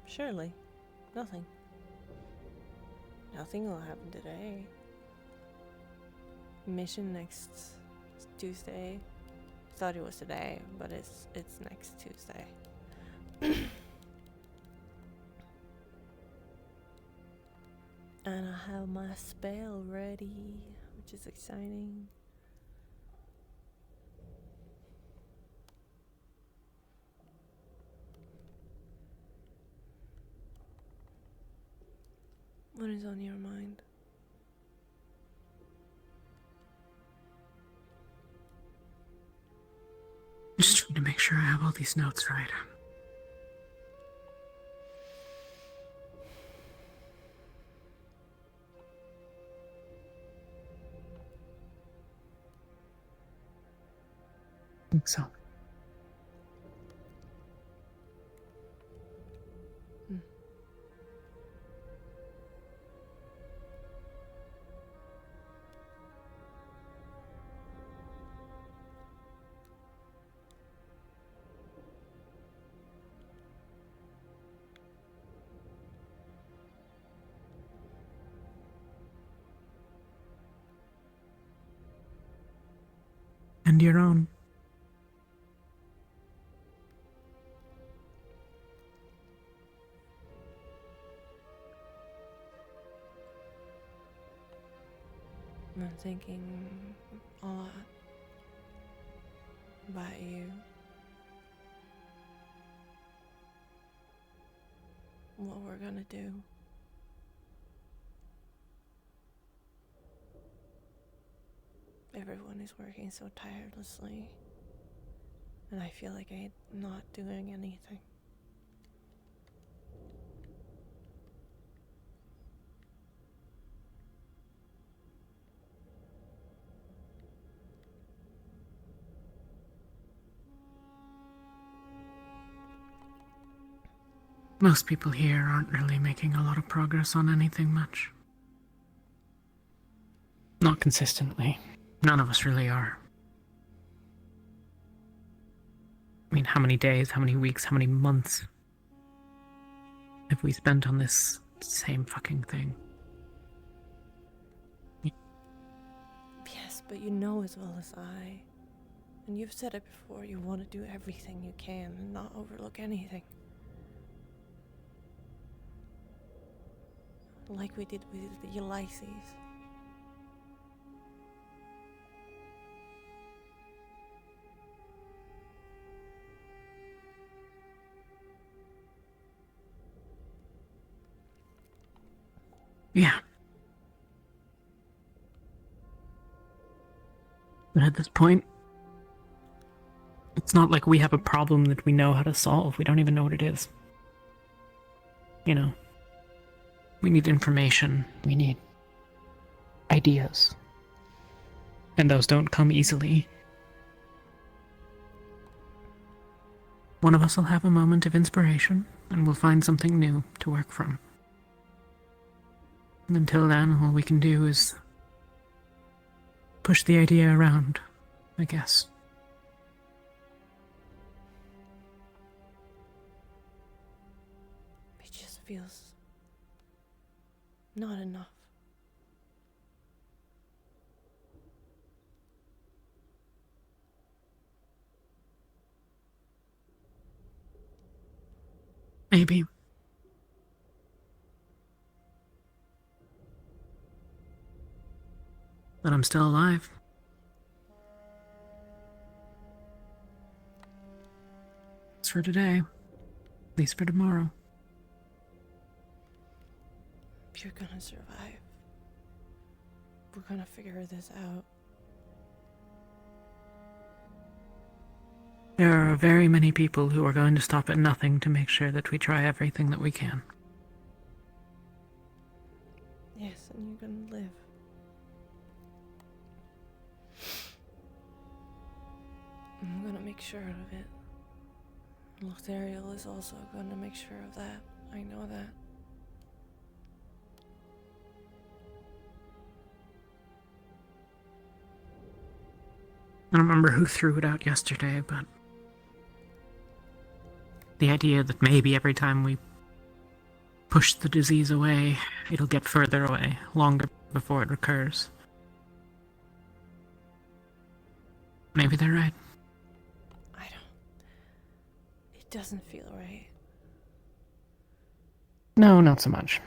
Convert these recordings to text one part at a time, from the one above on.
Surely. Nothing. Nothing will happen today. Mission next Tuesday. Thought it was today, but it's next Tuesday. And I have my spell ready, which is exciting. What is on your mind? Just trying to make sure I have all these notes right. I think so. And your own. I'm thinking a lot about you. What we're gonna do. Everyone is working so tirelessly, and I feel like I'm not doing anything. Most people here aren't really making a lot of progress on anything much. Not consistently. None of us really are. I mean, how many days, how many weeks, how many months have we spent on this same fucking thing? Yes, but you know as well as I, and you've said it before, you want to do everything you can and not overlook anything. Like we did with the Ulysses. Yeah. But at this point, it's not like we have a problem that we know how to solve. We don't even know what it is. You know, we need information. We need ideas. And those don't come easily. One of us will have a moment of inspiration, and we'll find something new to work from. And until then, all we can do is push the idea around, I guess. It just feels not enough. Maybe. But I'm still alive. It's for today. At least for tomorrow. You're gonna survive. We're gonna figure this out. There are very many people who are going to stop at nothing to make sure that we try everything that we can. Yes, and you're gonna live. I'm gonna make sure of it. Lothariel is also gonna make sure of that. I know that. I don't remember who threw it out yesterday, but the idea that maybe every time we push the disease away, it'll get further away, longer before it recurs. Maybe they're right. It doesn't feel right. No, not so much.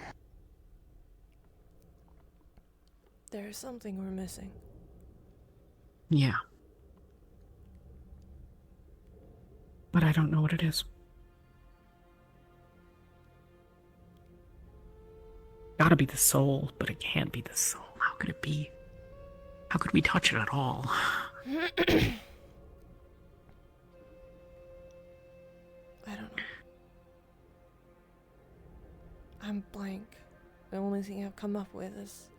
There's something we're missing. Yeah. But I don't know what it is. Gotta be the soul, but it can't be the soul. How could it be? How could we touch it at all? I don't know. I'm blank. The only thing I've come up with is...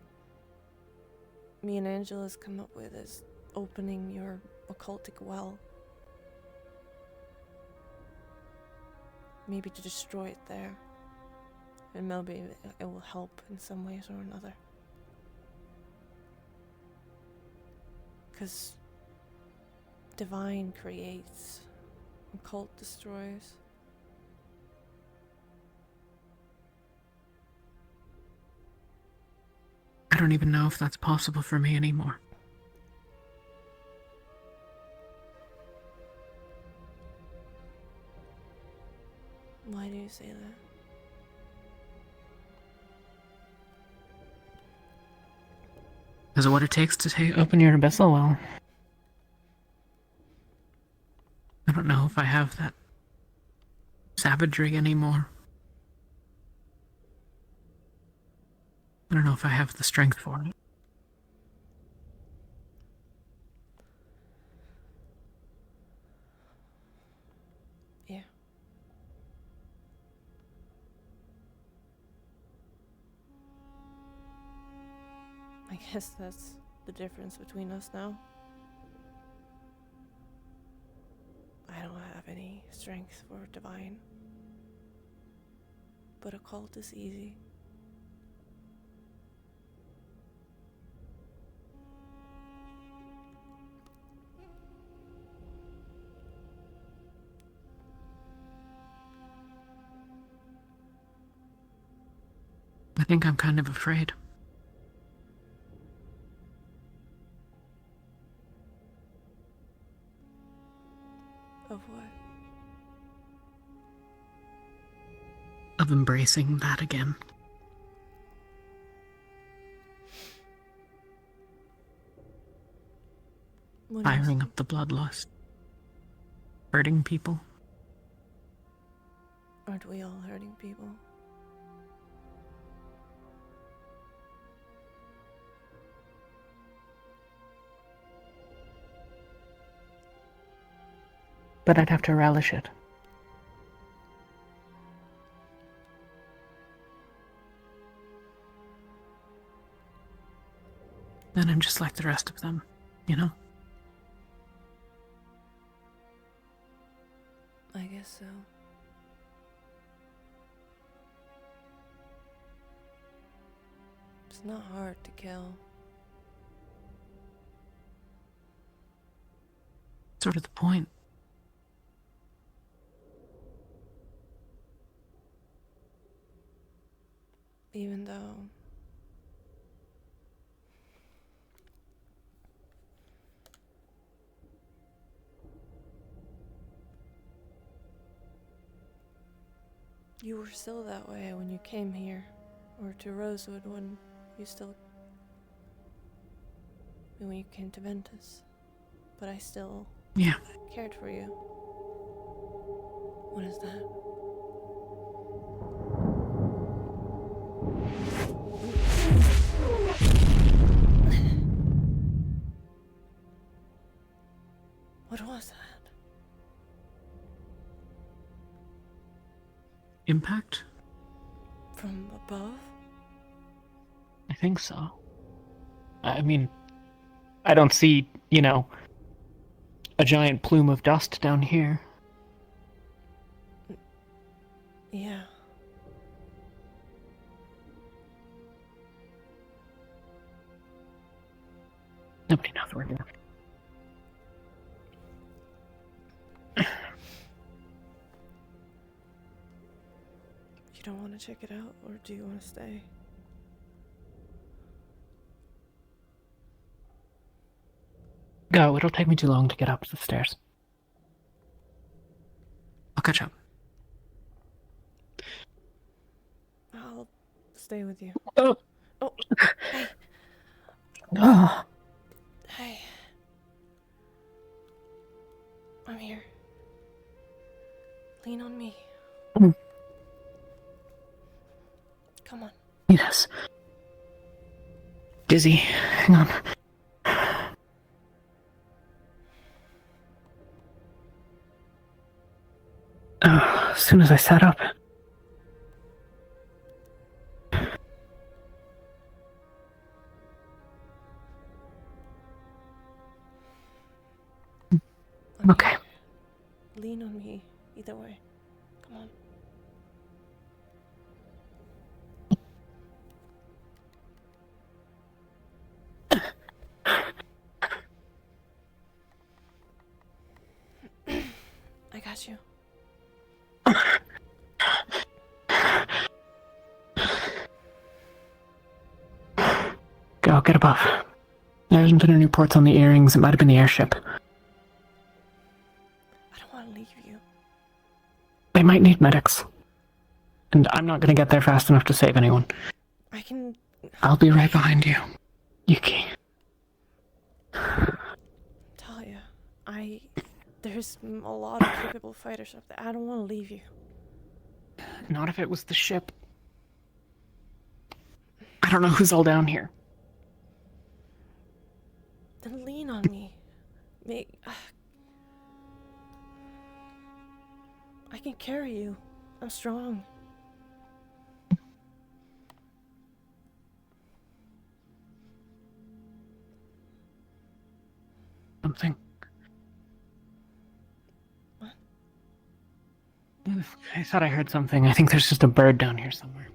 me and Angela's come up with is opening your occultic well. Maybe to destroy it there. And maybe it will help in some ways or another. Because divine creates, occult destroys. I don't even know if that's possible for me anymore. Why do you say that? Is it what it takes to open your abyssal well? I don't know if I have that savagery anymore. I don't know if I have the strength for it. Yeah. I guess that's the difference between us now. I don't have any strength for divine. But occult is easy. I think I'm kind of afraid. Of what? Of embracing that again. What Firing up the bloodlust. Hurting people. Aren't we all hurting people? But I'd have to relish it. Then I'm just like the rest of them, you know? I guess so. It's not hard to kill. Sort of the point. Even though you were still that way when you came here, or to Rosewood when you came to Ventus. But I still Yeah. cared for you. What is that? What was that? Impact? From above? I think so. I mean, I don't see, a giant plume of dust down here. Yeah. Nobody knows where we're going. You don't want want to check it out, or do you want to stay? Go, it'll take me too long to get up the stairs. I'll catch up. I'll stay with you. Oh. Oh, hey. Oh. Hey. I'm here. Lean on me. Mm. Come on. Yes. Dizzy. Hang on. As soon as I sat up. I'm okay. Here. Lean on me. Either way. Come on. I got you. Go, get above. There hasn't been any reports on the earrings. It might have been the airship. I don't want to leave you. They might need medics. And I'm not gonna get there fast enough to save anyone. I can... I'll be right behind you. Yuki. Talia, there's a lot of capable fighters up there. I don't want to leave you. Not if it was the ship. I don't know who's all down here. Then lean on me. I can carry you. I'm strong. Something. What? I thought I heard something. I think there's just a bird down here somewhere.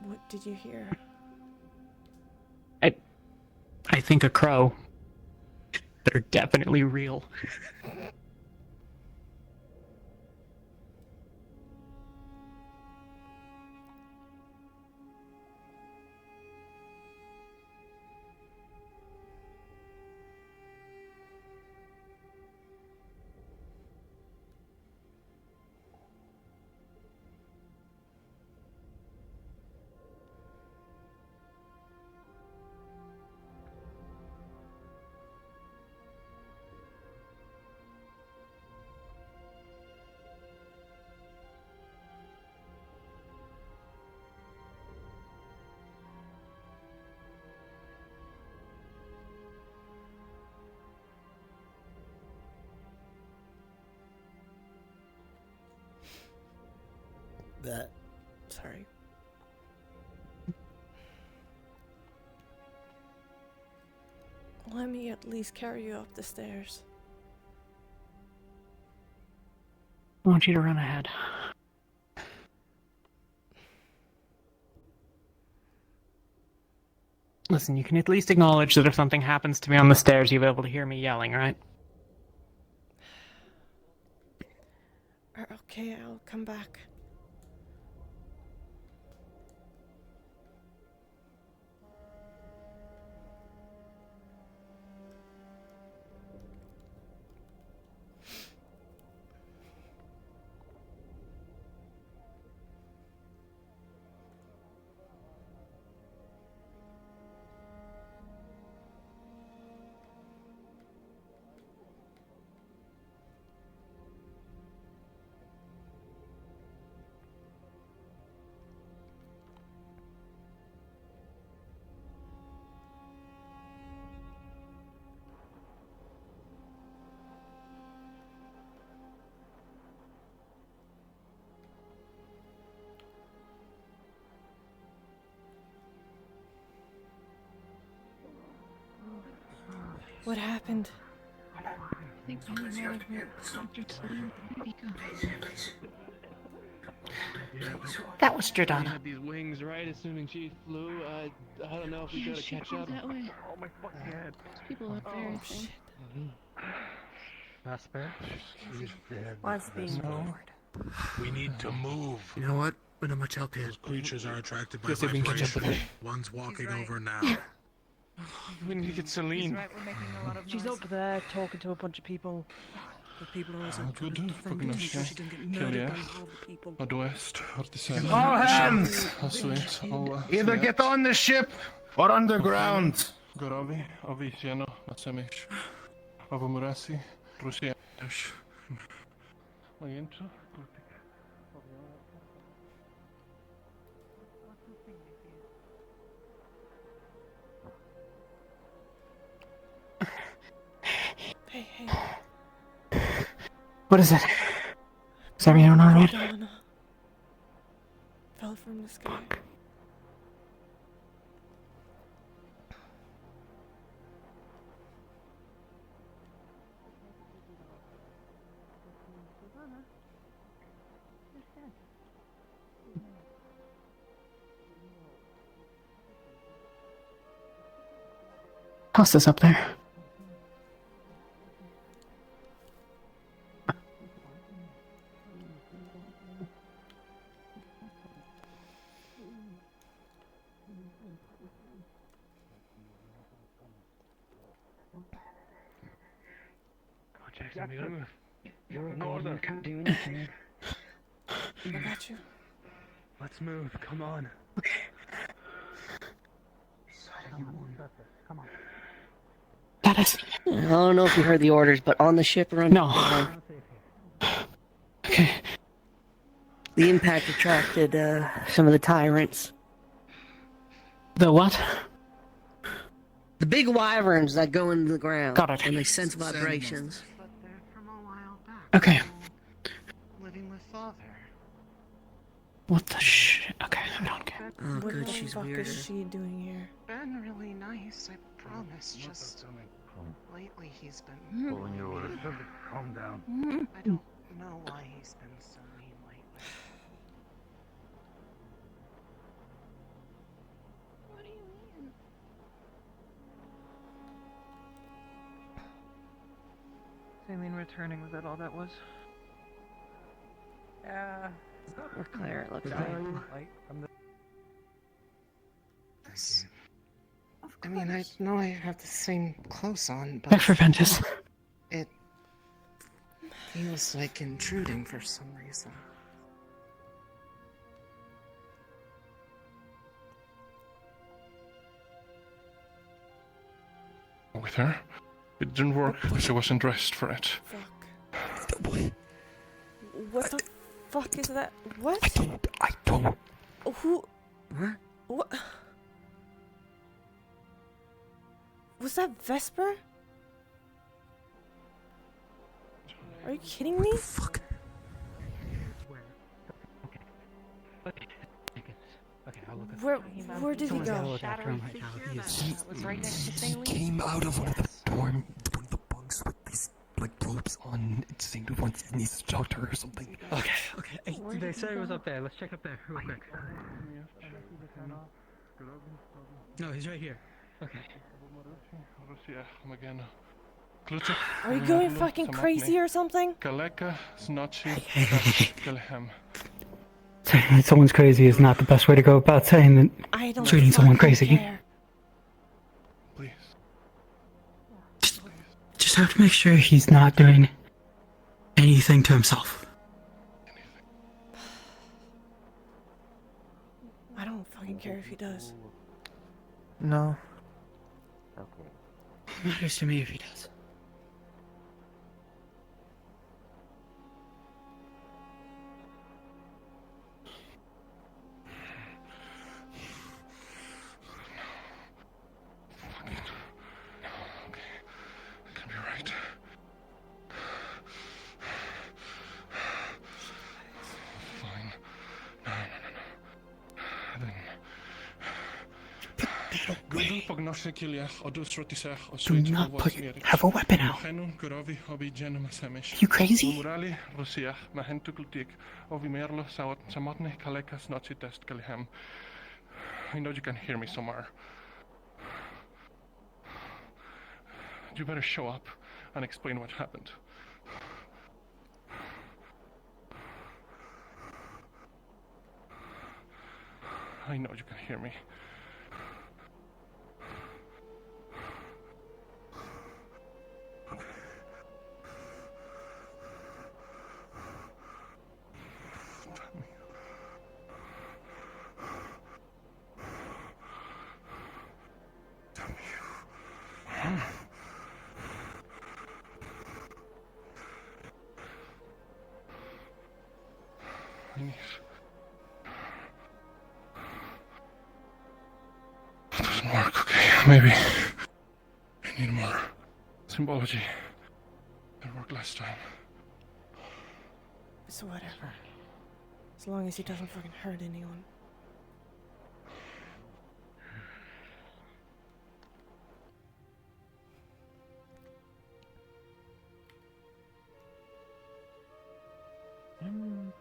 What did you hear? I think a crow. They're definitely real. That. Sorry. Let me at least carry you up the stairs. I want you to run ahead. Listen, you can at least acknowledge that if something happens to me on the stairs, you'll be able to hear me yelling, right? Okay, I'll come back. What happened? I think I might have heard Dr. Salim That was We Jordana. had these wings, right? Assuming she flew. I don't know if we gotta catch up. that way. Oh my fucking head. People are very thin. Vesper, she's dead. Was being bored. We need to move. You know what? We're not much help here. Those creatures are attracted by Yes, if we can catch up vibration. with her. One's walking right. over now. We need to get He's Celine. right, we're making a lot of She's noise. over there talking to a bunch of people. The people are also Oh, trying good. to defend Fucking her, so shit. she didn't get Kill murdered ya. by all the people. Od west, od the south. All hands! Sweet. Either get on the ship or underground. Gorovi, ovi sieno, na semish. Ovo murasi, Rusia. Majęczo? Hey, hey. What is it? Is everyone alright? Madonna fell from the sky. How's this up there? Jackson, we gotta move. You're a Northern. god, you can't do anything. I got you. Let's move, come on. That is. I don't know if you heard the orders, but on the ship or on No. Okay. the impact attracted some of the tyrants. The what? The big wyverns that go into the ground. Got it. And they sense vibrations. But they're from a while back. Okay. Living with father. What the shit? Okay, I don't care. Oh, What good, the she's fuck weirder. is she doing here? Been really nice, I promise. Just lately he's been. Calm down. I don't know why he's been so mean lately. What do you mean? Saline returning, was that all that was? Yeah. Or Claire, it looks like. I mean, I know I have the same clothes on, Back but for Ventus. it feels like intruding for some reason. With her? It didn't work because she wasn't dressed for it. Fuck. What the fuck is that? What? I don't. Who? What? What? Was that Vesper? Are you kidding me? Fuck. Okay, I'll look at Where did he go? Shattering figure that was right next to He Saline. came out of one of the dorm, one of the bunks with these like ropes on. It seemed to want needs shelter or something. Okay. Hey, They said it was up there. Let's check up there real quick. No, he's right here. Okay. Rusia, again. Klucze. Are you going fucking crazy or something? Kaleka, Znachi, Kalhem. Saying someone's crazy is not the best way to go about saying that. I don't Treating someone fucking crazy. care. Please. Just have to make sure he's not doing anything to himself. I don't fucking care if he does. No. Matters to me if he does. Can be right. Fine. No. Then. Gudel pognosi kiliach, odus rotisach, Do osuit not have a weapon out. Henun Kurovi obi genum semish. You crazy? Murali Rusia, mahentukultik, ovi merlo samotne kalekas noci test kalhem. I know you can hear me somewhere. You better show up and explain what happened. I know you can hear me. I need... It doesn't work, okay? Maybe I need more symbology. It worked last time. It's whatever. As long as he doesn't fucking hurt anyone. I'm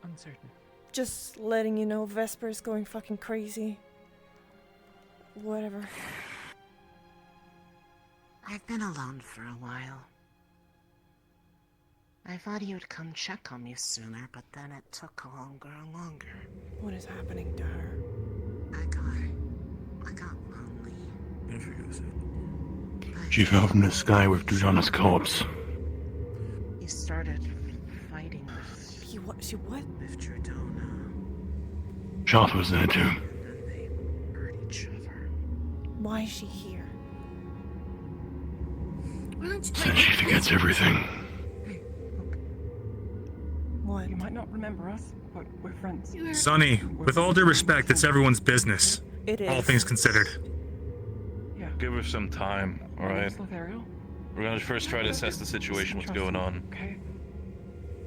uncertain. Just letting you know Vesper's going fucking crazy. Whatever. I've been alone for a while. I thought he would come check on me sooner, but then it took longer and longer. What is happening to her? I got lonely. She fell from the sky with Drujana's corpse. He started fighting with She what? Drodona. Shot was there too. And then they hurt each other. Why is she here? Said she forgets everything. What? You might not remember us, but we're friends. Sonny, with all due respect, it's everyone's business. It is. All things considered. Yeah. Give her some time, alright? Lothario? We're gonna first try to assess the situation, what's going on. Okay.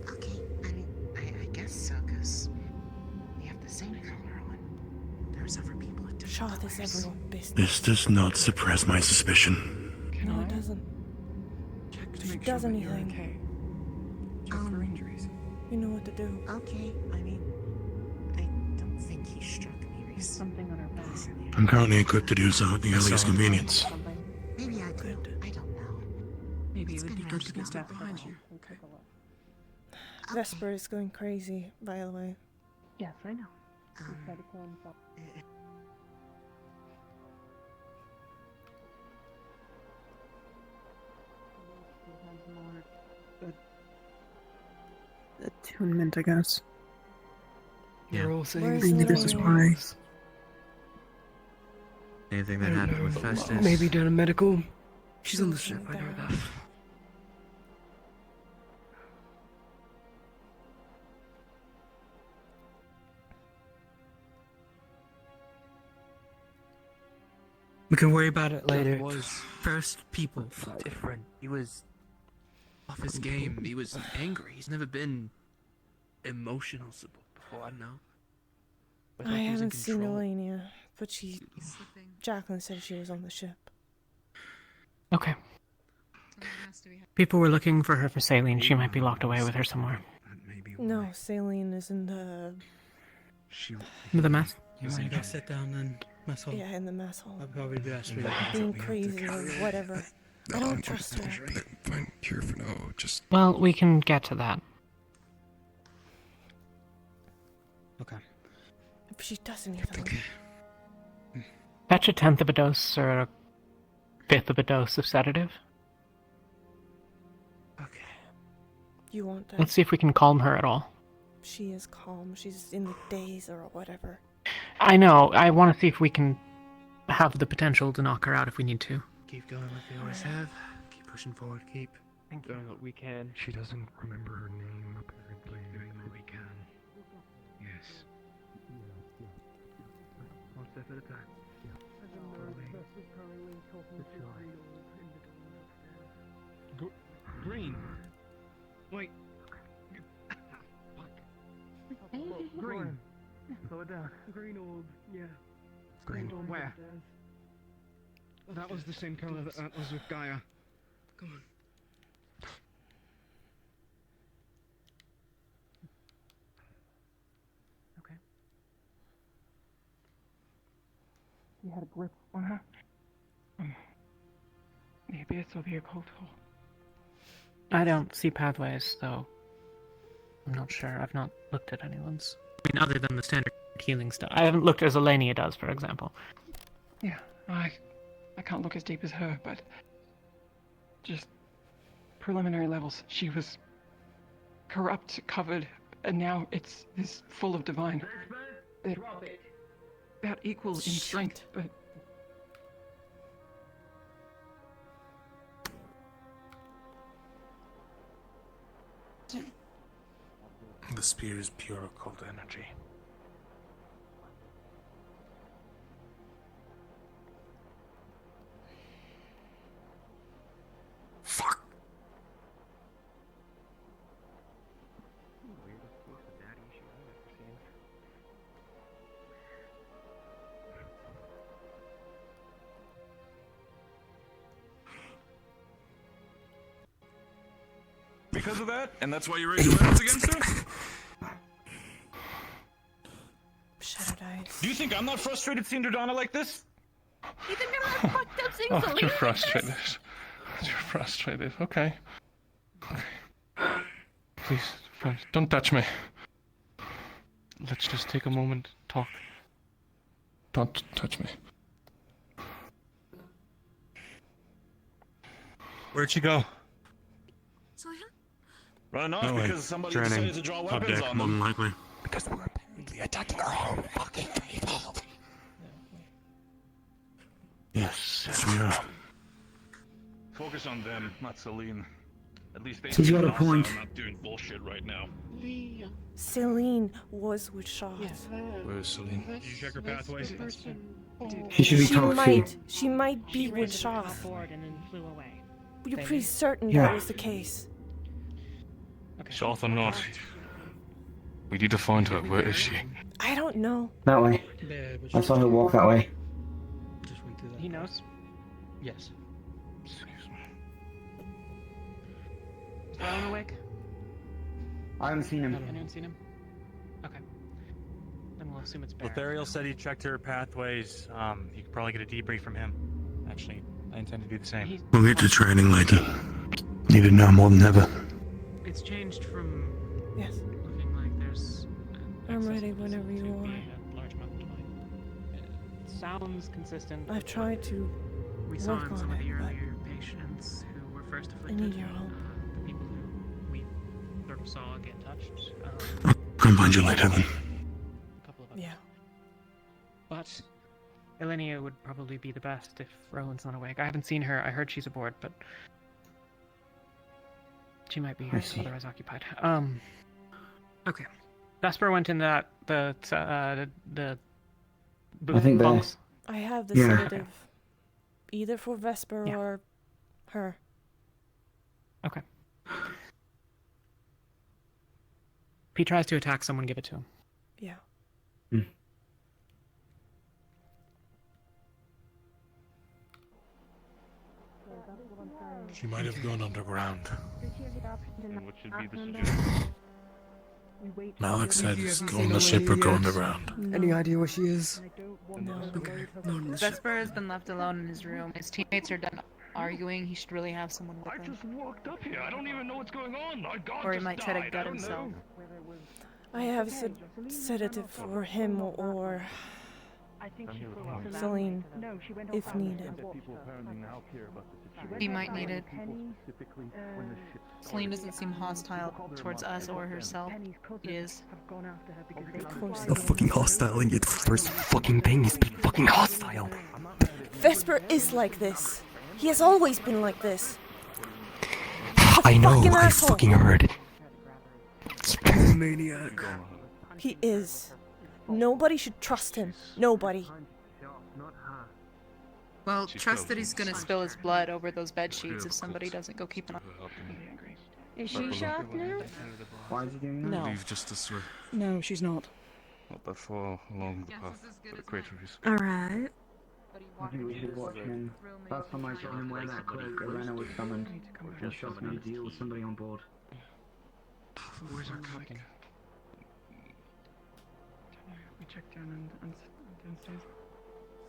Okay, I guess so, because we have the same color on. There's other people at different Shot is colors. everyone's business. This does not suppress my suspicion. No, it doesn't. Check to If she make does sure that you're anything, okay. Check for injuries. you know what to do. Okay, I mean, I don't think he struck me recently. Something on her back. I'm currently equipped to do so at the earliest convenience. Maybe I do. Good. I don't know. Maybe It's it would be been good around to get now. staff behind you. Okay. Vesper is going crazy, by the way. Yes, I know. Um, Attunement, I guess. You're all Where's saying Maybe this is why. anything that happened with Festus. Maybe done a medical. She's on the ship, I know that. We can worry about it later. Was First, people. different. He was off his game. He was angry. He's never been emotional before, I don't know. But I like he was in haven't seen control. Elenia, but Jacqueline said she was on the ship. Okay. People were looking for her for saline. She might be locked away with her somewhere. No, Saline is in the... With the mess? You might go sit down and mess hall. Yeah, in the mess hall. I'll probably be best for you. Being crazy or whatever. I don't trust her. Fine, here for now. Just Well, we can get to that. Okay. If she does anything... Fetch a 10th of a dose or a 5th of a dose of sedative. You want that? Let's see if we can calm her at all. She is calm. She's in the daze or whatever. I know. I want to see if we can have the potential to knock her out if we need to. keep going like we always have. Keep pushing forward. Keep Doing what we can. She doesn't remember her name, apparently. Doing what we can. Yes. One step at a time. Green. Wait. Green. Slow it down. Green orb, yeah. Green. Where? That was the same color that was with Gaia. Come on. Okay. You had a grip on her. Maybe it's of the occult hole. I don't see pathways, so I'm not sure. I've not looked at anyone's. I mean, other than the standard healing stuff. I haven't looked as Elenia does, for example. Yeah, I can't look as deep as her, but just preliminary levels. She was corrupt, covered, and now it's this full of divine. They're about equal in strength, but The spear is pure occult energy. Fuck. Because of that? And that's why you raised your weapons against her? Shattered eyes. Do you think I'm not frustrated seeing Dordana like this? You think I'm not fucked up seeing Oh, Selena you're like frustrated. this? You're frustrated. Okay. Please, don't touch me. Let's just take a moment, talk. Don't touch me. Where'd she go? Running off No way. because somebody Training. decided to draw Top weapons deck, on more them. than likely. Because we're apparently attacking our own fucking people. Yes, yes we are. Focus on them, not Celine. At least they He's got a also point. are not doing bullshit right now. Celine was with Shah. Where's Celine? Did you check her pathways? He should be talked to. She might be with Shah. and then flew away. You're pretty certain Yeah. that was the case. South or not? We need to find her. Where is she? I don't know. That way. Yeah, but I saw her walk that way. just went through that. He knows. Yes. Excuse me. Is Rowan awake? I haven't seen him. Anyone seen him? Okay. Then we'll assume it's Barrett. Lothariel said he checked her pathways. You could probably get a debrief from him. Actually, I intend to do the same. We'll get to training later. Need it now more than ever. It's changed from Yes. looking like there's. I'm ready whenever you to are. being a large amount of divine. It sounds consistent. I've tried to We saw work in on some of it, the but earlier patients who were first I afflicted. need your help. The people who we sort of saw get touched. Come find you later then. A couple of others. Yeah. But Elenia would probably be the best if Rowan's not awake. I haven't seen her. I heard she's aboard, but she might be I see. otherwise occupied. Okay. Vesper went in the I think the- bunks. I have the Yeah. sedative. Either for Vesper Yeah. or her. Okay. If he tries to attack someone, give it to him. Yeah. She might have gone underground. And what should be the suggestion? Malik said, go on the ship or go underground. Any idea where she is? No. Okay. Not in the ship. Vesper has been left alone in his room. His teammates are done arguing. He should really have someone with I him. just walked up here. I don't even know what's going on. My God Or he just might try to died. gut I don't himself. know. I have sedative for him or Celine if needed. He might need it. Celine doesn't seem hostile towards us or herself. He is. Of course. No fucking hostile, and yet the first fucking thing is be fucking hostile. Vesper is like this. He has always been like this. I know, fucking I asshole. fucking heard. He's a maniac. He is. Nobody should trust him. Nobody. Well, trust that he's gonna spill his blood over those bed sheets if somebody doesn't go keep an eye. Is she shocked now? Why is he doing that? No. Leave just this way. No, she's not. Not that far along the path that the crater is. Alright. I think we should watch him. Last time I saw him wear that cloak, Elena was summoned. And shot me to deal with somebody on board. Where's our captain? We checked down and downstairs.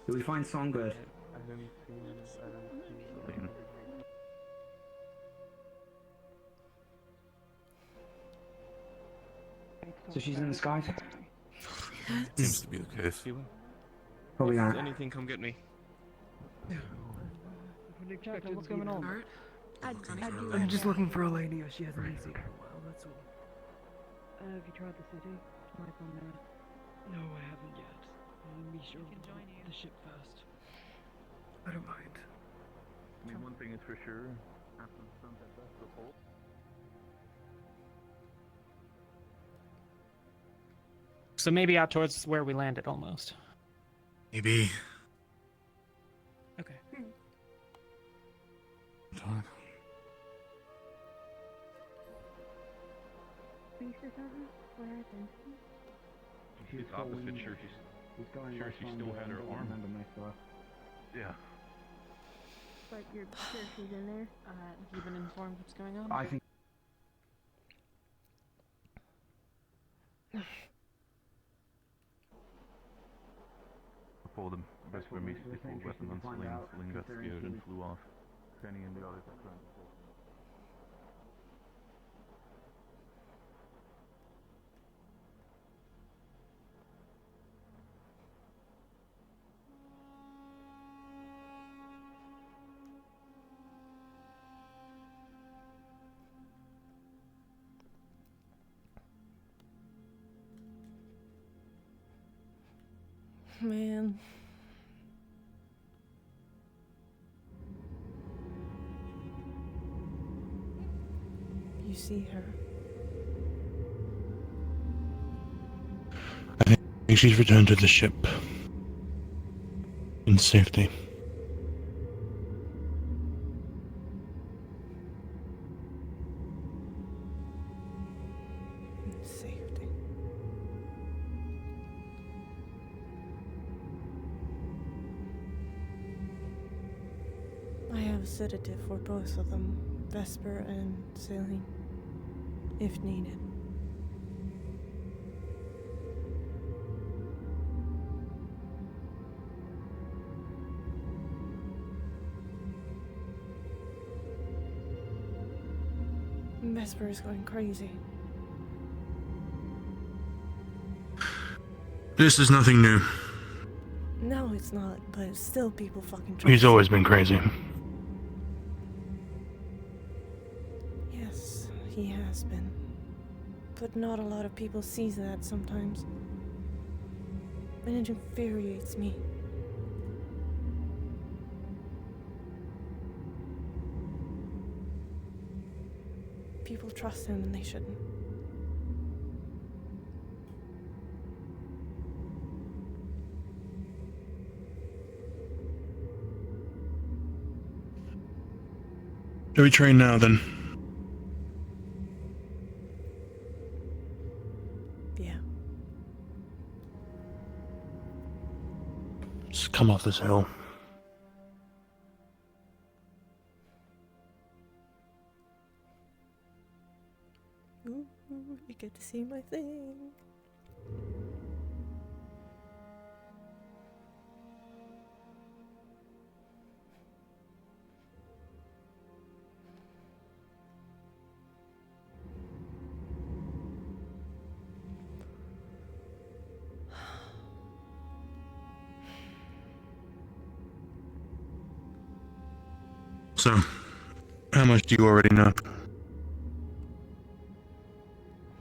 Did we find Songbird? So she's in the skies? Seems to be the case. Probably If not. anything, come get me. Captain, what's going on? I'm just looking for Elenia. She hasn't been seen for a while, that's all. Have you tried the city? My phone there. No, I haven't yet. Be sure to join the ship first. I don't mind. I mean, one thing is for sure. After the sunset, that's the whole. So maybe out towards where we landed almost. Maybe. Okay. Time. What happened? She's opposite. Sure, she still had her arm. Yeah. But you're sure she's in there? Have you been informed what's going on? I think. I pulled him. Vesper immediately pulled weapon on Celine. Celine got scared and flew off. Penny and the others are trying to take her. Man. You see her. I think she's returned to the ship. In safety. Safety. I have a sedative for both of them, Vesper and Celine, if needed. Vesper is going crazy. This is nothing new. No, it's not, but still people fucking trust He's him. always been crazy. Yes, he has been. But not a lot of people sees that sometimes. And it infuriates me. People trust him and they shouldn't. Shall we train now then? Yeah. Just come off this hill. Ooh, you get to see my thing. So, how much do you already know?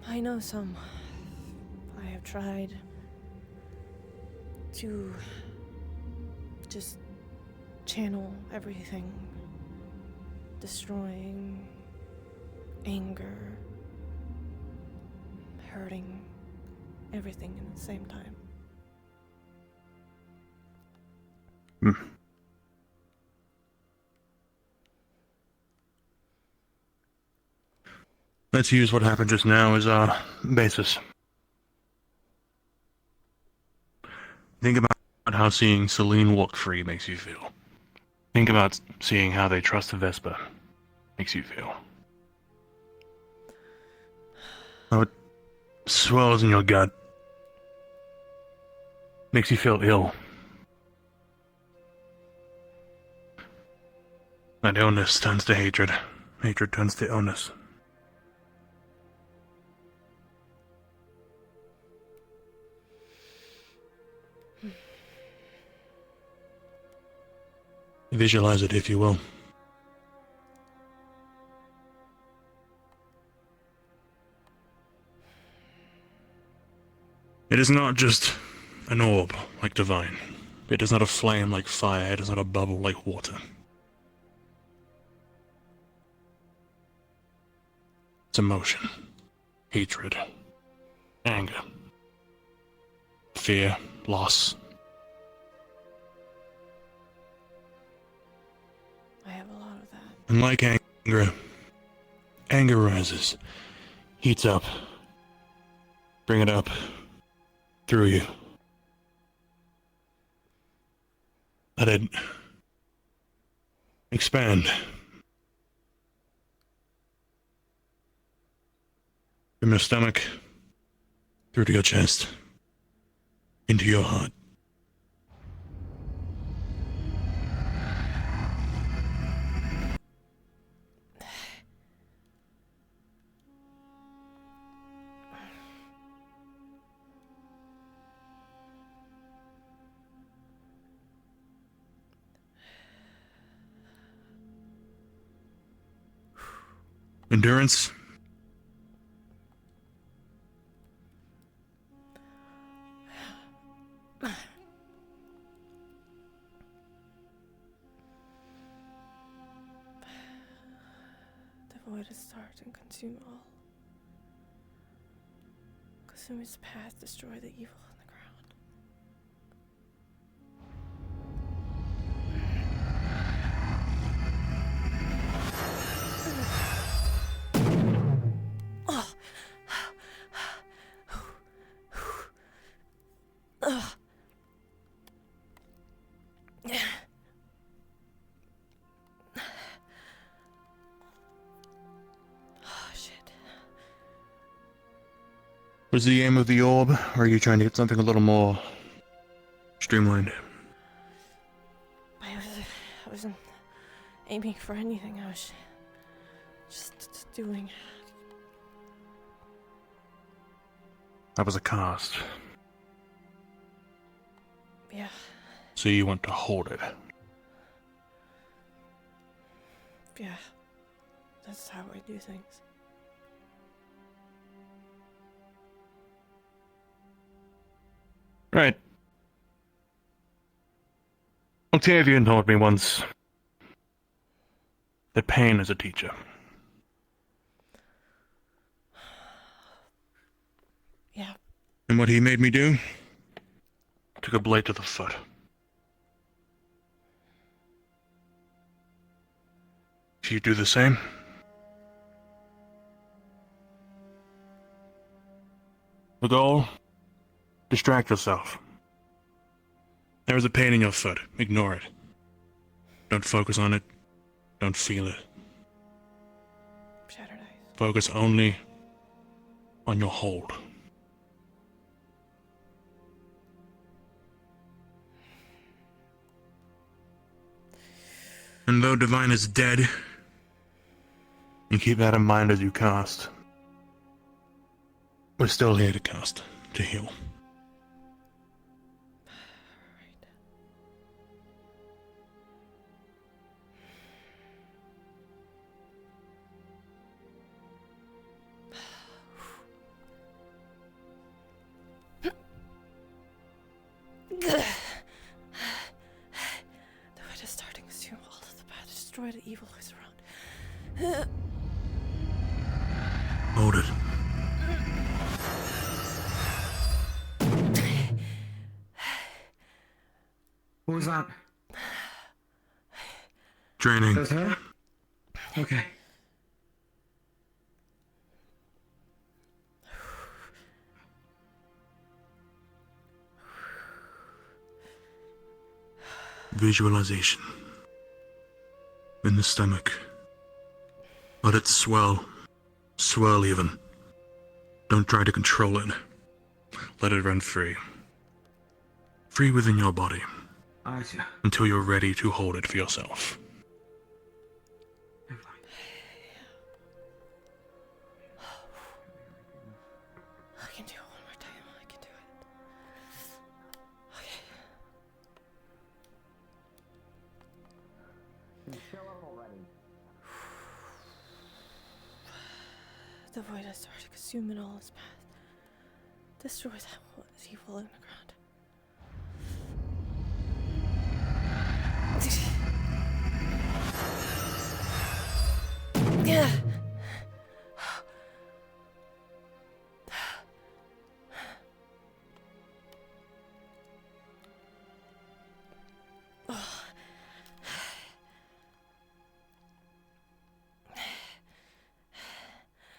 I know some. I have tried to just channel everything. Destroying, anger, hurting, everything at the same time. Let's use what happened just now as our basis. Think about how seeing Celine walk free makes you feel. Think about seeing how they trust the Vespa makes you feel. How it swells in your gut. Makes you feel ill. That illness turns to hatred. Hatred turns to illness. Visualize it if you will. It is not just an orb like divine. It is not a flame like fire. It is not a bubble like water. It's emotion, hatred, anger, fear, loss. I have a lot of that. And like anger rises, heats up. Bring it up through you. Let it expand. From your stomach, through to your chest, into your heart. Endurance. The void is start and consume all. Consume its path, destroy the evil on the ground. Was the aim of the orb, or are you trying to get something a little more streamlined? I wasn't aiming for anything. I was just doing. That was a cast. Yeah. So you want to hold it. Yeah. That's how I do things. Right. Octavian told me once that pain is a teacher. Yeah. And what he made me do? Took a blade to the foot. If you do the same, the goal? Distract yourself. There is a pain in your foot. Ignore it. Don't focus on it. Don't feel it. Shattered eyes. Focus only on your hold. And though Divine is dead, and keep that in mind as you cast, we're still here to cast, to heal. The void is starting to consume all of the path, destroy the evil who is around. Hold it. What was that? Draining. Does her? Okay. Visualization. In the stomach. Let it swell. Swirl even. Don't try to control it. Let it run free. Free within your body. I see. Until you're ready to hold it for yourself. I can do it one more time. I can do it. Okay. The void has started to consume in all its path. Destroy that what is evil in the ground. Yeah.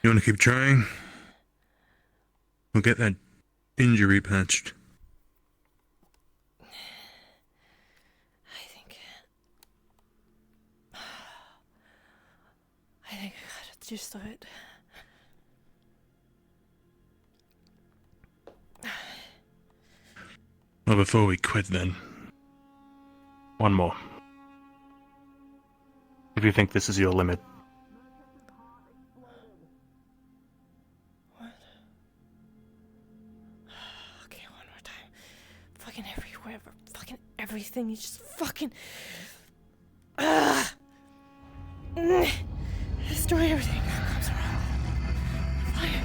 You want to keep trying? We'll get that injury patched. I think I got the gist of it. Well, before we quit then, one more. If you think this is your limit. What? Okay, one more time. Fucking everywhere, fucking everything. You just fucking. Destroy everything that comes around. Fire.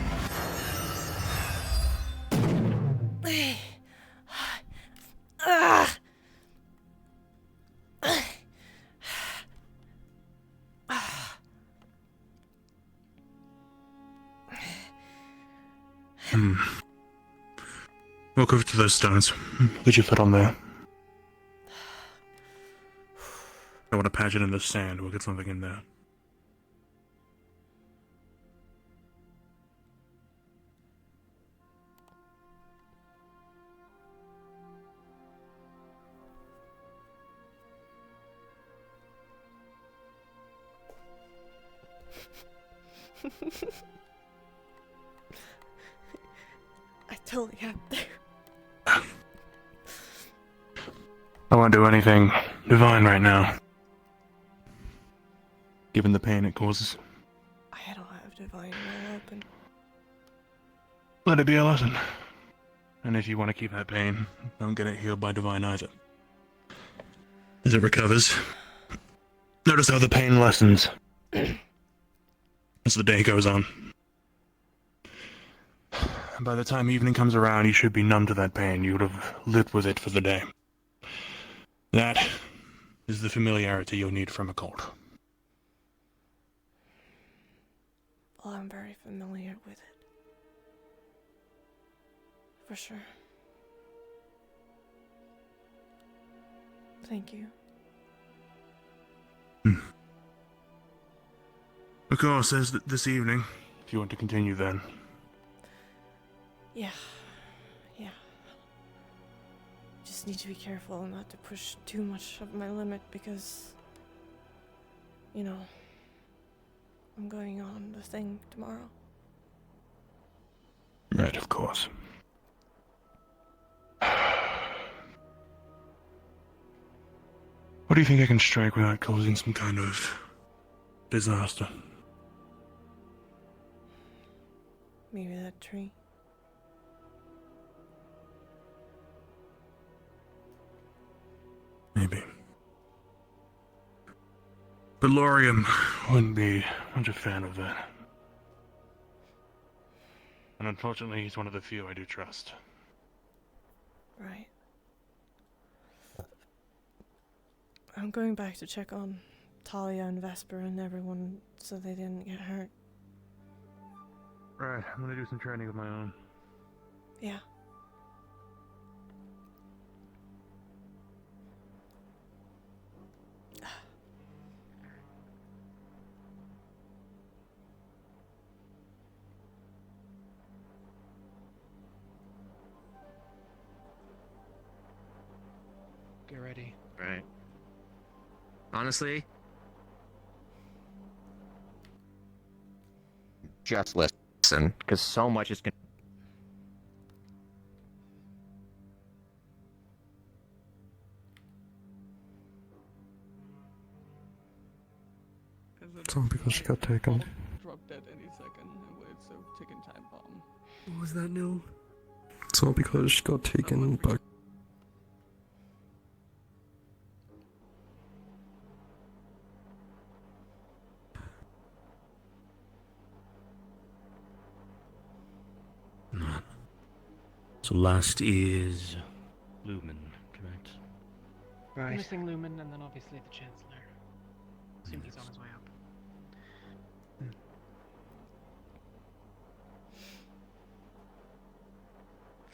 Walk over to those stones. Put your foot on there. I want to patch it in the sand. We'll get something in there. I totally have to. I won't do anything divine right now. Given the pain it causes. I don't have divine will open. Let it be a lesson. And if you want to keep that pain, don't get it healed by divine either. As it recovers, notice how the pain lessens as the day goes on. And by the time evening comes around, you should be numb to that pain. You would have lived with it for the day. That is the familiarity you'll need from a cult. Well, I'm very familiar with it. For sure. Thank you. Of course, there's this evening, if you want to continue then. Yeah. Just need to be careful not to push too much of my limit because, you know, I'm going on the thing tomorrow. Right, of course. What do you think I can strike without causing some kind of disaster? Maybe that tree. Maybe. But Lorium wouldn't be much a fan of that. And unfortunately, he's one of the few I do trust. Right. I'm going back to check on Talia and Vesper and everyone so they didn't get hurt. Right, I'm gonna do some training of my own. Yeah. Get ready. Right. Honestly, just listen, because so much is. It's all because she got taken. Drop dead any second, and it's a ticking time bomb. What was that, Neil? It's all because she got taken by. So last is Lumen, correct? Right. Missing Lumen, and then obviously the Chancellor. Assume he's on his way up.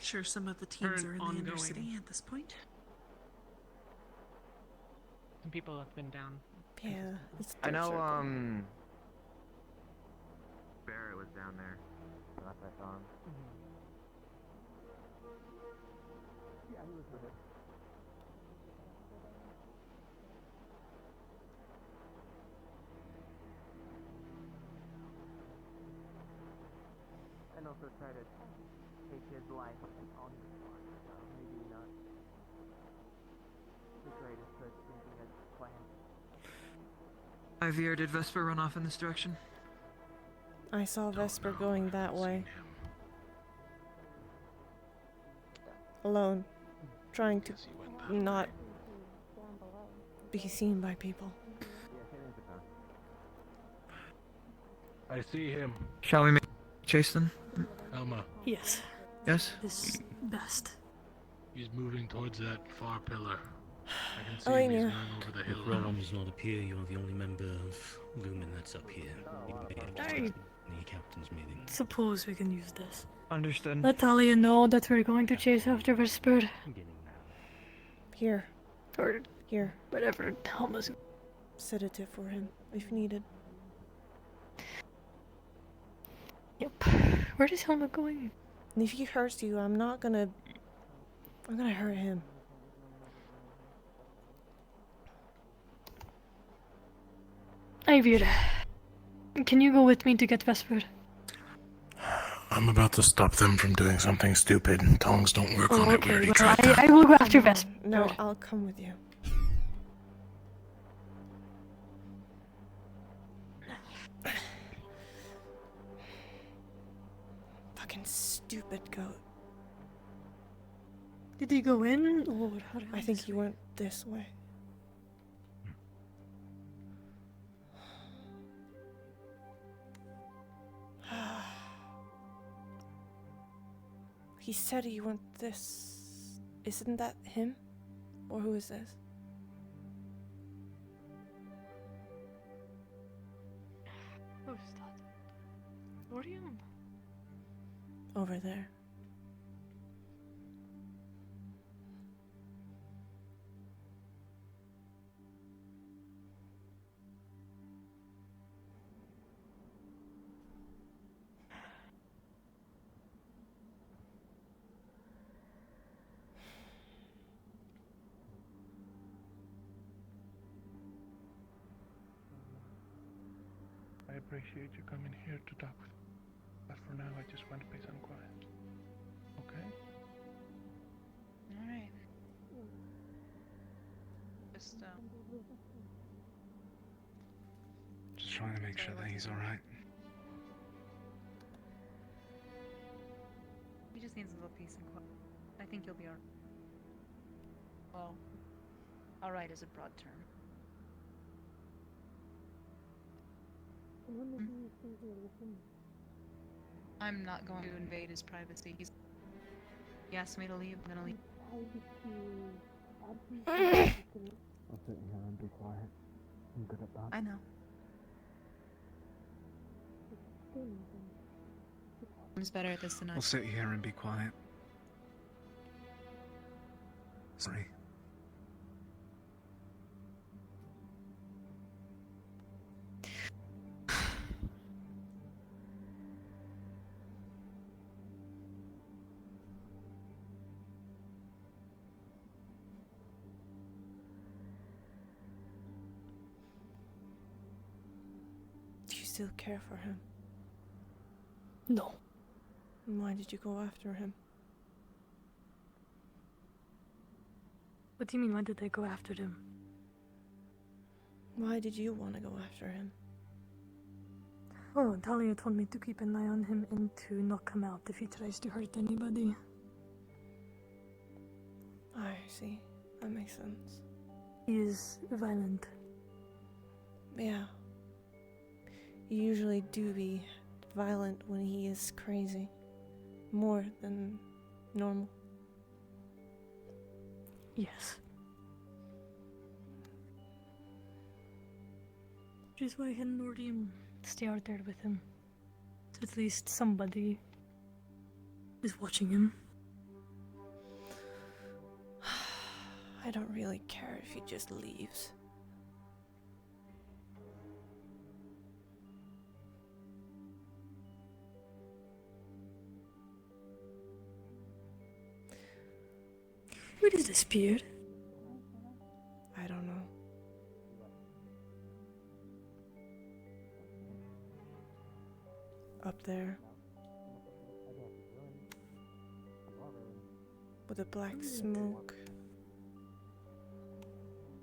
Sure, some of the teams Current are in the ongoing- Undercity at this point. Some people have been down. Yeah, it's I know, circle. Barrett was down there. Last I saw him. Yeah, he was with it. And also try to take his life on his part. Maybe not the greatest, but thinking as a plan. Ivy, did Vesper run off in this direction? I saw Vesper going that way. Alone. Trying to not be seen by people. I see him. Shall we make chase then? Elma. Yes. Yes? This is best. He's moving towards that far pillar. I can see Oh, him. He's yeah. going over the hill. If Rowan does not appear, you are the only member of Lumen that's up here. You may have I attended the captain's meeting. suppose we can use this. Understood. Let Talia know that we're going to chase after Vesper. Here. Or Here. whatever Helma's. Sedative for him, if needed. Yep. Where is Helma going? And if he hurts you, I'm gonna hurt him. Ivy, can you go with me to get Vesper? I'm about to stop them from doing something stupid. Tongues don't work on it. We already Well, tried that. I will go after Vesper. No, I'll come with you. Fucking stupid goat. Did he go in or how did I think he went this way. He said he went this. Isn't that him? Or who is this? Who's that? Orion? Over there. I appreciate you coming here to talk with me, but for now I just want peace and quiet. Okay? Alright. Just trying to make sure that he's alright. He just needs a little peace and quiet. I think you'll be alright. Well, alright is a broad term. I'm not going to invade his privacy. He asked me to leave, I'm gonna leave. I'll sit here and be quiet. I'm good at that. I know. I'm better at this than I. We'll sit here and be quiet. Sorry. Do you still care for him? No. And why did you go after him? What do you mean, why did they go after him? Why did you want to go after him? Oh, Talia told me to keep an eye on him and to knock him out if he tries to hurt anybody. I see. That makes sense. He is violent. Yeah. You usually do be violent when he is crazy. More than normal? Yes. Which is why I can already stay out there with him. So at least somebody is watching him. I don't really care if he just leaves. Where is the spear? I don't know. Up there. With the black smoke.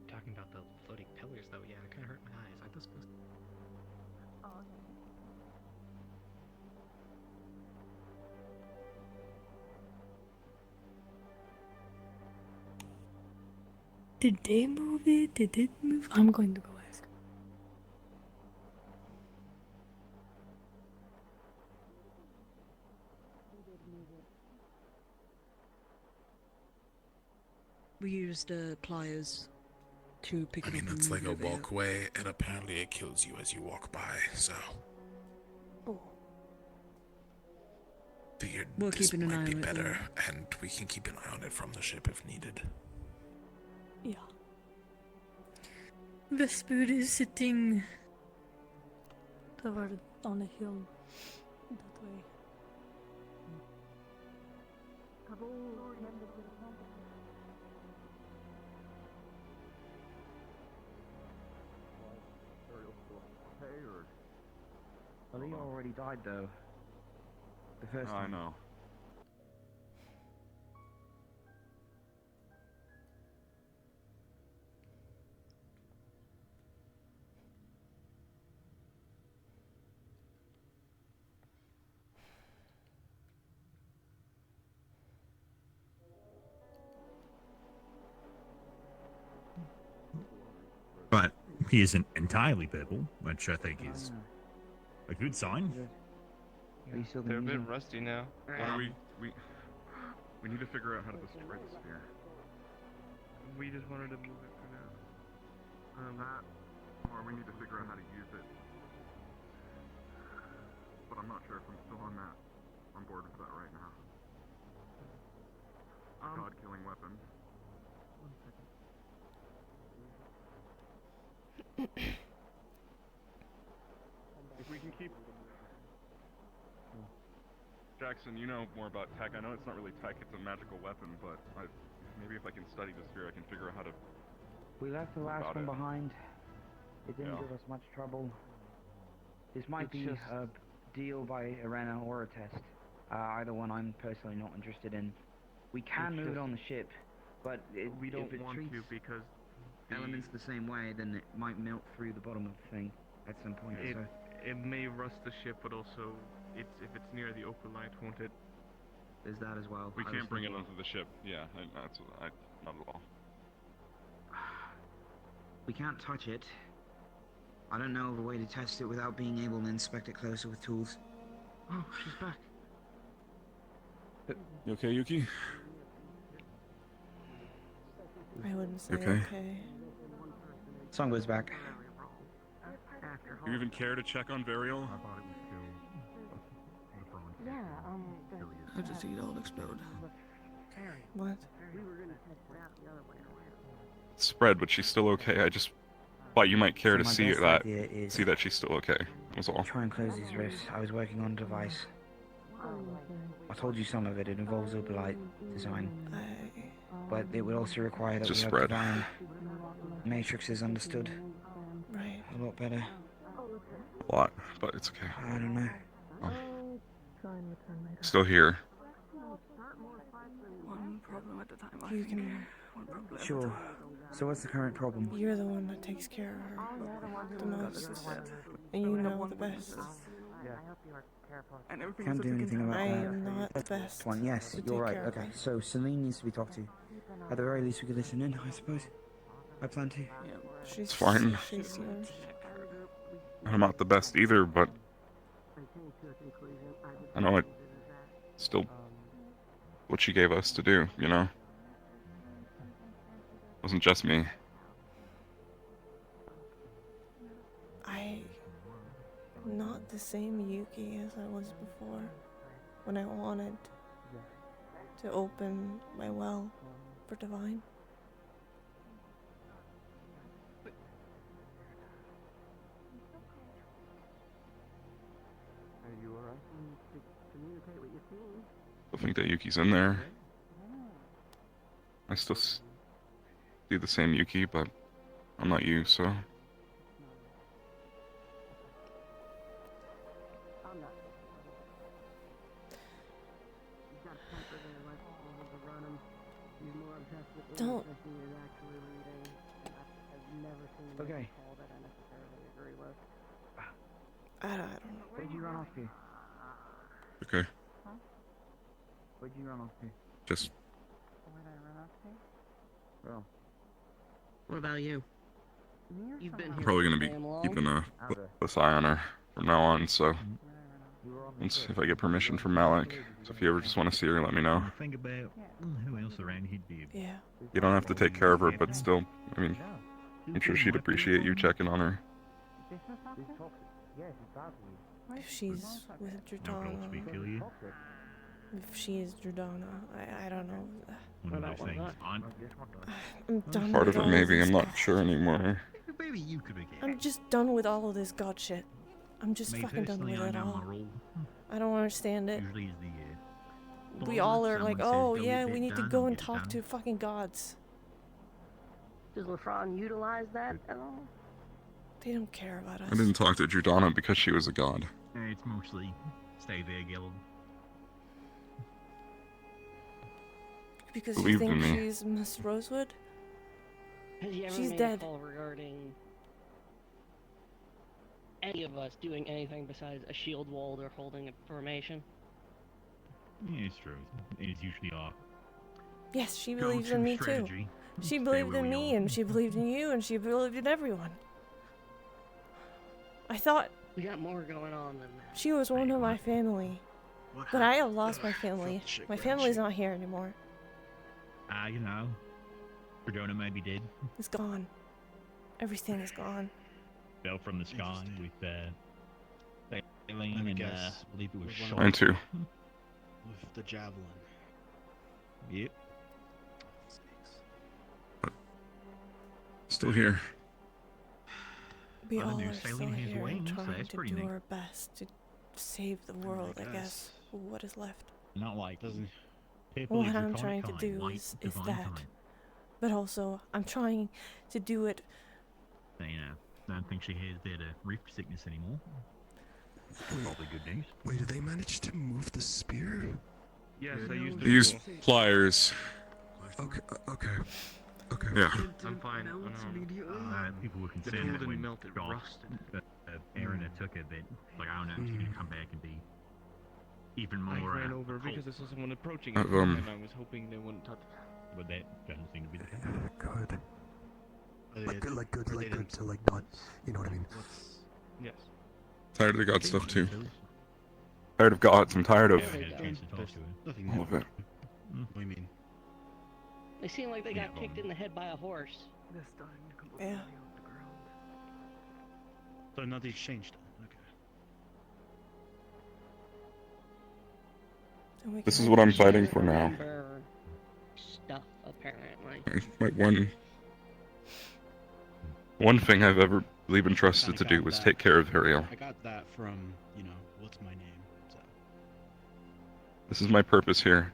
Talking about the floating pillars, though, yeah, it kind of hurt my eyes. I was supposed to... Oh, okay. Did they move it? Did it move? I'm going to go ask. We used pliers to pick I it mean, up and it's move like a it over here. walkway, and apparently it kills you as you walk by, so... Oh. Figured We're this keeping an eye might be on it, better, and we can keep an eye on it from the ship if needed. Yeah. Vesper is sitting toward on a hill that way. Well, he already died though. The first I time. know. But he isn't entirely purple, which I think is a good sign. They're a bit rusty now. Well, we need to figure out how to destroy the spear. We just wanted to move it for now. That, or we need to figure out how to use it. But I'm not sure if I'm still on board with that right now. God-killing weapon. If we can keep... Jackson, you know more about tech. I know it's not really tech, it's a magical weapon, but maybe if I can study the spear, I can figure out how to... We left the last one behind. It didn't give us much trouble. This might be a deal by Arena or a test. Either one I'm personally not interested in. We can move it on the ship, but We don't if it want treats to because elements the same way, then it might melt through the bottom of the thing at some point. it, So it may rust the ship, but also if it's near the open light, won't it? there's that as well. We I can't was bring it thinking- onto the ship. Yeah, not at all. We can't touch it. I don't know of a way to test it without being able to inspect it closer with tools. Oh, she's back. You okay, Yuki? I wouldn't say Okay. okay. Song goes back. Do you even care to check on Varial? Yeah, I just see it all explode. What? Spread, but she's still okay. I just thought you might care So to my see best that, idea is- see that she's still okay. Was all. Try and close these rifts. I was working on a device. I told you some of it. It involves opalite design. But it would also require that Just we spread. have divine matrices understood Right. a lot better. A lot, but it's okay. I don't know. Still here. One problem at a time. I You think. can. One problem at a Sure. time. So what's the current problem? You're the one that takes care of her the most, and you know the best. And everything Can't else do we can anything do. about I that. am not the That's best. one. Yes, to you're take right. care of Okay, her. so Celine needs to be talked to. At the very least, we could listen in, I suppose. I plan to. She's It's fine. She's I'm not the best either, but I know I still what she gave us to do, you know? It wasn't just me. I'm not the same Yuki as I was before, when I wanted to open my well for Divine. Are you alright? Communicate what you're seeing. I think that Yuki's in there. I still see the same Yuki, but I'm not you, so. I'm not. He's got temper there, like overrun him. He's more obsessed with Don't. than he is actually leading. And I've never seen Okay. a call that I necessarily agree with. I don't know. Where'd you run off to? Okay. Where'd you run off to? Just Where'd I run off to? Well. What about you? You've been here probably for gonna be damn long. keeping a close eye on her from now on, so. Once, if I get permission from Malik, so if you ever just want to see her, let me know. Think about who else around he'd be. Yeah. You don't have to take care of her, but still, I mean, I'm sure she'd appreciate you checking on her. He's toxic. Yes, he's bad for you. If she's with Nobody will speak to Jordana, you. if she is Jordana, I don't know. One of those things. I'm done Part with of it, all maybe. this I'm not god- sure anymore. Maybe you could be. I'm just done with all of this god shit. I'm just Me fucking done personally, with I it know my all. role. I don't understand it. Usually is the We all are like, someone says oh go yeah, get we it need to done, go I'll and get it talk done. to fucking gods. Does LeFron utilize that at all? They don't care about us. I didn't talk to Jordana because she was a god. It's mostly stay there, Guild. Because you Believed think in me. she's Miss Rosewood? Has he ever She's made dead. a call regarding any of us doing anything besides a shield wall or holding a formation? Yeah, it's true. It's usually our Yes, she believes in go-to me too. strategy. She Stay believed where in we me, are. and she believed in you, and she believed in everyone. I thought We got more going on than that. she was one of my family. But I have lost my family. My family's not here anymore. You know, Verdona maybe did. It's gone. Everything is gone. Fell from the sky with Aileen and I believe it was shot. Mine too. With the javelin. Yep. Still here. We Well, all they're are still sailing his here wings, so trying that's to pretty do neat. our best to save the world, I guess. guess. What is left. Not like What I'm trying to do is that. But also, I'm trying to do it. You know, I don't think she has that reef sickness anymore. Probably good news. Wait, did they manage to move the spear? Yes, I used They used pliers. Okay, okay. Okay. Yeah. I'm fine. People were The concerned that golden when melted, Goff, rusted. Aaron took it, that like I don't know, she's gonna come back and be even I more. ran over because I saw someone approaching it, I've, and I was hoping they wouldn't touch. But that doesn't seem to be the case. Good. Like good, like good, like good. So like not, you know what I mean? Yes. Tired of the god stuff too. Tired of gods. I'm tired of Nothing all new. of it. What do you mean? They seem like they got kicked in the head by a horse. They're starting to completely Yeah. off the ground. So not the exchange then. Okay. And we This can is what I'm actually fighting for now. Remember stuff, apparently. My one thing I've ever really been trusted to do was take care of Ariel. I got that from, you know, what's my name? So. This is my purpose here.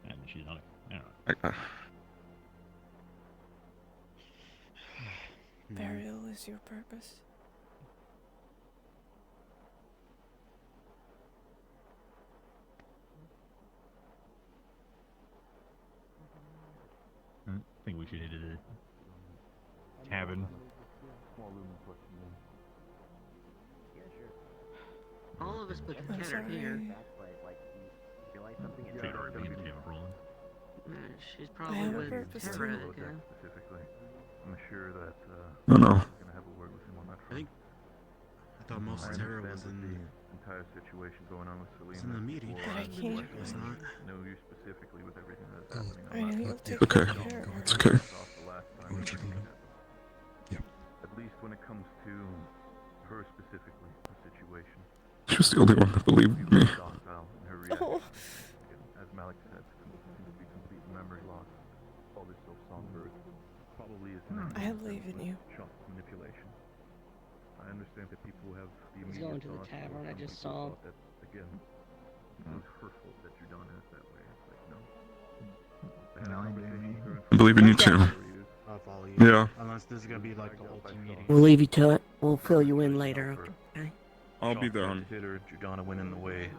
And she's not. Burial is your purpose. I think we should hit a cabin. All of us put I'm together here. Should already be in the cabin rolling. She's I probably have a with purpose too. Tara. Specifically, I'm sure that. No, no. I'm gonna have a word with him on that front. I thought most of Terra was in entire situation going on with Selena. It's in the meeting. But I can't. It's not. Know you specifically with everything that's happening. I know you'll take Okay. good care of her. It's okay. I'm gonna check on her. Yep. At least when it comes to her specifically, the situation. She's the only one that believed me. Docile in her reaction. As Malik said, seems to be complete memory loss. All this so songbird probably is I believe in you. shock manipulation. I understand that people have the He's immediate going to the thought, tavern, I some just people saw. thought that, again, it was her fault that Jordana is that way. It's like, no. I had a conversation with her I believe in you too. I'll follow you. Yeah. Unless this is gonna be like the whole team meeting. We'll leave you to it. We'll fill you in later, okay? I'll be there, hon. Hit her, Jordana went in the way,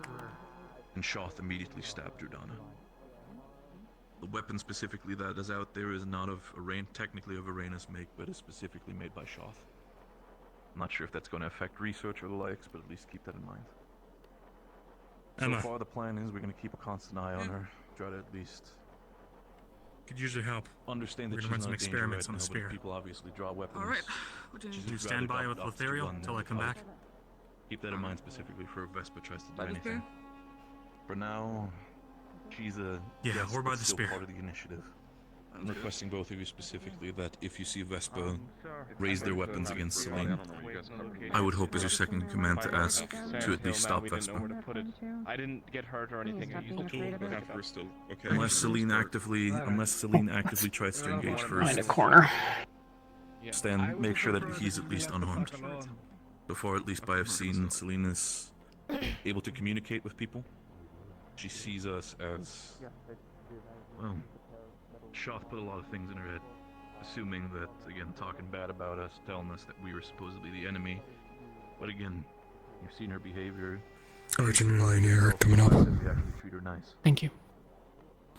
and Shoth immediately stabbed Jordana. The weapon specifically that is out there is not of technically of Arena's make, but is specifically made by Shoth. I'm not sure if that's going to affect research or the likes, but at least keep that in mind. Emma. So far, the plan is we're going to keep a constant eye on her, try to at least Could usually help. understand We're that gonna she's run not some a danger experiments right on the now, but spear. people obviously draw weapons. Alright. She's You rather stand by drop with it off to Lothario Jordana until I than come back? Keep that in mind specifically for if Vespa tries to do By the anything. spear? For now, she's a Yeah, guest, we're by but the still spear. part of the initiative. I'm requesting both of you specifically that if you see Vespa raise their weapons against Celine, I would hope as your second in command to ask to at least stop Vespa. I didn't get hurt or anything. We're still okay. Unless Celine actively tries to engage first. Find a corner. Stan, make sure that he's at least unharmed. So far, at least I have seen, Celine is able to communicate with people. She sees us as, well, Shoth put a lot of things in her head, assuming that, again, talking bad about us, telling us that we were supposedly the enemy. But again, you've seen her behavior. Sergeant Linear coming up. We actually treat her nice. Thank you.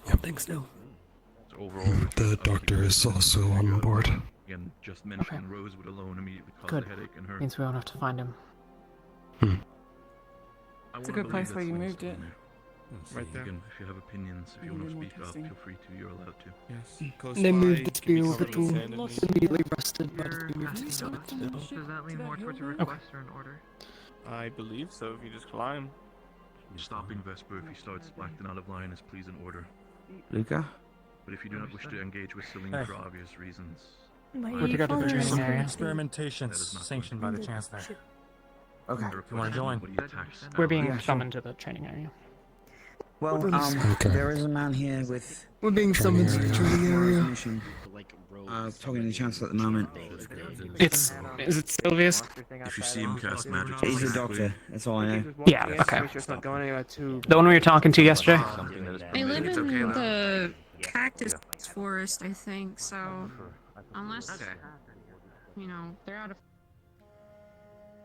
Yep. Thanks, no. So overall, The doctor is also on board. again, just mentioning Rosewood alone immediately caused Good. a headache in her. Means we won't have to find him. It's a good place where you moved it. Right there. Again, if you have opinions, if you want to speak up, feel free to. You're allowed to. Yes. They moved the spear over to immediately rusted, but we moved to the side. Does that lean more towards a request or an order? I believe so, if you just climb. Stopping Vesper if he starts acting out of line is please in order. Luca? But if you do not wish to engage with Celine Hey. for obvious reasons, We're to go to the training area. Experimentations Experimentations sanctioned by the Chancellor. Okay. If you want to join? We're being Yeah, sure. summoned to the training area. Well, Okay. there is a man here with... We're being summoned to the training area. Mission. Talking to the Chancellor at the moment. Is it Sylvius? if you see him cast magic, He's a doctor, that's all I know. Yeah, okay. Going anywhere too. The one we were talking to yesterday? They live It's in okay, Lance. the cactus forest, I think, so unless, you know, they're out of...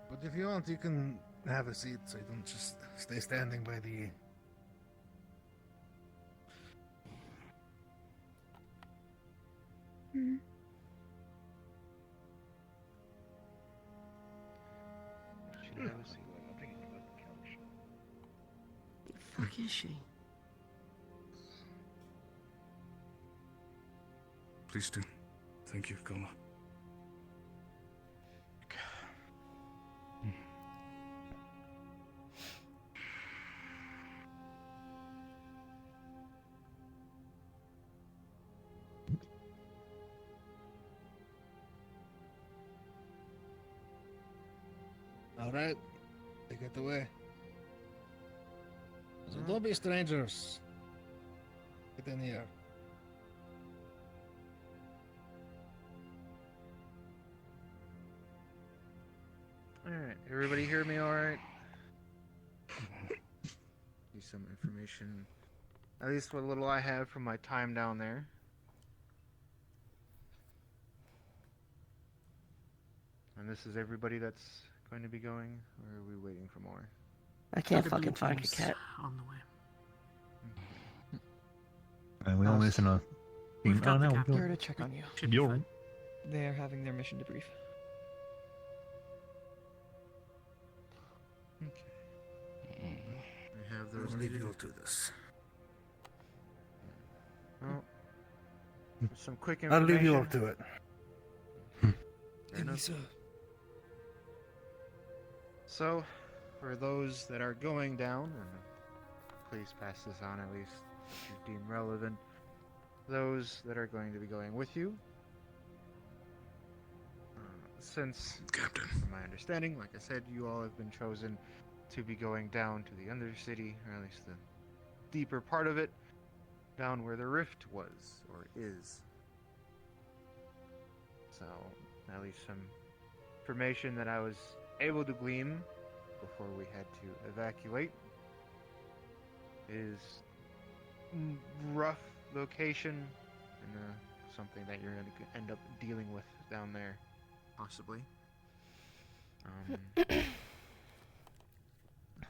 But if you want, you can have a seat so you don't just stay standing by the... The fuck is she? Please do. Thank you, Goma. Alright, take it away. So don't be strangers. Get in here. Alright, everybody hear me alright? Need some information. At least what little I have from my time down there. And this is everybody that's going to be going, or are we waiting for more? I can't fucking find a cat. On the way. we all listen to. We've got the no, captain we here don't. to check on you. You're They're having their mission debrief. I have those. I'll leave you all to this. Well, some quick I'll information. leave you all to it. Fair enough. So, for those that are going down, and please pass this on at least if you deem relevant, those that are going to be going with you, since, Captain, from my understanding, like I said, you all have been chosen to be going down to the Undercity, or at least the deeper part of it, down where the rift was, or is. So, at least some information that I was able to glean before we had to evacuate is rough location and something that you're going to end up dealing with down there, possibly.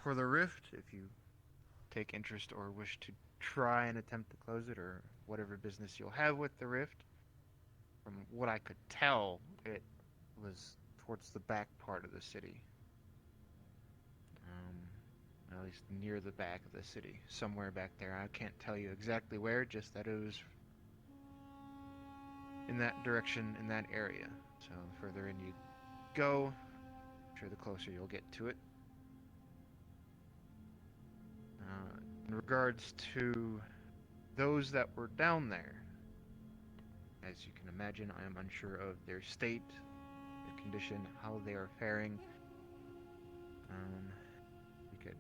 For the rift, if you take interest or wish to try and attempt to close it, or whatever business you'll have with the rift, from what I could tell, it was towards the back part of the city. At least near the back of the city, somewhere back there. I can't tell you exactly where, just that it was in that direction, in that area. So the further in you go, I'm sure the closer you'll get to it. In regards to those that were down there, as you can imagine, I am unsure of their state, their condition, how they are faring. We could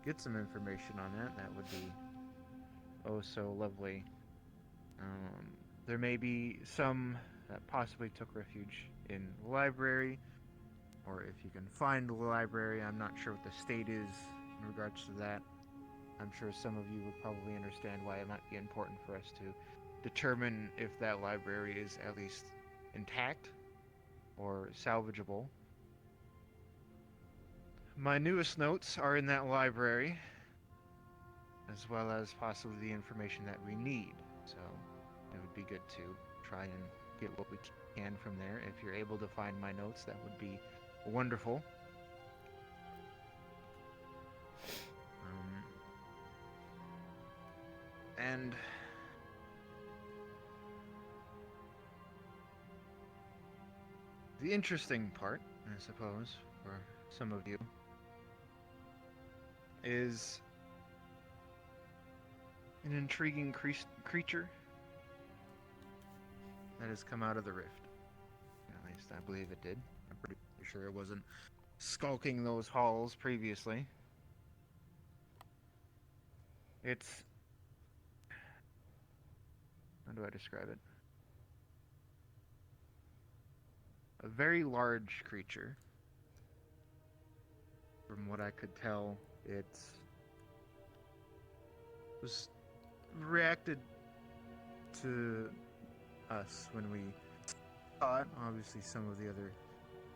get some information on that. That would be oh so lovely. There may be some that possibly took refuge in the library, or if you can find the library, I'm not sure what the state is in regards to that. I'm sure some of you would probably understand why it might be important for us to determine if that library is at least intact or salvageable. My newest notes are in that library, as well as possibly the information that we need. So it would be good to try and get what we can from there. If you're able to find my notes, that would be wonderful. And the interesting part, I suppose, for some of you, is an intriguing creature that has come out of the rift. At least I believe it did. I'm pretty sure it wasn't skulking those halls previously. It's... how do I describe it? A very large creature. From what I could tell, it was reacted to us when we saw it. Obviously, some of the other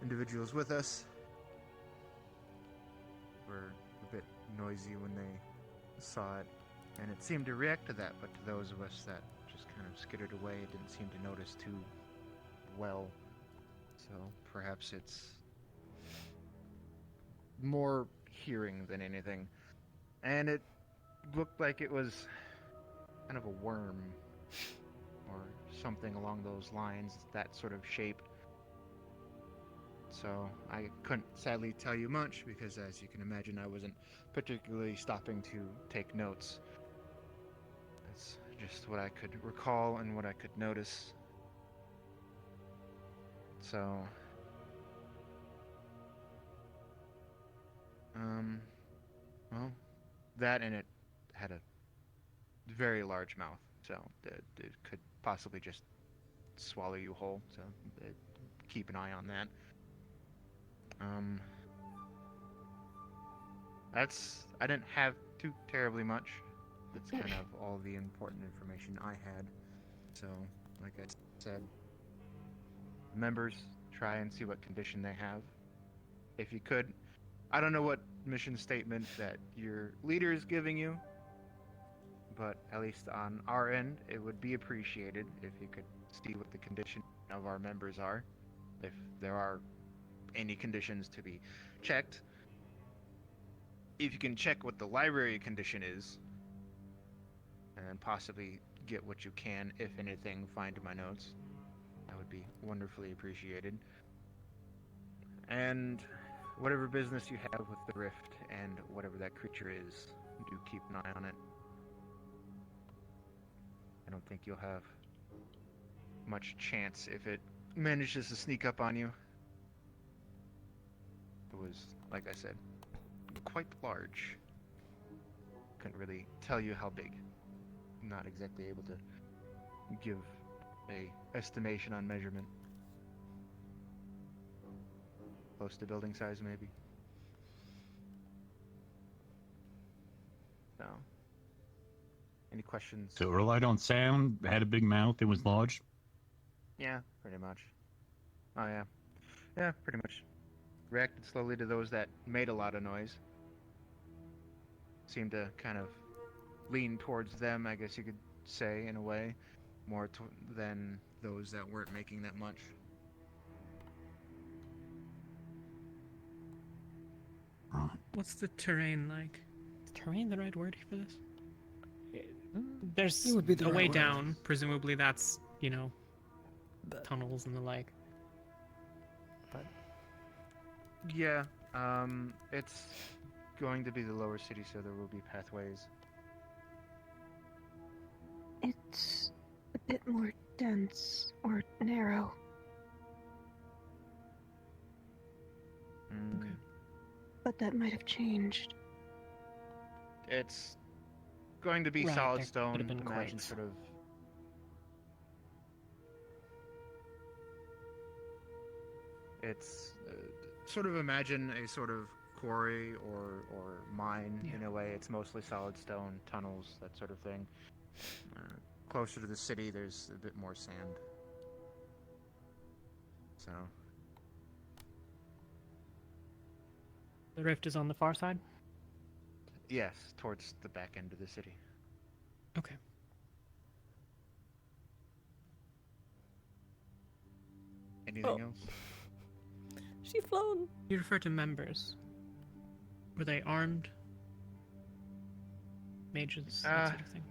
individuals with us were a bit noisy when they saw it, and it seemed to react to that, but to those of us that just kind of skittered away, it didn't seem to notice too well. So perhaps it's more hearing than anything. And it looked like it was kind of a worm or something along those lines, that sort of shape. So I couldn't sadly tell you much because, as you can imagine, I wasn't particularly stopping to take notes. That's just what I could recall and what I could notice. So, well, that, and it had a very large mouth, so it could possibly just swallow you whole, so keep an eye on that. I didn't have too terribly much. That's kind of all the important information I had. So, like I said, members, try and see what condition they have. If you could, I don't know what mission statement that your leader is giving you, but at least on our end, it would be appreciated if you could see what the condition of our members are, if there are any conditions to be checked. If you can check what the library condition is, and possibly get what you can, if anything, find my notes, that would be wonderfully appreciated. And whatever business you have with the rift, and whatever that creature is, do keep an eye on it. I don't think you'll have much chance if it manages to sneak up on you. It was, like I said, quite large. Couldn't really tell you how big. Not exactly able to give a estimation on measurement. Close to building size, maybe. So, any questions? So it relied on sound, had a big mouth, it was large. Yeah, pretty much. Oh yeah. Yeah, pretty much. Reacted slowly to those that made a lot of noise. Seemed to kind of lean towards them, I guess you could say, in a way, more than those that weren't making that much. What's the terrain like? Is terrain the right word for this? There's It would be the a right way word. down. Presumably that's, you know, tunnels and the like. But Yeah, it's going to be the lower city, so there will be pathways. It's a bit more dense or narrow. Okay. But that might have changed. It's going to be Right, solid there stone. could have been Imagine crates. sort of. It's sort of imagine a sort of quarry or mine in a way. It's mostly solid stone, tunnels, that sort of thing. Closer to the city, there's a bit more sand. So. the rift is on the far side? Yes, towards the back end of the city. Okay. Anything else? She flown. You refer to members. Were they armed? Mages, that sort of thing?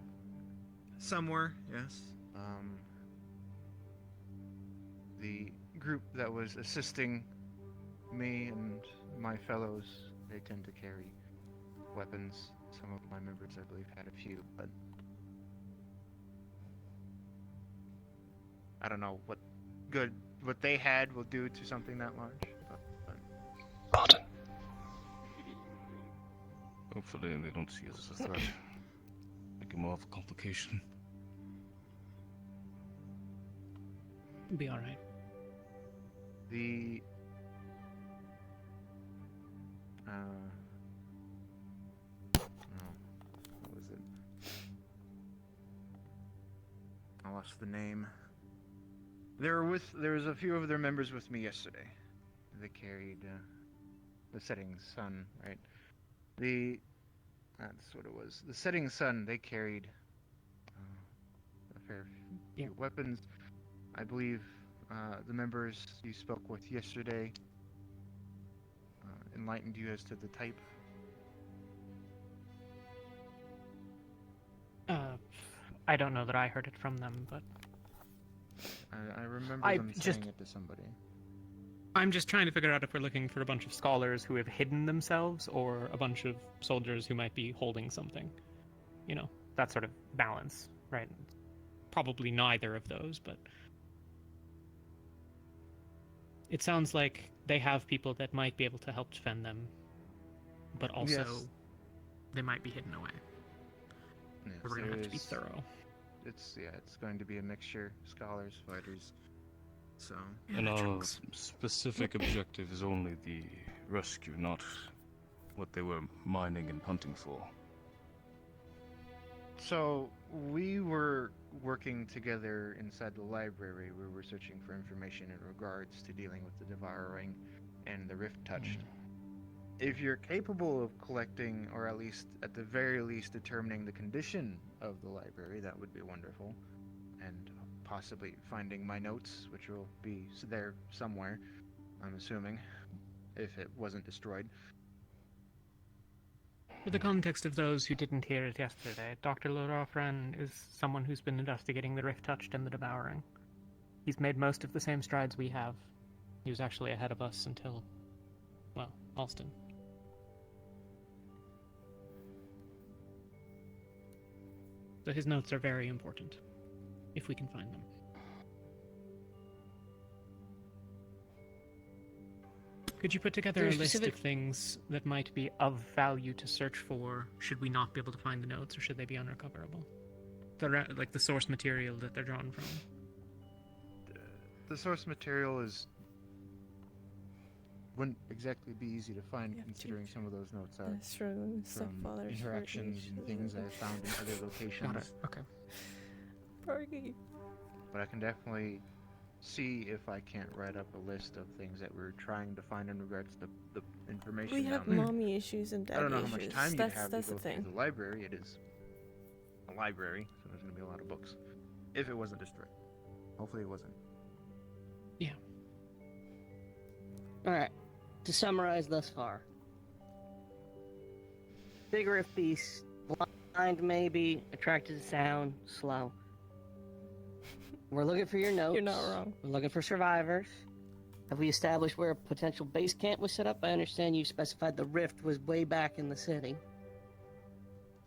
Some were, yes. The group that was assisting me and my fellows, they tend to carry weapons. Some of my members, I believe, had a few, but I don't know what good what they had will do to something that large. Pardon. Hopefully they don't see us as a threat. Make it more of a complication. It'll be alright. The what was it? I lost the name. There was a few of their members with me yesterday. They carried the setting sun, right? That's what it was. The setting sun. They carried a fair few weapons. I believe the members you spoke with yesterday enlightened you as to the type. I don't know that I heard it from them, but I remember them saying it to somebody. I'm just trying to figure out if we're looking for a bunch of scholars who have hidden themselves or a bunch of soldiers who might be holding something. You know, that sort of balance, right? Probably neither of those, but it sounds like they have people that might be able to help defend them, but also they might be hidden away. Yes, We're going to have to be thorough. It's going to be a mixture, scholars, fighters. So. And our specific objective is only the rescue, not what they were mining and hunting for. So we were working together inside the library. We were searching for information in regards to dealing with the devouring and the rift touched. If you're capable of collecting, or at least at the very least determining the condition of the library, that would be wonderful. And possibly finding my notes, which will be there somewhere, I'm assuming, if it wasn't destroyed. For the context of those who didn't hear it yesterday, Dr. Lodofran is someone who's been investigating the Rift Touched and the Devouring. He's made most of the same strides we have. He was actually ahead of us until, well, Alston. His notes are very important, if we can find them. Could you put together a list of things that might be of value to search for, should we not be able to find the notes, or should they be unrecoverable? Like the source material that they're drawn from. The source material wouldn't exactly be easy to find, considering some of those notes are from interactions and things I found in other locations. Got it. Okay. Party. But I can definitely see if I can't write up a list of things that we're trying to find in regards to the information. We have down there. mommy issues and daddy I don't know issues. how much time you'd have That's to the go thing. through the library. It is a library, so there's going to be a lot of books. If it wasn't destroyed. Hopefully it wasn't. Yeah. Alright, to summarize thus far. Big rift beast, blind maybe, attracted to sound, slow. We're looking for your notes. You're not wrong. We're looking for survivors. Have we established where a potential base camp was set up? I understand you specified the rift was way back in the city.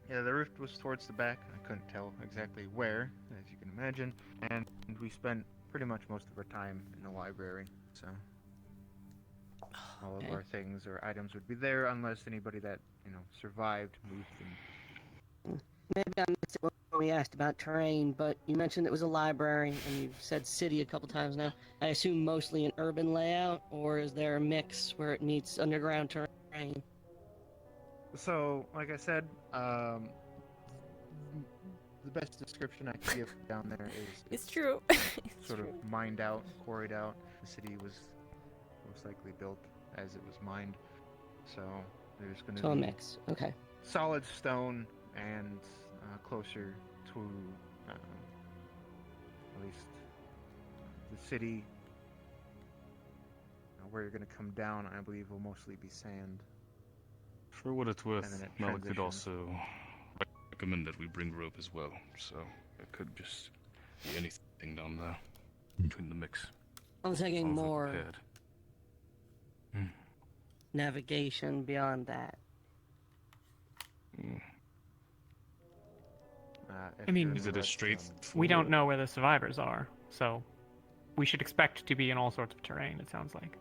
Yeah, the rift was towards the back. I couldn't tell exactly where, as you can imagine. And we spent pretty much most of our time in the library, so all of our things or items would be there unless anybody that, survived moved them. Maybe I missed it when we asked about terrain, but you mentioned it was a library, and you've said city a couple times now. I assume mostly an urban layout, or is there a mix where it meets underground terrain? So, like I said, the best description I can give down there is... It's true. Sort of mined out, quarried out. The city was most likely built as it was mined. So, there's going to be... So a mix, okay. Solid stone and closer to at least the city. Where you're going to come down, I believe, will mostly be sand. For what it's worth, And then it Malik could transitions. also recommend that we bring rope as well, so it could just be anything down there between the mix. I'm thinking All more prepared. navigation beyond that. I mean, is it a straight? We don't know where the survivors are, so we should expect to be in all sorts of terrain, it sounds like.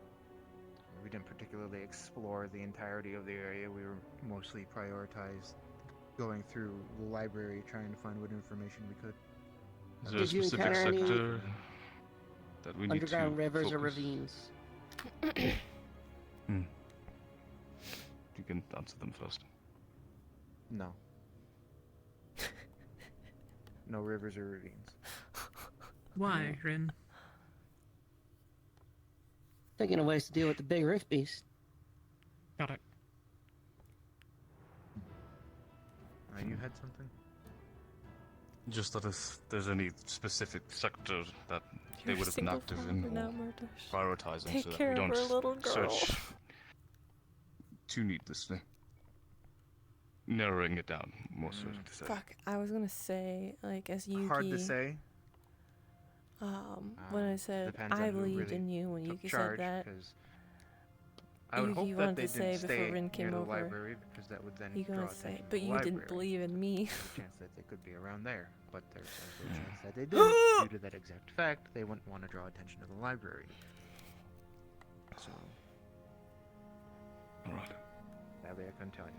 We didn't particularly explore the entirety of the area. We were mostly prioritized going through the library, trying to find what information we could. Is there a specific sector that we need underground to rivers or focus? ravines? You can answer them first. No. No rivers or ravines. Why, Rin? Thinking of ways to deal with the big rift beast. Got it. You had something? Just that if there's any specific sector that they would have been active in prioritizing, Take so that care we of don't our little girl. search too needlessly. Narrowing it down, more so to say. Fuck, I was gonna say, like, as Yuki... Hard to say. When I said Depends on I who believed really in you when took Yuki charge, said that, 'cause I would Yuki hope that wanted they to say didn't before stay Rin came near the over, library, because that would then you draw gonna say, attention to but the you library. didn't believe in me. There's a chance that they could be around there, but there's also a chance that they didn't. Due to that exact fact, they wouldn't want to draw attention to the library. So, alright. Sadly, I couldn't tell you.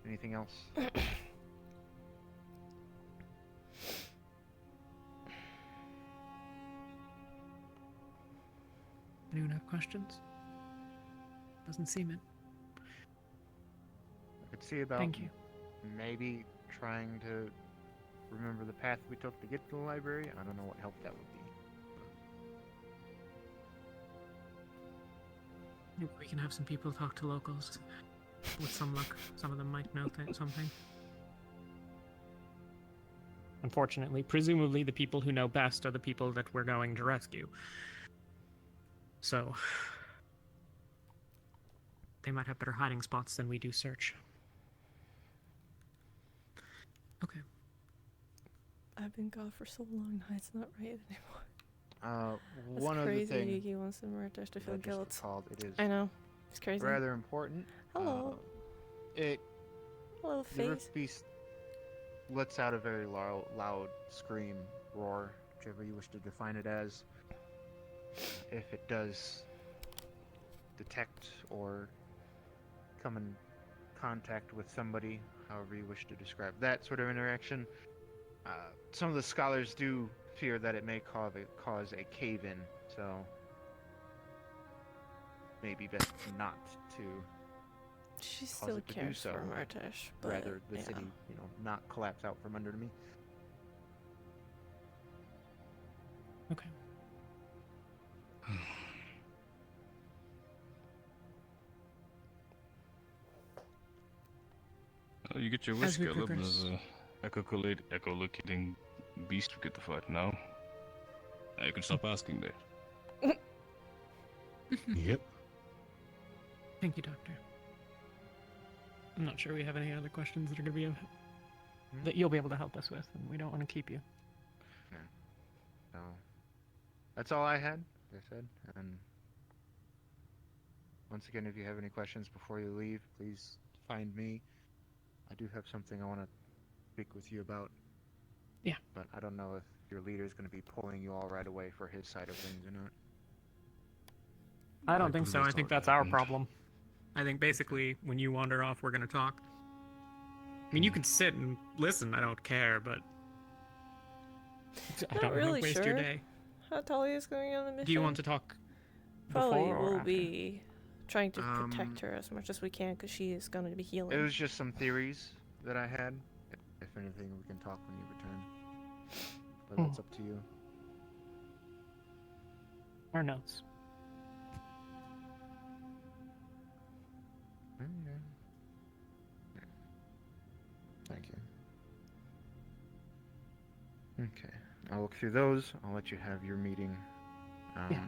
Anything else? Anyone have questions? Doesn't seem it. I could see about Thank you. maybe trying to remember the path we took to get to the library. I don't know what help that would be. Maybe we can have some people talk to locals. With some luck, some of them might know something. Unfortunately, presumably the people who know best are the people that we're going to rescue. So, they might have better hiding spots than we do search. Okay. I've been gone for so long now, it's not right anymore. That's One crazy. other thing Yuki wants to murder us to feel I just guilt. recalled, it is I know. It's crazy. rather important. Hello. Hello, The face. Rift Beast lets out a very loud scream, roar, whichever you wish to define it as. If it does detect or come in contact with somebody, however you wish to describe that sort of interaction, some of the scholars do fear that it may cause a cave-in, so maybe best not to She cause still it to do cares so. for Martish, but Rather the yeah. city, not collapse out from under me. Okay. You get your As wish, we Caleb. progress. There's a echolocating beast we get to fight now. Now you can stop asking that. Yep. Thank you, Doctor. I'm not sure we have any other questions that are going to be that you'll be able to help us with, and we don't want to keep you. Yeah. So that's all I had, like I said. And once again, if you have any questions before you leave, please find me. I do have something I want to speak with you about. Yeah. But I don't know if your leader is going to be pulling you all right away for his side of things or not. I don't think so. I think that's our problem. I think basically when you wander off, we're going to talk. I mean, you can sit and listen. I don't care, but I Not don't really want to waste sure your day. how Talia's going on the mission. Do you want to talk Probably before or will after? be trying to protect her as much as we can because she is going to be healing. It was just some theories that I had. If anything, we can talk when you return. But that's up to you. Our notes. Thank you. Okay, I'll look through those. I'll let you have your meeting. Yeah.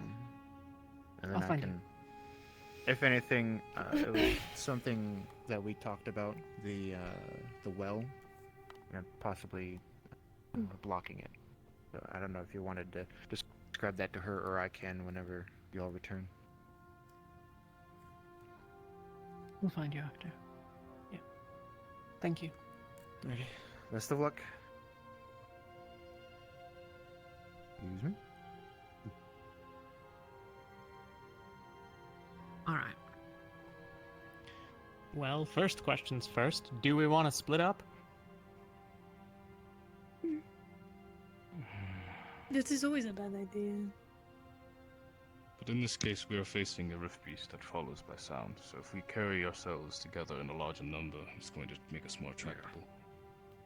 And then I'll I find can. If anything, it was something that we talked about, the well, and possibly blocking it. So I don't know if you wanted to describe that to her, or I can whenever you all return. We'll find you after. Yeah. Thank you. Okay. Best of luck. Excuse me. All right. Well, first questions first. Do we want to split up? This is always a bad idea. But in this case, we are facing a rift beast that follows by sound. So if we carry ourselves together in a larger number, it's going to make us more tractable.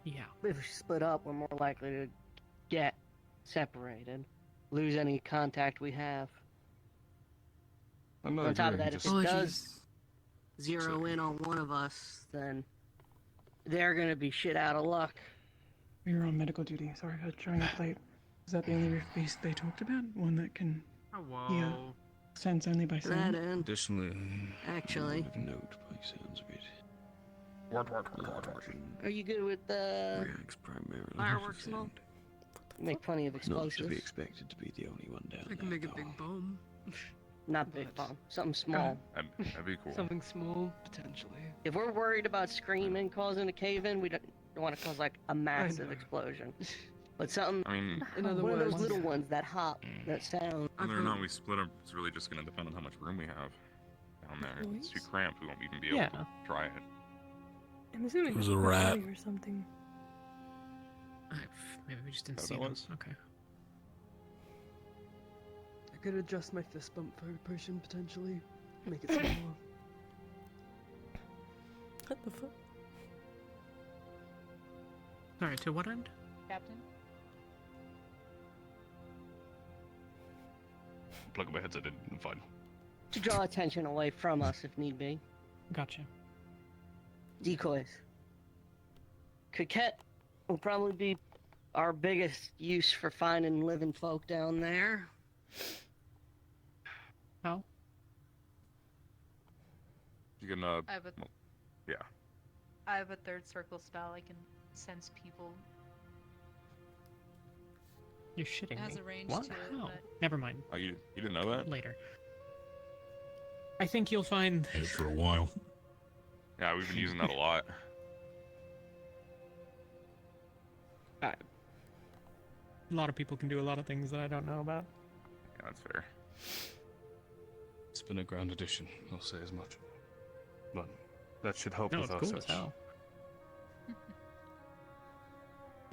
Yeah. If we split up, we're more likely to get separated, lose any contact we have. I'm not On top of agreeing, that, if just- it does zero in on one of us, then they're gonna be shit out of luck. We were on medical duty. Sorry, I was trying to plate. Is that the only rift beast they talked about? One that can sense only by sound? That end, Additionally, actually. Note by sounds of it. Are you good with the Reacts primarily Fireworks to and all? sound. make plenty of Not to be explosives? expected to be the only one down I can there, make a though. big bomb. Not big bomb, something small. That'd be cool. Something small, potentially. If we're worried about screaming causing a cave-in, we don't want to cause like a massive explosion. But something, I mean, one of those little ones that hop, that sound. whether or not we split up, it's really just going to depend on how much room we have down there. If it's too cramped, we won't even be able to try it. I'm assuming It was it's a rat. or something. Maybe we just didn't That see it them. was? Okay. I could adjust my fist bump for a potion potentially. Make it smaller. What the fuck? Sorry, to what end? Captain? Plug up my headset in and fine. To draw attention away from us if need be. Gotcha. Decoys. Coquette will probably be our biggest use for finding living folk down there. How? You can, I have a, yeah. I have a third circle spell. I can sense people. You're shitting It has me. a range What? to it, How? but- Never mind. Oh, you didn't know that? Later. I think you'll find... For a while. Yeah, we've been using that a lot. A lot of people can do a lot of things that I don't know about. Yeah, that's fair. It's been a grand addition, I'll say as much. But that should help No, with it's our cool search. as hell.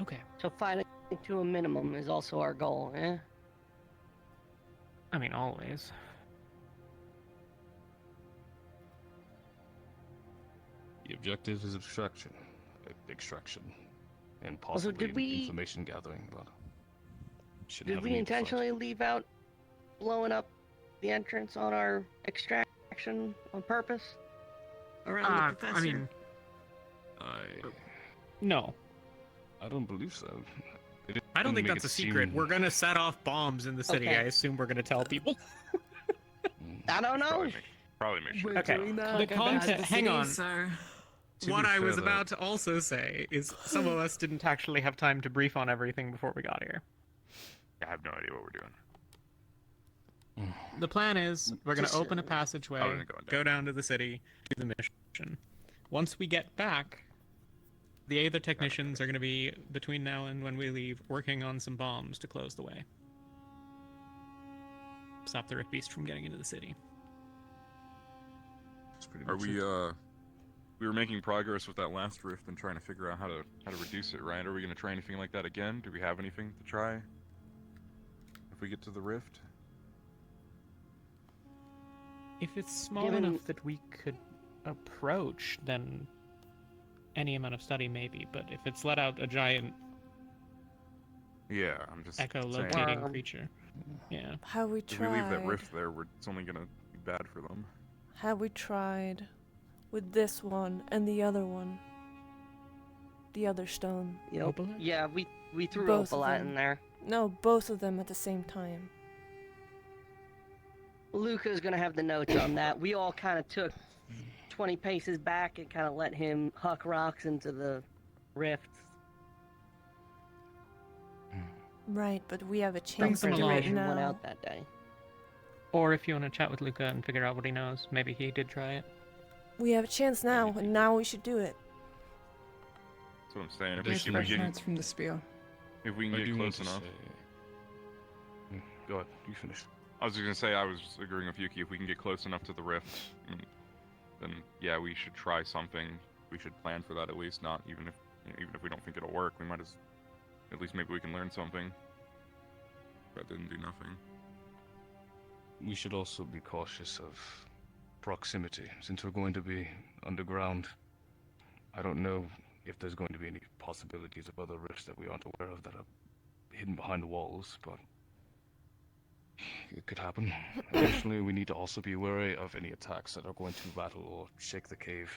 Okay. So fighting to a minimum is also our goal, eh? I mean, always. The objective is extraction, and Also, possibly did we- information gathering, but shouldn't Did have we any fight. intentionally leave out blowing up the entrance on our extraction on purpose? Around the professor? I mean... No. I don't believe so. I don't think that's a secret. We're gonna set off bombs in the city. Okay. I assume we're gonna tell people. I don't know. Probably make sure. Okay. The content. Hang on. To What be I fair, was though- about to also say is some of us didn't actually have time to brief on everything before we got here. I have no idea what we're doing. The plan is we're going to open a passageway, Oh, then going go down to the city, do the mission. Once we get back, the other technicians are going to be, between now and when we leave, working on some bombs to close the way. Stop the Rift Beast from getting into the city. Are we we were making progress with that last rift and trying to figure out how to reduce it, right? Are we going to try anything like that again? Do we have anything to try if we get to the rift? If it's small Given- enough that we could approach, then any amount of study maybe, but if it's let out a giant Yeah, I'm just echolocating saying. creature, yeah. Have we If we leave that tried? rift there, it's only going to be bad for them. Have we tried with this one and the other one? The other stone. Yep. Yeah, we threw Both of Opalite them. in there. No, both of them at the same time. Luca's gonna have the notes on that. We all kind of took 20 paces back and kind of let him huck rocks into the rifts. Right, but we have a Bring chance some to do along. it Information went now. out that day. Or if you want to chat with Luca and figure out what he knows, maybe he did try it. We have a chance now, and now we should do it. That's what I'm saying. There's If we fresh get, notes from the spear. if we can I get do want close to enough. Go ahead, you finish. I was just going to say, I was agreeing with Yuki. If we can get close enough to the rift, then yeah, we should try something. We should plan for that at least. Not even if we don't think it'll work, we might as at least maybe we can learn something. Rather than do nothing. We should also be cautious of proximity, since we're going to be underground. I don't know if there's going to be any possibilities of other rifts that we aren't aware of that are hidden behind the walls, but it could happen. Additionally, we need to also be wary of any attacks that are going to rattle or shake the cave.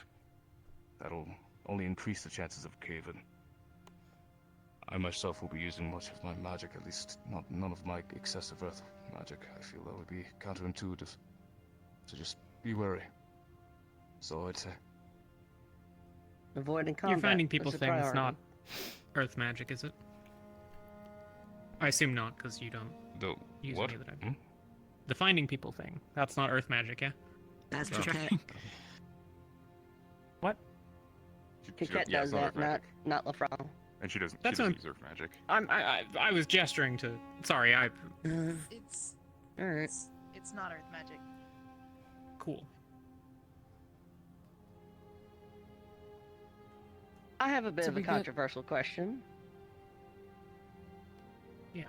That'll only increase the chances of cave-in. I myself will be using much of my magic, at least none of my excessive earth magic. I feel that would be counterintuitive. So just be wary. So I'd say. Avoiding combat. You're finding people That's a things, priority. not earth magic, is it? I assume not, because you don't The use what? any that I do. The finding people thing. That's not earth magic, yeah? That's Just okay. checking. What? Piquette yeah, does it's not that, earth not Lafrano. And she doesn't That's use what earth magic. I was gesturing to... Sorry, It's Alright. it's not earth magic. Cool. I have a bit So of a we get- controversial question. Yeah.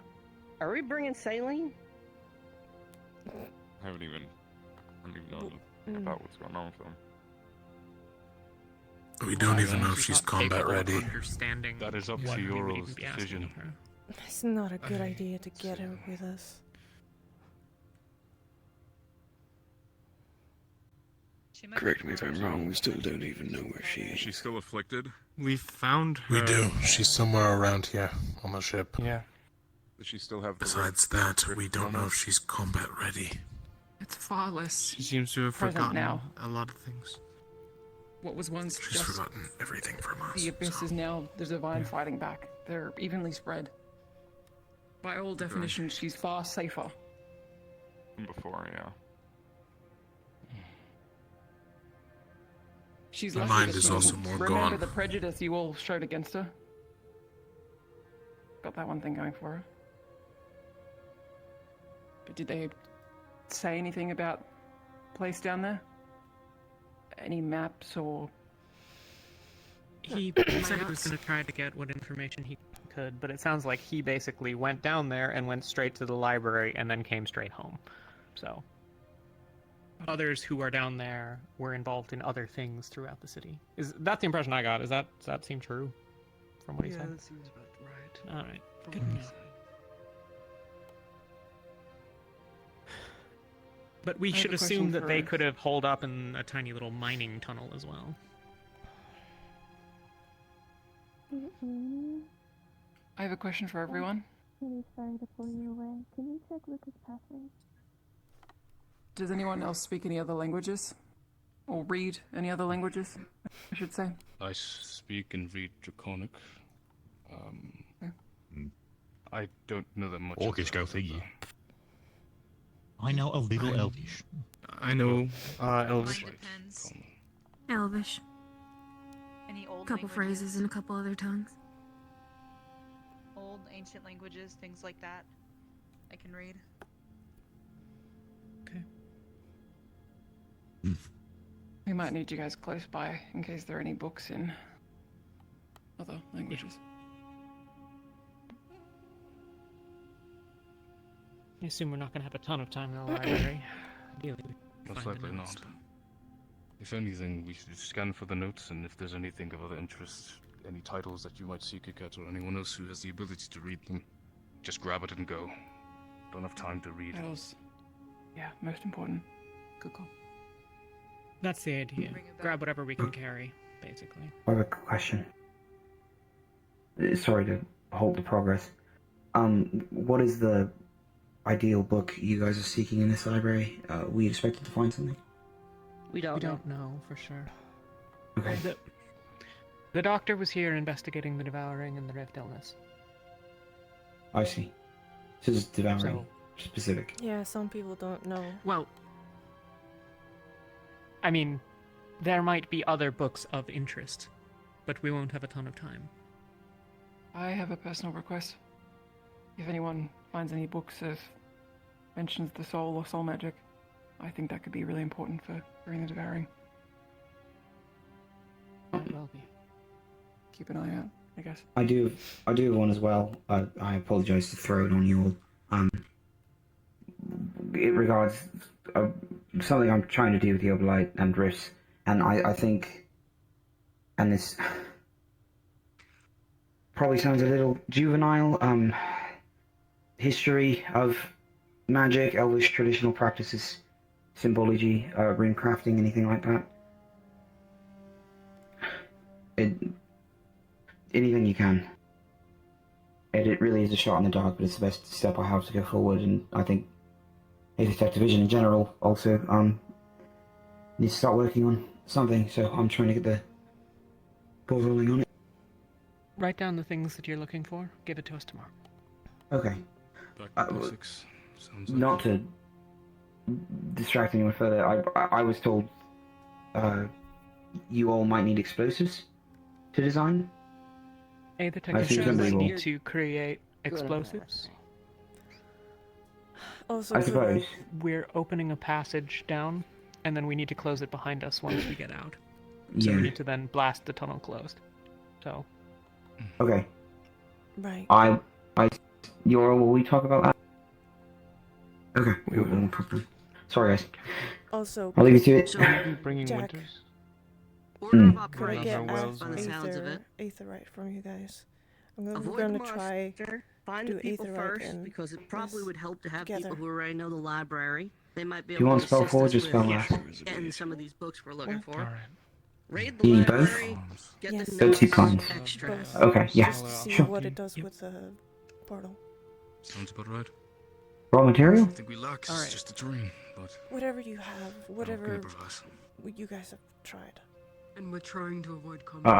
Are we bringing saline? I haven't even known about what's going on with them. We don't even know if She's she's not combat capable of ready. Understanding That is up what to we would Yoro's even be asking decision. of her. It's not a good idea to get her with us. Correct me if I'm wrong, we still don't even know where she is. She's still afflicted? We found her. We do. She's somewhere around here on the ship. Yeah. Does she still have the Besides that, we don't know if she's combat ready. It's flawless. She seems to have Present forgotten now. a lot of things. What was once She's just forgotten everything from us. the abyss is now the divine fighting back. They're evenly spread. By all definitions, she's far safer. From before, yeah. She's My lucky mind that is she also doesn't more remember gone. the prejudice you all showed against her. Got that one thing going for her. But did they say anything about the place down there? Any maps or... He said he was going to try to get what information he could, but it sounds like he basically went down there and went straight to the library and then came straight home. So, others who are down there were involved in other things throughout the city. That's the impression I got? Does that seem true from what he said? Yeah, that seems about right. All right. From Good what to he know. said. But we I have should a question assume that they for- could have holed up in a tiny little mining tunnel as well. I have a question for everyone. Really sorry to pull you away. Can you check Lucas' password? Does anyone else speak any other languages? Or read any other languages, I should say? I speak and read Draconic. Okay. I don't know that much. Orcish go figure. though. I know a little Elvish. I know Elvish. Mine depends. Elvish. Any old Couple languages, phrases and a couple other tongues. old ancient languages, things like that. I can read. We might need you guys close by in case there are any books in other languages. I assume we're not going to have a ton of time in the library. Ideally, we Most find the likely notes. not. If anything, we should scan for the notes, and if there's anything of other interest, any titles that you might seek a cat or anyone else who has the ability to read them, just grab it and go. Don't have time to read. Titles. Yeah, most important. Good call. That's the idea. Grab whatever we can carry, basically. I have a question. Sorry to halt the progress. What is the ideal book you guys are seeking in this library? We expected to find something? We don't know for sure. Okay. The doctor was here investigating the devouring and the rift illness. I see. This is devouring So- specific. Yeah, some people don't know. Well, I mean, there might be other books of interest, but we won't have a ton of time. I have a personal request. If anyone finds any books of mentions the soul or soul magic, I think that could be really important for during the devouring. Might well be. Keep an eye out, I guess. I do have one as well. I apologize to throw it on you all. It regards something I'm trying to do with the Oblight and Rifts, and I think, and this probably sounds a little juvenile, history of magic, Elvish traditional practices, symbology, rune crafting, anything like that. Anything you can. It really is a shot in the dark, but it's the best step I have to go forward, and I think Aegis Tech Division in general also needs to start working on something, so I'm trying to get the ball rolling on it. Write down the things that you're looking for. Give it to us tomorrow. Okay. Back to basics. Sounds like Not to distract anyone further, I was told you all might need explosives to design. The I think technicians somebody will. need to create explosives. Also, I suppose. We're opening a passage down, and then we need to close it behind us once we get out. So Yeah. we need to then blast the tunnel closed. So, Okay. Right. Will we talk about that? Okay. No problem. Sorry, guys. Also, I'll leave you to it. So, bringing Jack, winters. order of could I operations, get by the sounds of it. Aetherite from you guys? I'm Avoid going the to try monster, find do the people Aetherite first, and because it probably this would help to have together. people who already know the library. They might be If you able want to spell assist forward, us just spell with last. getting some of these books we're looking for. Alright. Raid the You need both? library, get Yes. the So 2 notes kinds. extra. both. Okay, yeah, Just to see sure. what it does with the portal. Sounds about right. Raw material? I think we lack is just a dream, but Whatever you have, we whatever can improvise. you guys have tried. And we're trying to avoid combat.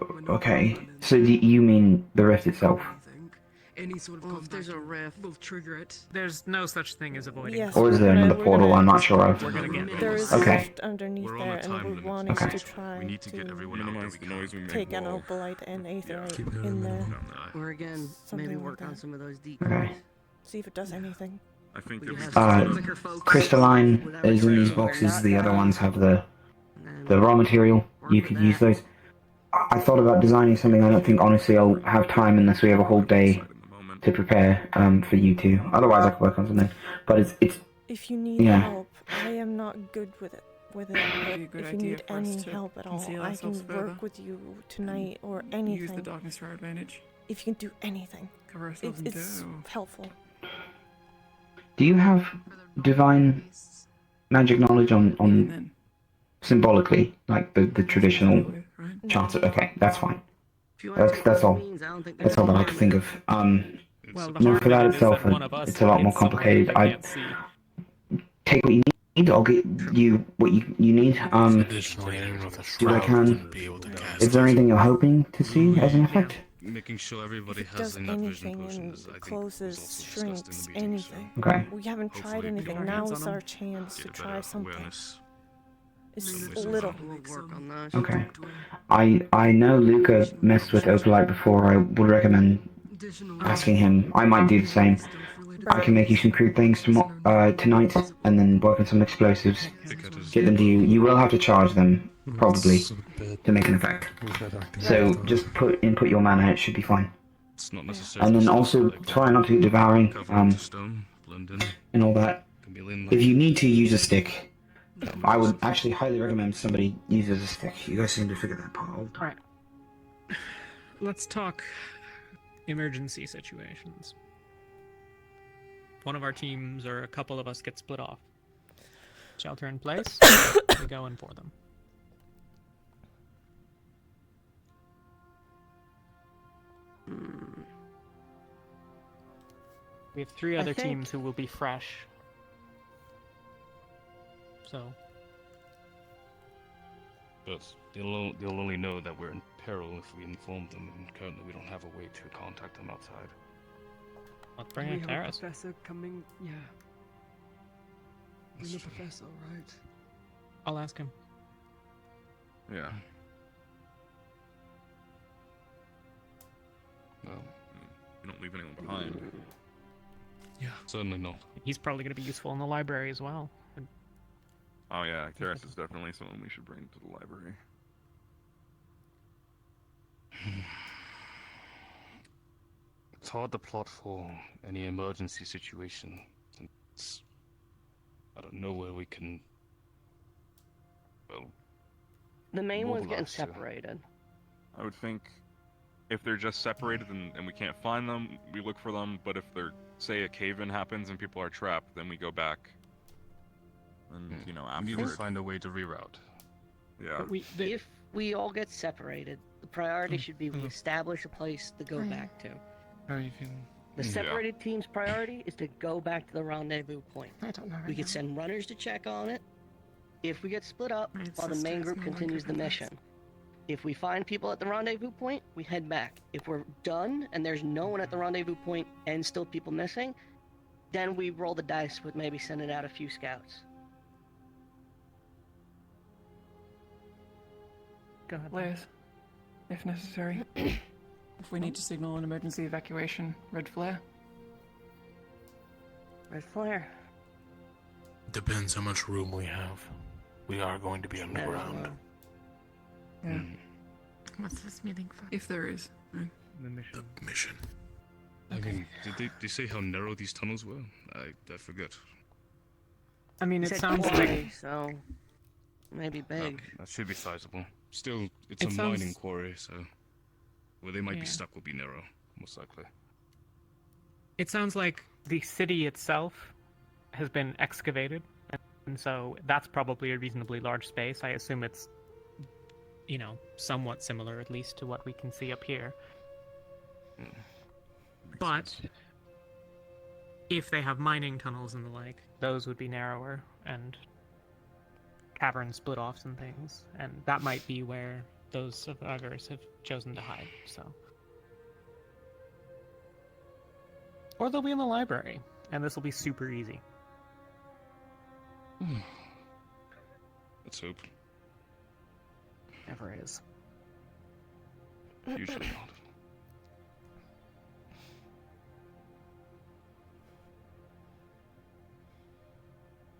We're not Okay. running So you mean the rift itself? anything. any sort of Well, if there's a contact rift, will trigger it. There's no such thing as avoiding. Yes, Or is there another portal I'm not sure of? We're gonna get There is Okay. a rift underneath We're on there, a and time we're limit. wanting Okay. to try We need to get everyone out Minimize that the we noise we can. make. take while- Anobolite and Aetherite Keep it in there. Or again, Something maybe like work on that. some of those deep. Okay. See if it does anything. I think We that we have could Uh, split up. quicker focus Crystalline without is in these training. We're boxes. not The other done. ones have the raw material. You could use those. I thought about designing something. I don't think, honestly, I'll have time unless we have a whole day to prepare for you two. Otherwise, I could work on something. But it's If you need yeah. help, I am not good with it. But be a good if you idea need for us any to help at all, conceal I ourselves can further work with you tonight or Use the anything. darkness to our advantage. If you can do anything, Cover ourselves in it's dough. helpful. Do you have divine magic knowledge on symbolically, like the traditional charter? Okay, that's fine. That's all. That's all that I could think of. Well, the No, hard for that bit is itself, that one of us it's a lot more hits somewhere complicated. that they can't see. Take what you need. I'll get you what you need. Additionally, anyone with a Do what I shroud can. wouldn't be able to cast Is there it. anything you're hoping to see as an effect? Making sure everybody If it has does enough vision anything potion and is, I think, was closes, also discussed in shrinks, the meeting. anything. Okay. We haven't tried Hopefully we anything. can Now get is our chance to a try better something. awareness. It's some just way, little. somehow. We'll work on that. Okay. I know Luca messed with Opalite before. I would recommend asking him. I might do the same. I can make you some crude things tonight, and then work on some explosives. Get them to you. You will have to charge them, probably, to make an effect. So just input your mana. It should be fine. It's not necessarily. And then also try not to get devouring, Cover into stone, blend in. and all that. Chameleon If you need to use a stick, I would actually highly recommend somebody uses a stick. You guys seem to figure that part all the time. Alright. Let's talk emergency situations. One of our teams or a couple of us get split off. Shelter in place, we go in for them. We have three other teams who will be fresh. So. But they'll only know that we're in peril if we inform them, and currently we don't have a way to contact them outside. Let's bring we in have a Terrace. professor coming. Yeah. Bring the professor, right? I'll ask him. Yeah. Well, we don't leave anyone behind. Yeah, certainly not. He's probably going to be useful in the library as well. Oh yeah, Karis is definitely someone we should bring to the library. It's hard to plot for any emergency situation. Since I don't know where we can. Well, The main one's getting mobilize to. separated. I would think if they're just separated and we can't find them, we look for them. But if they're, say, a cave-in happens and people are trapped, then we go back. And you know, we need to afterward. find a way to reroute. Yeah. If we all get separated, the priority should be we establish a place to go back to. How are you feeling? The separated team's priority is to go back to the rendezvous point. I don't know. We could send runners to check on it. If we get split up, while the so main stressed, group no one continues the could mission. If we find people at the rendezvous point, we head back. If we're done and there's no one at the rendezvous point and still people missing, then we roll the dice with maybe sending out a few scouts. Go ahead. Layers, if necessary. If we need to signal an emergency evacuation, red flare. Red flare. Depends how much room we have. We are going to be underground. Yeah. What's this meeting for? If there is. Right? The mission. Mission. I mean, did they say how narrow these tunnels were? I forget. I mean, it Said sounds 20, like so maybe big. That should be sizable. Still, it's It a sounds- mining quarry, so where they might Yeah. be stuck will be narrow, most likely. it sounds like the city itself has been excavated, and so that's probably a reasonably large space. I assume it's, you know, somewhat similar at least to what we can see up here. But if they have mining tunnels and the like, those would be narrower and cavern split-offs and things, and that might be where those survivors have chosen to hide. So Or they'll be in the library, and this will be super easy. Let's hope. Never is. Usually not.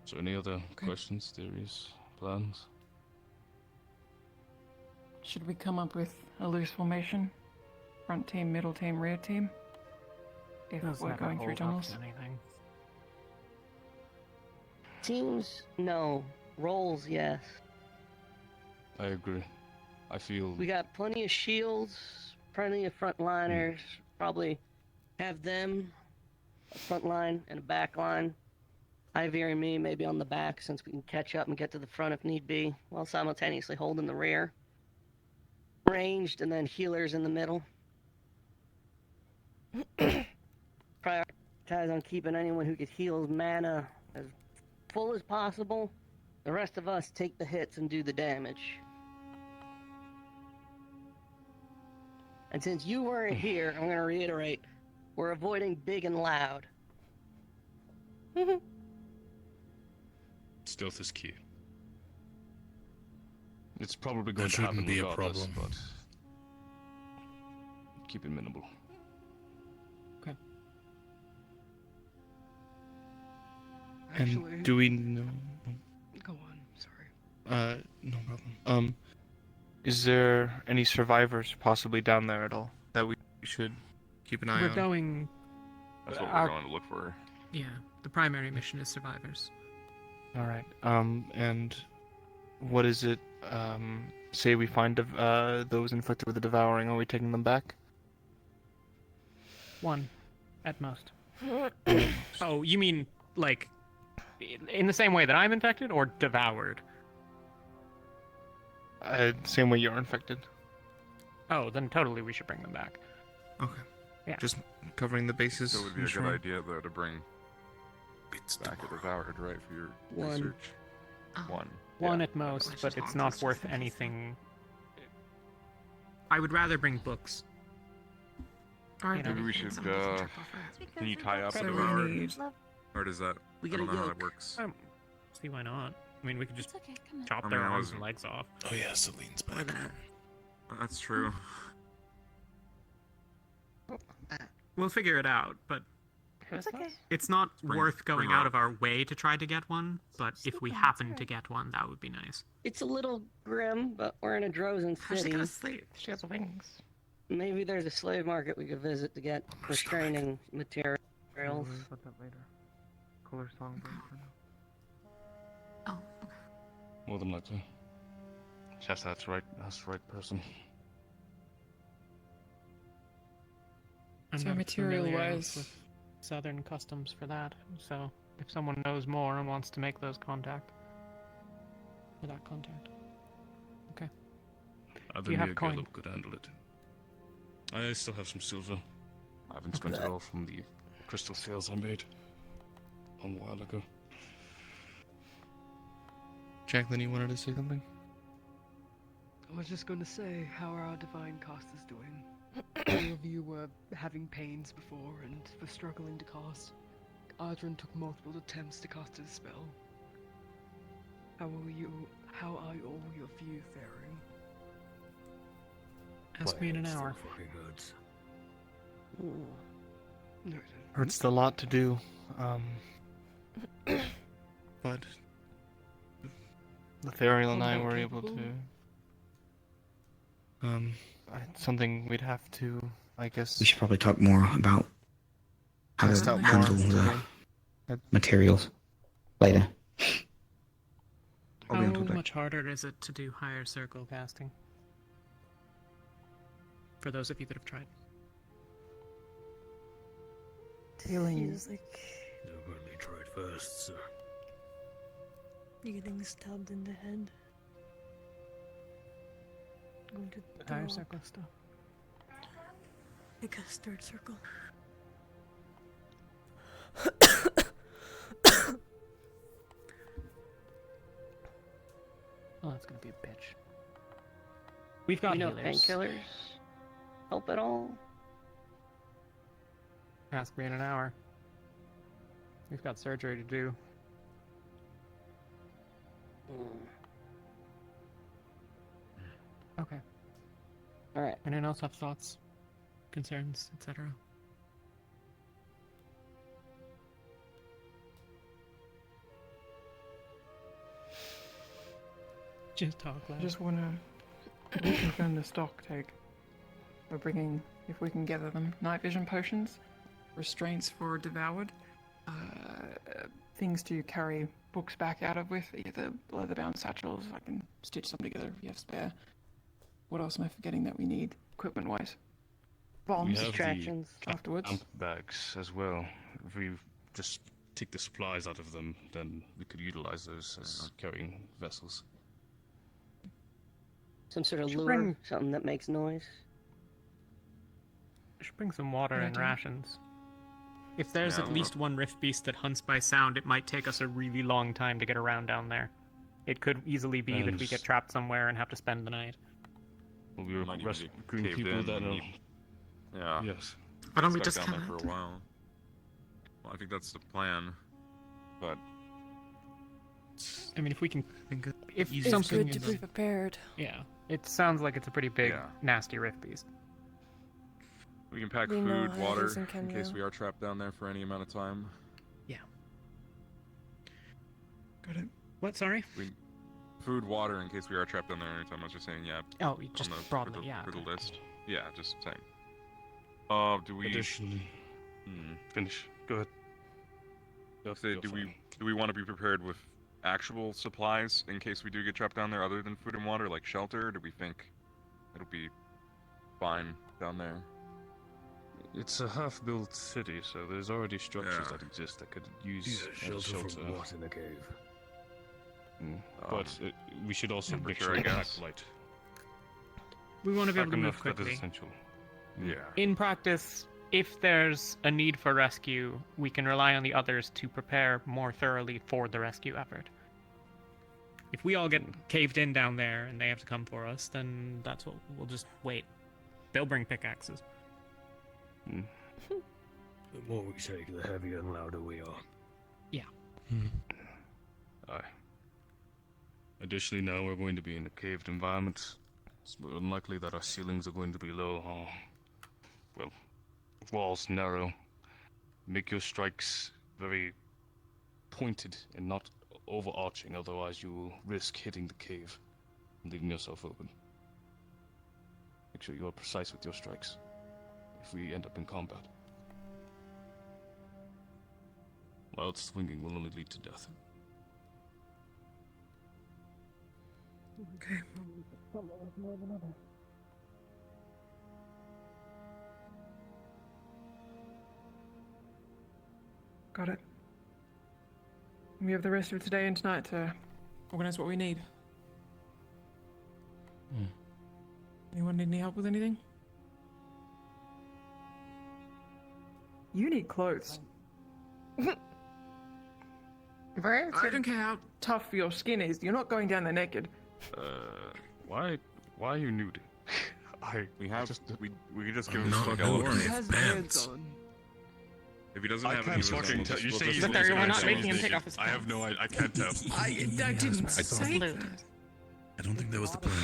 So any other questions, theories, plans? Should we come up with a loose formation? Front team, middle team, rear team? If Those we're never going through hold up tunnels? to anything. Teams, no. Roles, yes. I agree. I feel We got plenty of shields, plenty of frontliners. Probably have them, a front line and a back line. Ivy and me maybe on the back since we can catch up and get to the front if need be, while simultaneously holding the rear. Ranged and then healers in the middle. Prioritize on keeping anyone who could heal mana as full as possible. The rest of us take the hits and do the damage. And since you weren't here, I'm going to reiterate, we're avoiding big and loud. stealth is key. It's probably going That to happen shouldn't be a regardless, problem. but keep it minimal. Okay. And Actually- do we know? Go on, sorry. No problem. Is there any survivors possibly down there at all that we should keep an eye We're on? going. That's what our- we're going to look for. Yeah, the primary mission is survivors. All right. And what is it? Say we find those inflicted with the devouring. Are we taking them back? One, at most. Oh, you mean like in the same way that I'm infected, or devoured? Same way you're infected. Oh, then totally we should bring them back. Okay. Yeah. Just covering the bases. So it would be a ensuring- good idea, though, to bring back a devoured, right, for your One. research. One. One Yeah. at most, but it's not worth anything. I would rather bring books. You know. Maybe we should, can you tie up a So we devoured? need- Or does that, We I get don't a know how yoke. that works. See why not? I mean, we could just chop I their mean, I arms was- and legs off. Oh yeah, Celine's back. That's true. We'll figure it out, but It's okay. it's not Bring- worth going bring her out up. of our way to try to get one. But if we happen to get one, that would be nice. It's a little grim, but we're in a Drozen How's she city. gonna sleep? She has wings. Maybe there's a slave market we could visit to get restraining materials. About that later. Color songbird for now. More than likely. Yes, that's right. That's the right person. I'm So not material-wise- familiar with Southern customs for that. So if someone knows more and wants to make those contact, or that contact. Okay. Other you have near coin? Gallup could handle it. I still have some silver. I haven't spent it all from the crystal sales I made a while ago. Jacqueline, you wanted to say something? I was just going to say, how are our divine casters doing? All of you were having pains before and were struggling to cast. Ardran took multiple attempts to cast a spell. How are all of you faring? Ask me in an hour. Noted. It's a lot to do. But Lethariel and I Well, were able to. capable. It's something we'd have to, I guess. We should probably talk more about how Test to out more handle today. the materials later. How much harder is it to do higher circle casting? For those of you that have tried. Feels like Deliberately tried first, sir. you're getting stabbed in the head. Going to The higher throw up. circle stuff. Like a third circle. Oh, that's gonna be a bitch. We've got You know healers. painkillers help at all? Ask me in an hour. We've got surgery to do. Okay. Alright. Anyone else have thoughts, concerns, etc.? Just talk loud. I just want to reconfirm the stock take. We're bringing, if we can gather them, night vision potions, restraints for devoured, things to carry books back out of with, either leather-bound satchels. I can stitch some together if you have spare. What else am I forgetting that we need, equipment-wise? Bombs, distractions afterwards. Amp bags as well. If we just take the supplies out of them, then we could utilize those as carrying vessels. Some sort of lure, something that makes noise. We should bring some water and rations. If there's Yeah, at least one rift beast that hunts by sound, it might take us a really long time to get around down there. It could easily be that we get trapped somewhere and have to spend the night. Well, we were Might even rescuing be caved people in that and are... need- Yeah. Yes. Why don't we Stuck just down come there out? for a while? Well, I think that's the plan. But I mean, if we can... If It's something good to is- be prepared. Yeah. It sounds like it's a pretty big, nasty rift beast. we can pack We know food, how it water, is in in case Kenville. we are trapped down there for any amount of time. Yeah. Got it. What, sorry? Food, water, in case we are trapped down there anytime. I was just saying, yeah. Oh, you just broaden for it, the, yeah, For the okay. list. Yeah, just saying. Do we... Additionally... Finish. Go ahead. Say, do we want to be prepared with actual supplies in case we do get trapped down there other than food and water, like shelter? Or do we think it'll be fine down there? It's a half-built city, so there's already structures that exist that could use as shelter from what in the cave? But we should also make temperature, sure I we pack guess. light. We want to be Pack able to move enough, that is quickly. essential. Yeah. In practice, if there's a need for rescue, we can rely on the others to prepare more thoroughly for the rescue effort. If we all get caved in down there and they have to come for us, then that's what we'll just wait. They'll bring pickaxes. The more we take, the heavier and louder we are. Yeah. Aye. Additionally, now we're going to be in a caved environment. It's more unlikely that our ceilings are going to be low. Well, walls narrow. Make your strikes very pointed and not overarching, otherwise you will risk hitting the cave and leaving yourself open. Make sure you are precise with your strikes if we end up in combat. Wild swinging will only lead to death. Okay. Got it. We have the rest of today and tonight to organize what we need. Anyone need any help with anything? You need clothes. I don't care how tough your skin is. You're not going down there naked. Why are you nude? We have we could just give him not fucking nude, warning. I have pants. If he doesn't I have can't any, fucking tell. You say he's But naked, we're not I say making he's him take naked. off his I have no idea. I can't tell. I didn't say that. I don't think that was the plan.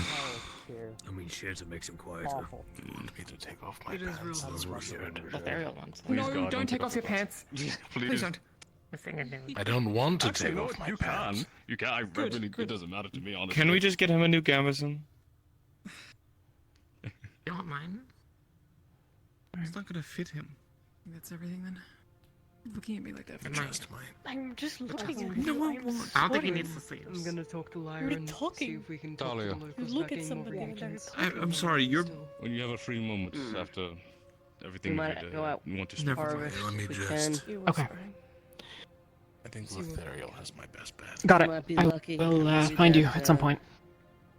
I mean, shelter makes him quieter. You want me to take off my It is real pants? hard. That's weird. Ethereal ones. No, God, don't take off your pants. Please don't. I don't want to Actually, take no, off my you pants. can. You can. I really, it doesn't matter to me, honestly. Can we just get him a new gambeson? You don't mind? It's not gonna fit him. That's everything then. Looking at me like that for Just mine. I'm just looking at No you. one I'm wants. I don't think he sweating. needs the sleeves. I'm gonna talk to Lyra You're and see talking. if we can talk to Dahlia. the locals Look about at getting more somebody and they're reagents. talking. I'm sorry, you're... When you have a free moment after everything We you might did, go out you want to Never stop. mind. Let me We just. can. You Okay. whispering. I think See what- Ethereal has my best bet. Got You it. might be I lucky. will Maybe find you that, at some point.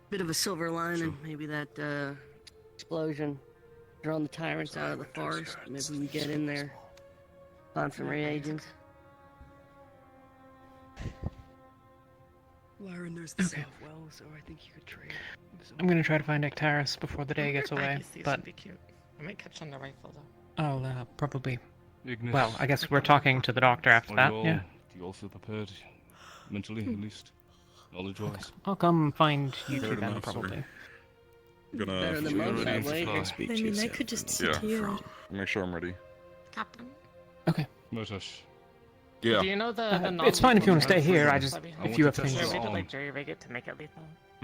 Bit of a silver lining. Maybe that explosion drawn the tyrants out of the forest. Maybe we can get in there, find some reagents. Lyra knows the Okay. south well, so I think you could trade. I'm gonna try to find Ectaris before the day gets I away, guess these but would be cute. I might catch on the rifle though. I'll probably Ignis. Well, I guess we're talking to the doctor after Are that, you all, yeah. Do you all feel prepared? Mentally, at least? Knowledge-wise? I'll come find you two Prepared then, enough, sir. probably. I'm gonna Better than figure most, out I if wager. I can speak I to mean, I yourself could just and sit here. Make sure I'm ready. Captain. Okay. Motosh. Yeah. Do you know the It's fine if you want to stay here. I I just, want if you to have test things. Is there a way your to like arm. jury rig it to make it lethal?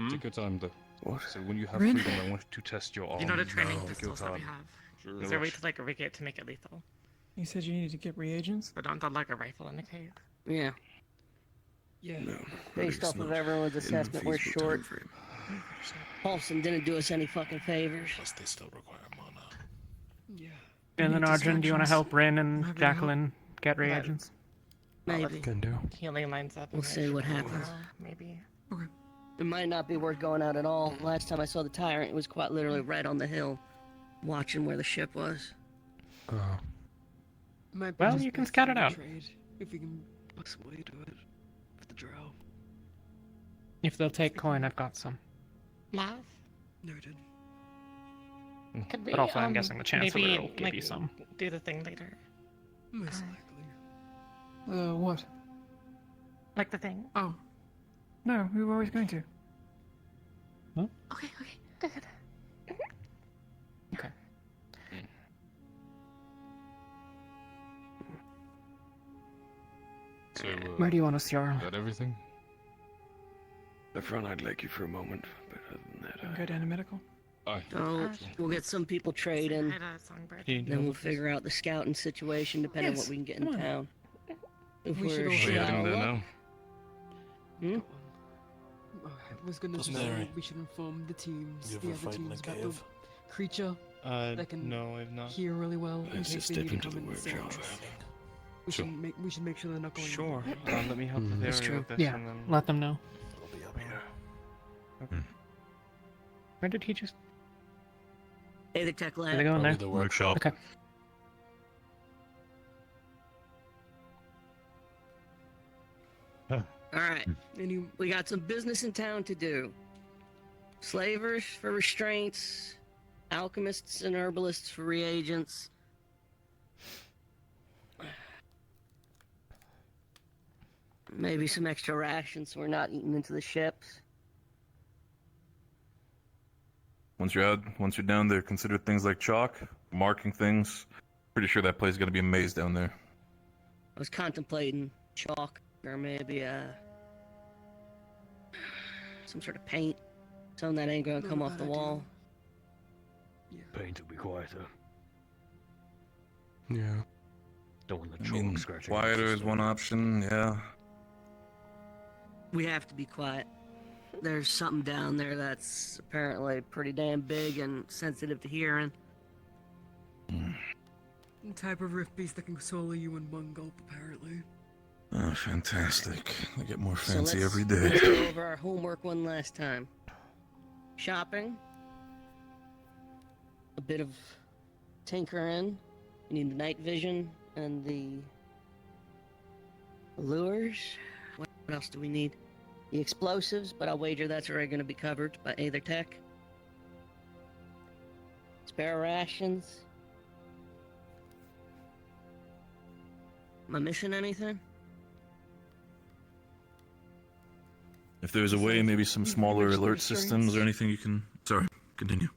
Take your time, though. What? So when you have Really? freedom, I want you to test your arm. You know the training Take your pistols that we time. have? Sure. Is there a way to like rig it to make it lethal? You said you needed to get reagents? But don't like a rifle in the cave. Yeah. Yeah. No. Based off of everyone's assessment, we're short. Paulson didn't do us any fucking favors. Plus, they still require mana. Yeah. And then, Arjun, do you want to help Rin and Maybe Jacqueline get reagents? Maybe. Can do. Healing lines up. We'll and see make what sure- happens. Maybe. It might not be worth going out at all. Last time I saw the tyrant, it was quite literally right on the hill, watching where the ship was. Might be Well, just you can best scout to it out. trade, if we can possibly do it for the drow. If they'll take coin, I've got some. Math? Noted. Could we, But also, I'm guessing the chance maybe, will give like, you some. do the thing later. Most likely. What? Like the thing. Oh. No, we were always going to. Okay, good. Okay. So, Where do you want us, Jarl? Is that everything? Up front, I'd like you for a moment, but other than that, Go down to medical. Aye. Oh, we'll get some people trading. Then we'll figure out the scouting situation depending on what we can get in town. If We should we're also- Are you shot heading there up- now? I was gonna Doesn't say matter. we should inform the teams, You the ever other fight in teams a about cave? the creature that can No, I've not. hear really well in Let's case just they step need to into come the and work, save John. us. Sure. We should make sure they're not going. Sure. Let me help with That's the true. area of this, Yeah, and then... let them know. I'll be up here. Where did he just... Hey, the tech Are they lab. going there? Probably the workshop. Okay. Alright, we got some business in town to do. Slavers for restraints, alchemists and herbalists for reagents. Maybe some extra rations so we're not eating into the ships. Once you're down there, consider things like chalk, marking things. Pretty sure that place is gonna be a maze down there. I was contemplating chalk or maybe some sort of paint. Something that ain't gonna Not come a off the bad wall. Paint will be quieter. Yeah. Don't want the I chalk mean, scratching. quieter is one option, yeah. We have to be quiet. There's something down there that's apparently pretty damn big and sensitive to hearing. The type of rift beast that can swallow you in one gulp, apparently. Oh, fantastic. They get more So fancy let's- every Let's day. go over our homework one last time. Shopping. A bit of tinkering. We need the night vision and the lures. What else do we need? The explosives, but I'll wager that's already going to be covered by Aether Tech. Spare rations. Am I missing anything? If there's a way, maybe some smaller reached the alert systems restraints? or anything you can... Sorry, continue.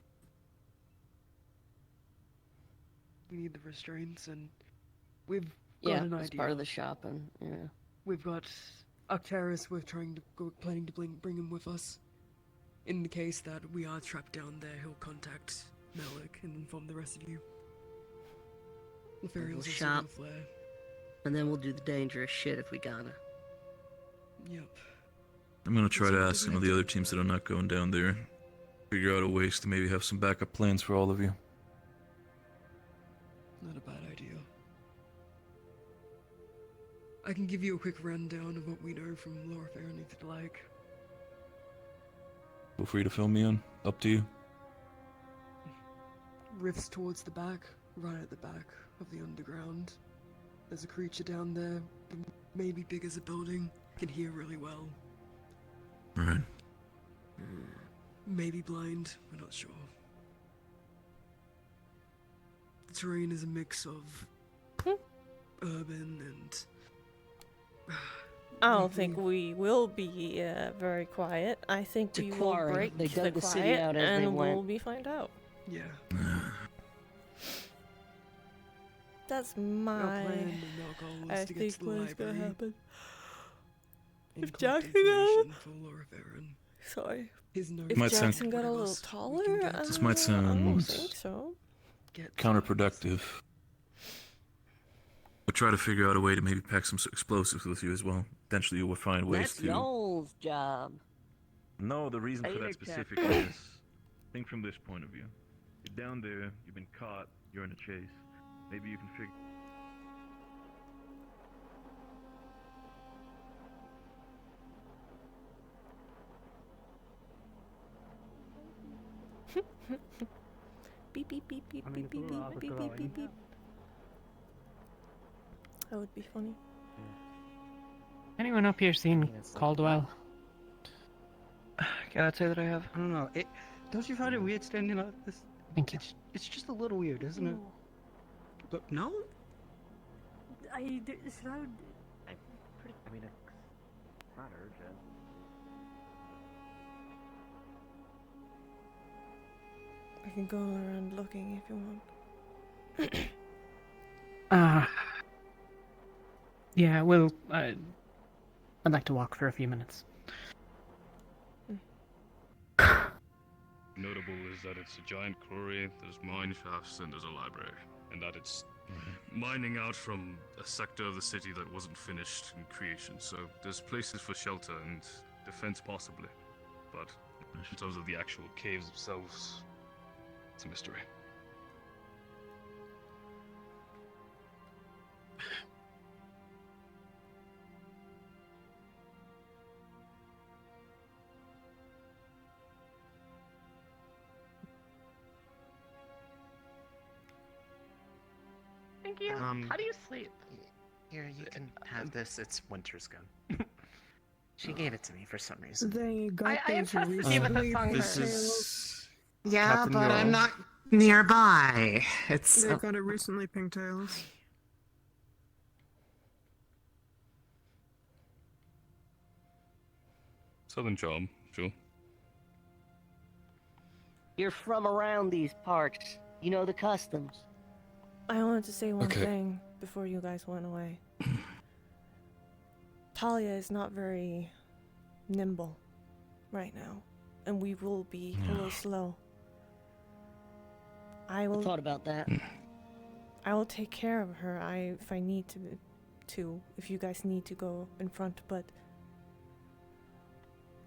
We need the restraints, and we've got Yeah, an that's idea. part of the shopping. Yeah. We've got Octaris. We're planning to bring him with us. In the case that we are trapped down there, he'll contact Malik and inform the rest of you. Lefariel's We'll also shop. gonna flare. And then we'll do the dangerous shit if we gotta. Yep. I'm gonna try to ask some of the other teams that are not going down there. Figure out a ways to maybe have some backup plans for all of you. Not a bad idea. I can give you a quick rundown of what we know from Lorfair if you'd like. Feel free to fill me in. Up to you. Rifts towards the back, right at the back of the underground. There's a creature down there, maybe big as a building, can hear really well. Alright. Maybe blind, we're not sure. The terrain is a mix of urban and. I don't think we will be very quiet. I think we will Quarry. break They dug the the city quiet out as they and we'll went. be find out. Yeah. That's Our my. plan and our goal is I to get think to the what's gonna library happen. and If collect Jackson got information for Laura Farron. Sorry. His notes. If Might sound- Jackson got a little taller, This might I don't sound think so. counterproductive. But try to figure out a way to maybe pack some explosives with you as well. Potentially you will find ways That's to... y'all's job. No, the reason for that specifically is... Think from this point of view. You're down there, you've been caught, you're in a chase. Maybe you can figure... Beep beep beep beep beep beep beep beep beep beep beep. That would be funny. Anyone up here seen Caldwell? Can I say that I have? I don't know. Don't you find it weird standing like this? Thank you. It's just a little weird, isn't it? But no? It's loud. I mean, it's not urgent. I can go around looking if you want. Yeah, well, I'd like to walk for a few minutes. Notable is that it's a giant quarry, there's mine shafts, and there's a library. And that it's mining out from a sector of the city that wasn't finished in creation. So there's places for shelter and defense possibly. But in terms of the actual caves themselves, it's a mystery. Thank you. How do you sleep? Here, you can have this. It's Winter's gun. She gave it to me for some reason. They got I entrusted you with the song. This is... Yeah, Captain but I'm Yule. not nearby. It's... They got it recently, Pinktails. Southern charm, sure. You're from around these parts. You know the customs. I wanted to say one Okay. thing before you guys went away. Talia is not very nimble right now, and we will be a little slow. I will. Thought about that. I will take care of her. If I need to, if you guys need to go in front, but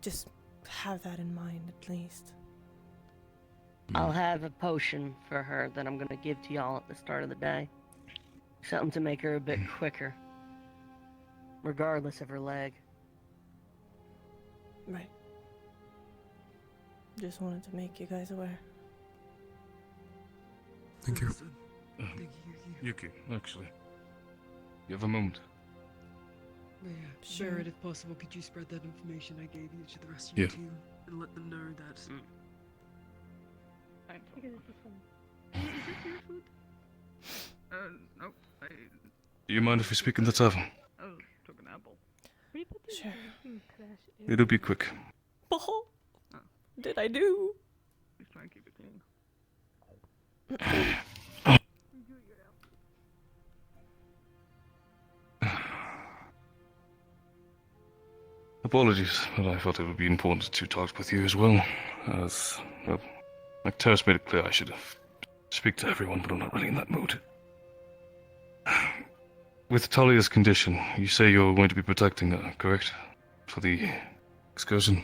just have that in mind at least. I'll have a potion for her that I'm gonna give to y'all at the start of the day. Something to make her a bit quicker. Regardless of her leg. Right. Just wanted to make you guys aware. Thank you. Yuki, actually. You have a moment? Yeah, Sure. Barrett, if possible, could you spread that information I gave you to the rest of Yeah. your team and let them know that. Is this your food? No. Do you mind if we speak in the tavern? Oh, took an apple. Sure. It'll be quick. Oh, did I do? Please try and keep it clean. Apologies, but I thought it would be important to talk with you as well. As, well, like Terrace made it clear, I should speak to everyone, but I'm not really in that mood. With Talia's condition, you say you're going to be protecting her, correct? For the excursion?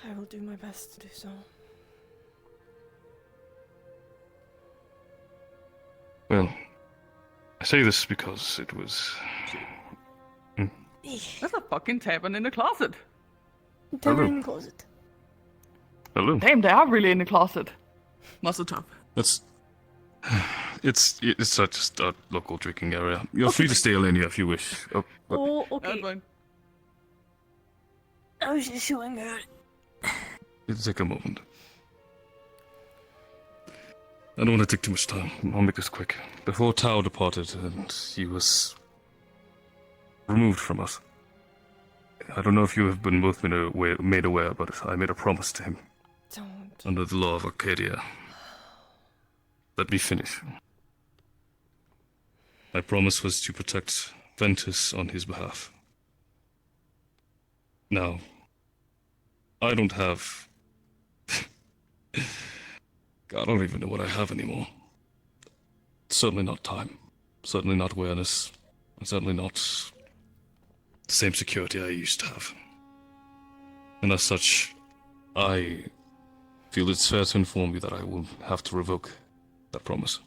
I will do my best to do so. Well, I say this because it was... There's a fucking tavern in the closet. Hello. in the closet. Hello. Damn, they are really in the closet. Muscle top. That's... It's just a local drinking area. You're free to stay, Elenia, if you wish. Oh, but Oh, That's okay. fine. I was just showing her. it'll take a moment. I don't want to take too much time. I'll make this quick. Before Tao departed and he was removed from us, I don't know if you have been both made aware, but I made a promise to him. Don't. Under the law of Arcadia. Let me finish. My promise was to protect Ventus on his behalf. Now, I don't have... God, I don't even know what I have anymore. Certainly not time. Certainly not awareness. And certainly not the same security I used to have. And as such, I feel it's fair to inform you that I will have to revoke that promise.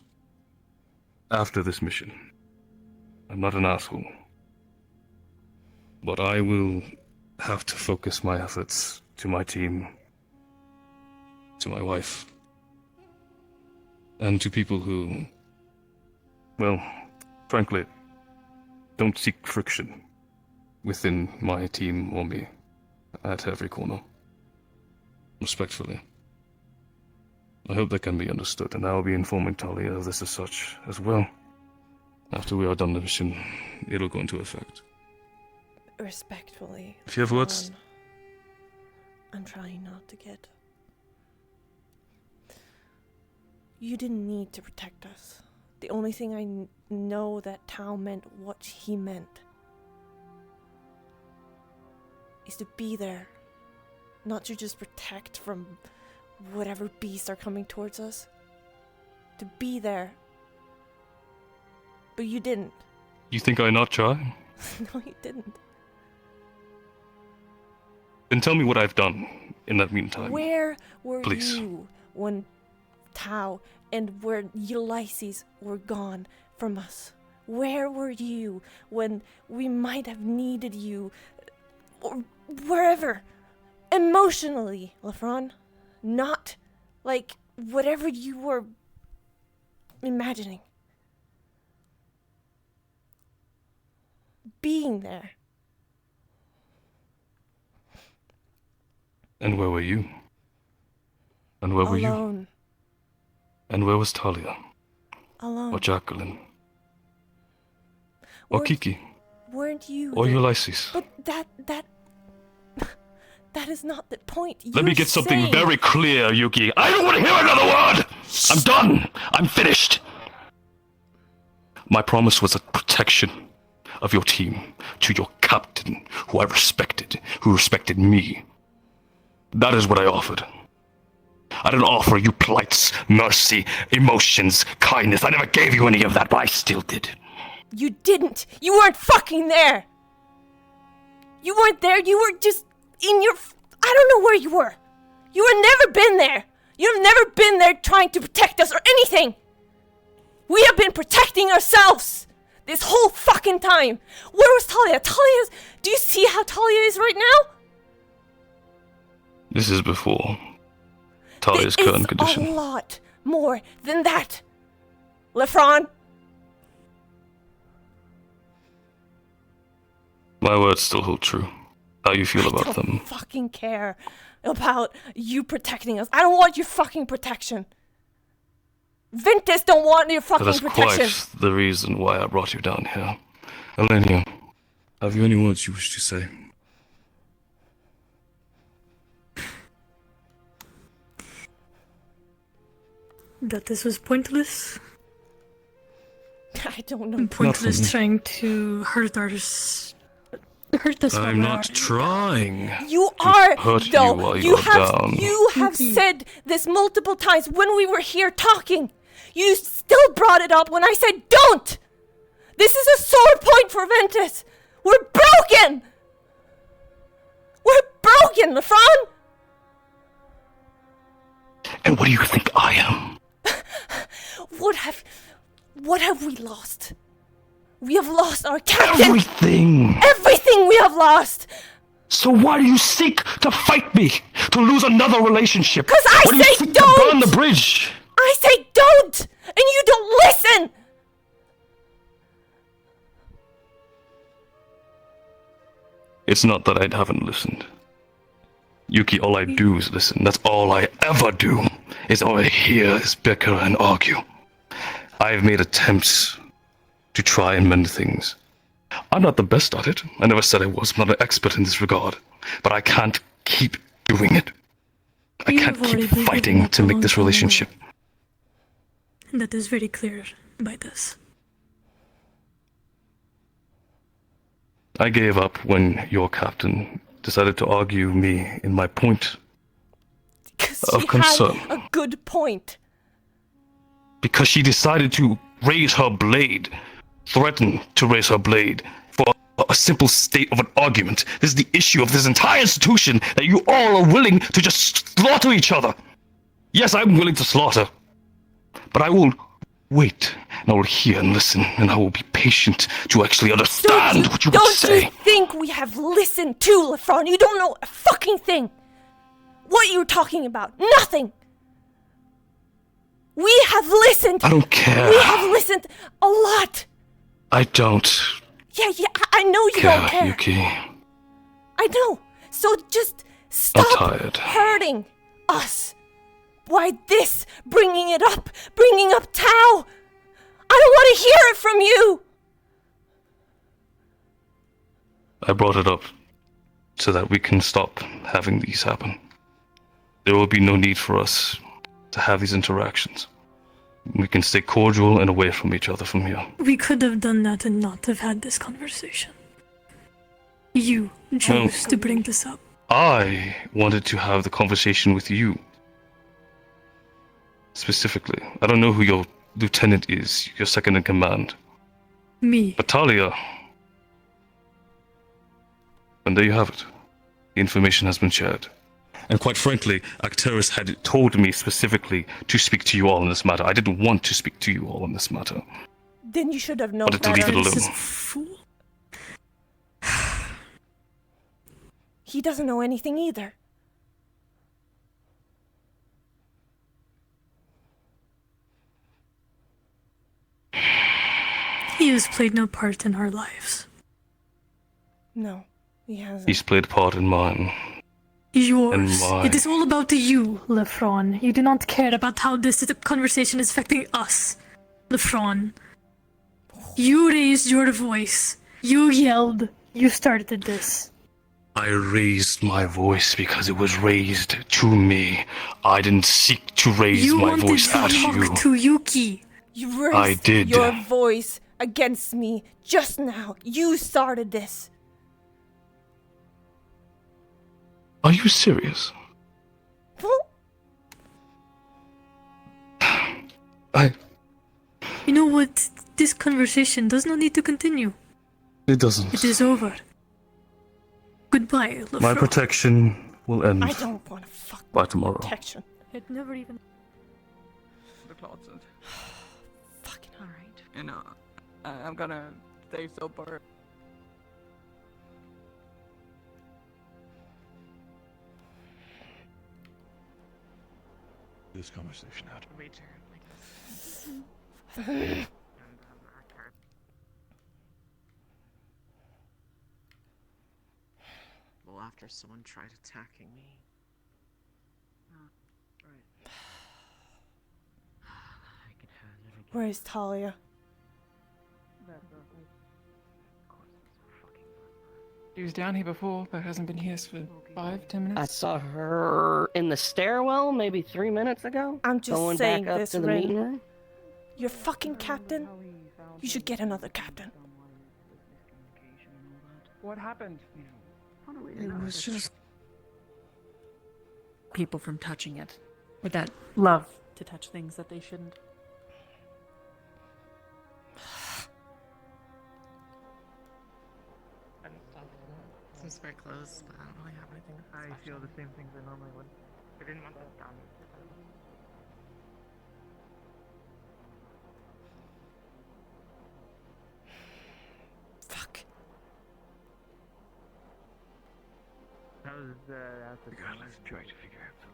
After this mission. I'm not an asshole. But I will have to focus my efforts to my team, to my wife, and to people who, well, frankly, don't seek friction within my team or me at every corner. Respectfully. I hope that can be understood, and I will be informing Talia of this as such as well. After we are done the mission, it'll go into effect. Respectfully. If you have words... I'm trying not to get... You didn't need to protect us. The only thing I know that Tao meant what he meant is to be there. Not to just protect from whatever beasts are coming towards us. To be there. But you didn't. You think I not try? No, you didn't. Then tell me what I've done in that meantime. Where were Please. you when Tao and where Ulysses were gone from us? Where were you when we might have needed you? Or wherever. Emotionally, Lefron. Not like whatever you were imagining. Being there. And where were you? And where were you? Alone. And where was Talia? Alone. Or Jacqueline? Or Kiki? Weren't you Or there? Ulysses? But that is not the point. Let me get something very clear, Yuki. I don't want to hear another word! I'm done! I'm finished! My promise was a protection of your team to your captain, who I respected, who respected me. That is what I offered. I didn't offer you plights, mercy, emotions, kindness. I never gave you any of that, but I still did. You didn't! You weren't fucking there! You weren't there, you were just in your... I don't know where you were. You have never been there. You have never been there trying to protect us or anything. We have been protecting ourselves this whole fucking time. Where was Talia? Do you see how Talia is right now? This is before Talia's current condition. A lot more than that. Lefron. My words still hold true. How you feel about them. I don't fucking care about you protecting us. I don't want your fucking protection. Ventus don't want your fucking That's protection. quite the reason why I brought you down here. Elenia, have you any words you wish to say? That this was pointless. I don't know. And pointless trying to hurt us. Hurt us. I'm not trying. You to are, hurt though. you while you're down. You have said this multiple times when we were here talking. You still brought it up when I said don't. This is a sore point for Ventus. We're broken. We're broken, Lefron. And what do you think I am? What have we lost? We have lost our captain. Everything. Everything we have lost. So why do you seek to fight me? To lose another relationship? Because I why do you say seek don't. to burn the bridge? I say don't, and you don't listen. It's not that I haven't listened. Yuki, all I do is listen. That's all I ever do. Is all I hear is bicker and argue. I have made attempts to try and mend things. I'm not the best at it. I never said I was. I'm not an expert in this regard. But I can't keep doing it. I can't keep fighting to make this relationship. And that is very clear by this. I gave up when your captain decided to argue me in my point of concern. Had a good point. Because she decided to raise her blade, threaten to raise her blade for a simple state of an argument. This is the issue of this entire institution, that you all are willing to just slaughter each other. Yes, I'm willing to slaughter, but I will wait, and I will hear and listen, and I will be patient to actually understand what you would say. Don't you think we have listened to Lefron? You don't know a fucking thing. What are you talking about? Nothing. We have listened. I don't care. We have listened a lot. I don't. Yeah, I know you don't care. Yuki. I know. So just stop I'm tired. hurting us. Why this? Bringing up Tao. I don't want to hear it from you. I brought it up so that we can stop having these happen. There will be no need for us to have these interactions. We can stay cordial and away from each other from here. We could have done that and not have had this conversation. You chose to bring this up. I wanted to have the conversation with you. Specifically. I don't know who your lieutenant is, your second in command. Me. But Talia. And there you have it. The information has been shared. And quite frankly, Arcturus had told me specifically to speak to you all on this matter. I didn't want to speak to you all on this matter. Then you should have known Wanted to leave it alone. He doesn't know anything either. He has played no part in our lives. No, he hasn't. He's played part in mine. Yours. And It is all about you, Lefron. You do not care about how this conversation is affecting us, Lefron. You raised your voice. You yelled. You started this. I raised my voice because it was raised to me. I didn't seek to raise my voice at You wanted to you. talk to Yuki. You raised I did. your voice against me just now. You started this. Are you serious? You know what? This conversation does not need to continue. It doesn't. It is over. Goodbye, Lefron. My protection will end I don't want to fuck by tomorrow. protection. It never even... The closet. Fucking alright. You know, I'm gonna stay sober. This conversation out. Well, after someone tried attacking me. Where is Talia? She was down here before, but hasn't been here for 5-10 minutes. I saw her in the stairwell maybe 3 minutes ago. I'm just going saying back up this, to the Rin. meeting room. Your fucking captain? You should get another captain. What happened? It was just people from touching it. With that love to touch things that they shouldn't. Seems very close, but I don't really have anything. I feel the same things I normally would. I didn't want that done. Fuck. How was after God, let's try to figure out something.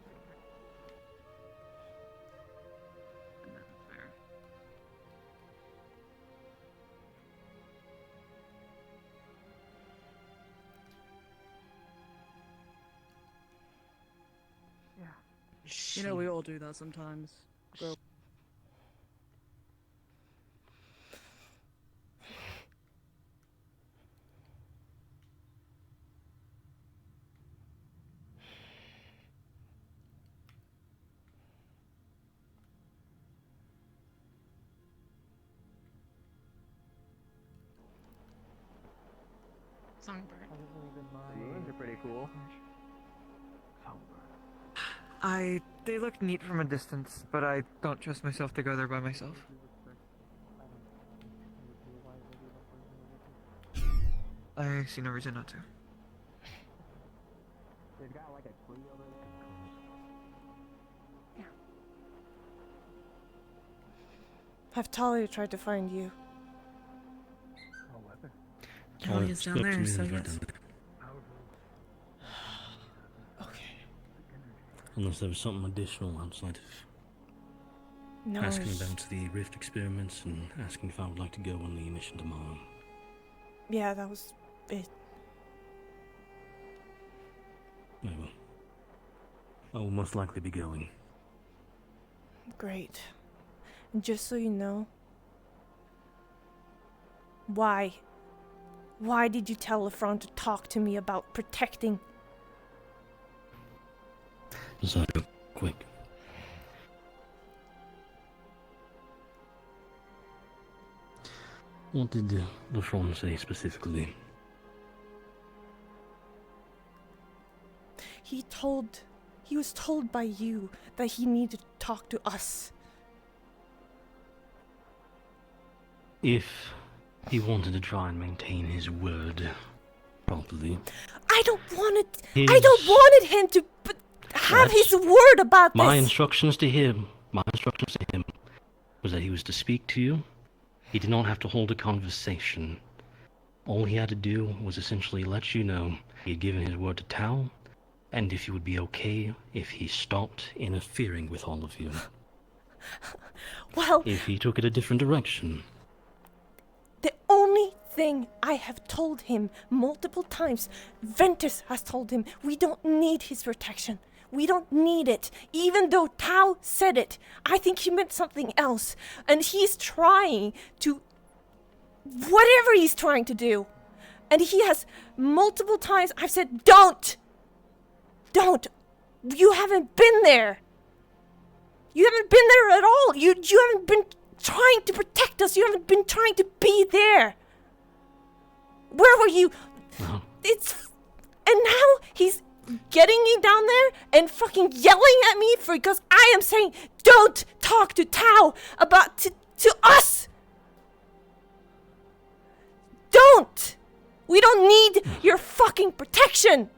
You know, we all do that sometimes. Grow. Songbird. These are pretty cool. They look neat from a distance, but I don't trust myself to go there by myself. I see no reason not to. They've got like a tree over there. Have Talia tried to find you? Talia's down there, so yes. Unless there was something additional outside of No, asking it's- about the Rift experiments and asking if I would like to go on the mission tomorrow. Yeah, that was it. I will. I will most likely be going. Great. And just so you know, why did you tell Lefron to talk to me about protecting? So, quick. What did Lefron say specifically? He was told by you that he needed to talk to us. If he wanted to try and maintain his word properly. I don't want him to have his word about My this. instructions to him was that he was to speak to you. He did not have to hold a conversation. All he had to do was essentially let you know he had given his word to Tao, and if you would be okay if he stopped interfering with all of you. Well, If he took it a different direction. the only thing I have told him multiple times, Ventus has told him, we don't need his protection. We don't need it. Even though Tao said it, I think he meant something else. And he's trying to... whatever he's trying to do. And he has multiple times, I've said, don't! Don't! You haven't been there! You haven't been there at all! You haven't been trying to protect us! You haven't been trying to be there! Where were you? And now he's getting me down there and fucking yelling at me because I am saying, don't talk to Tao about to us! Don't! We don't need your fucking protection!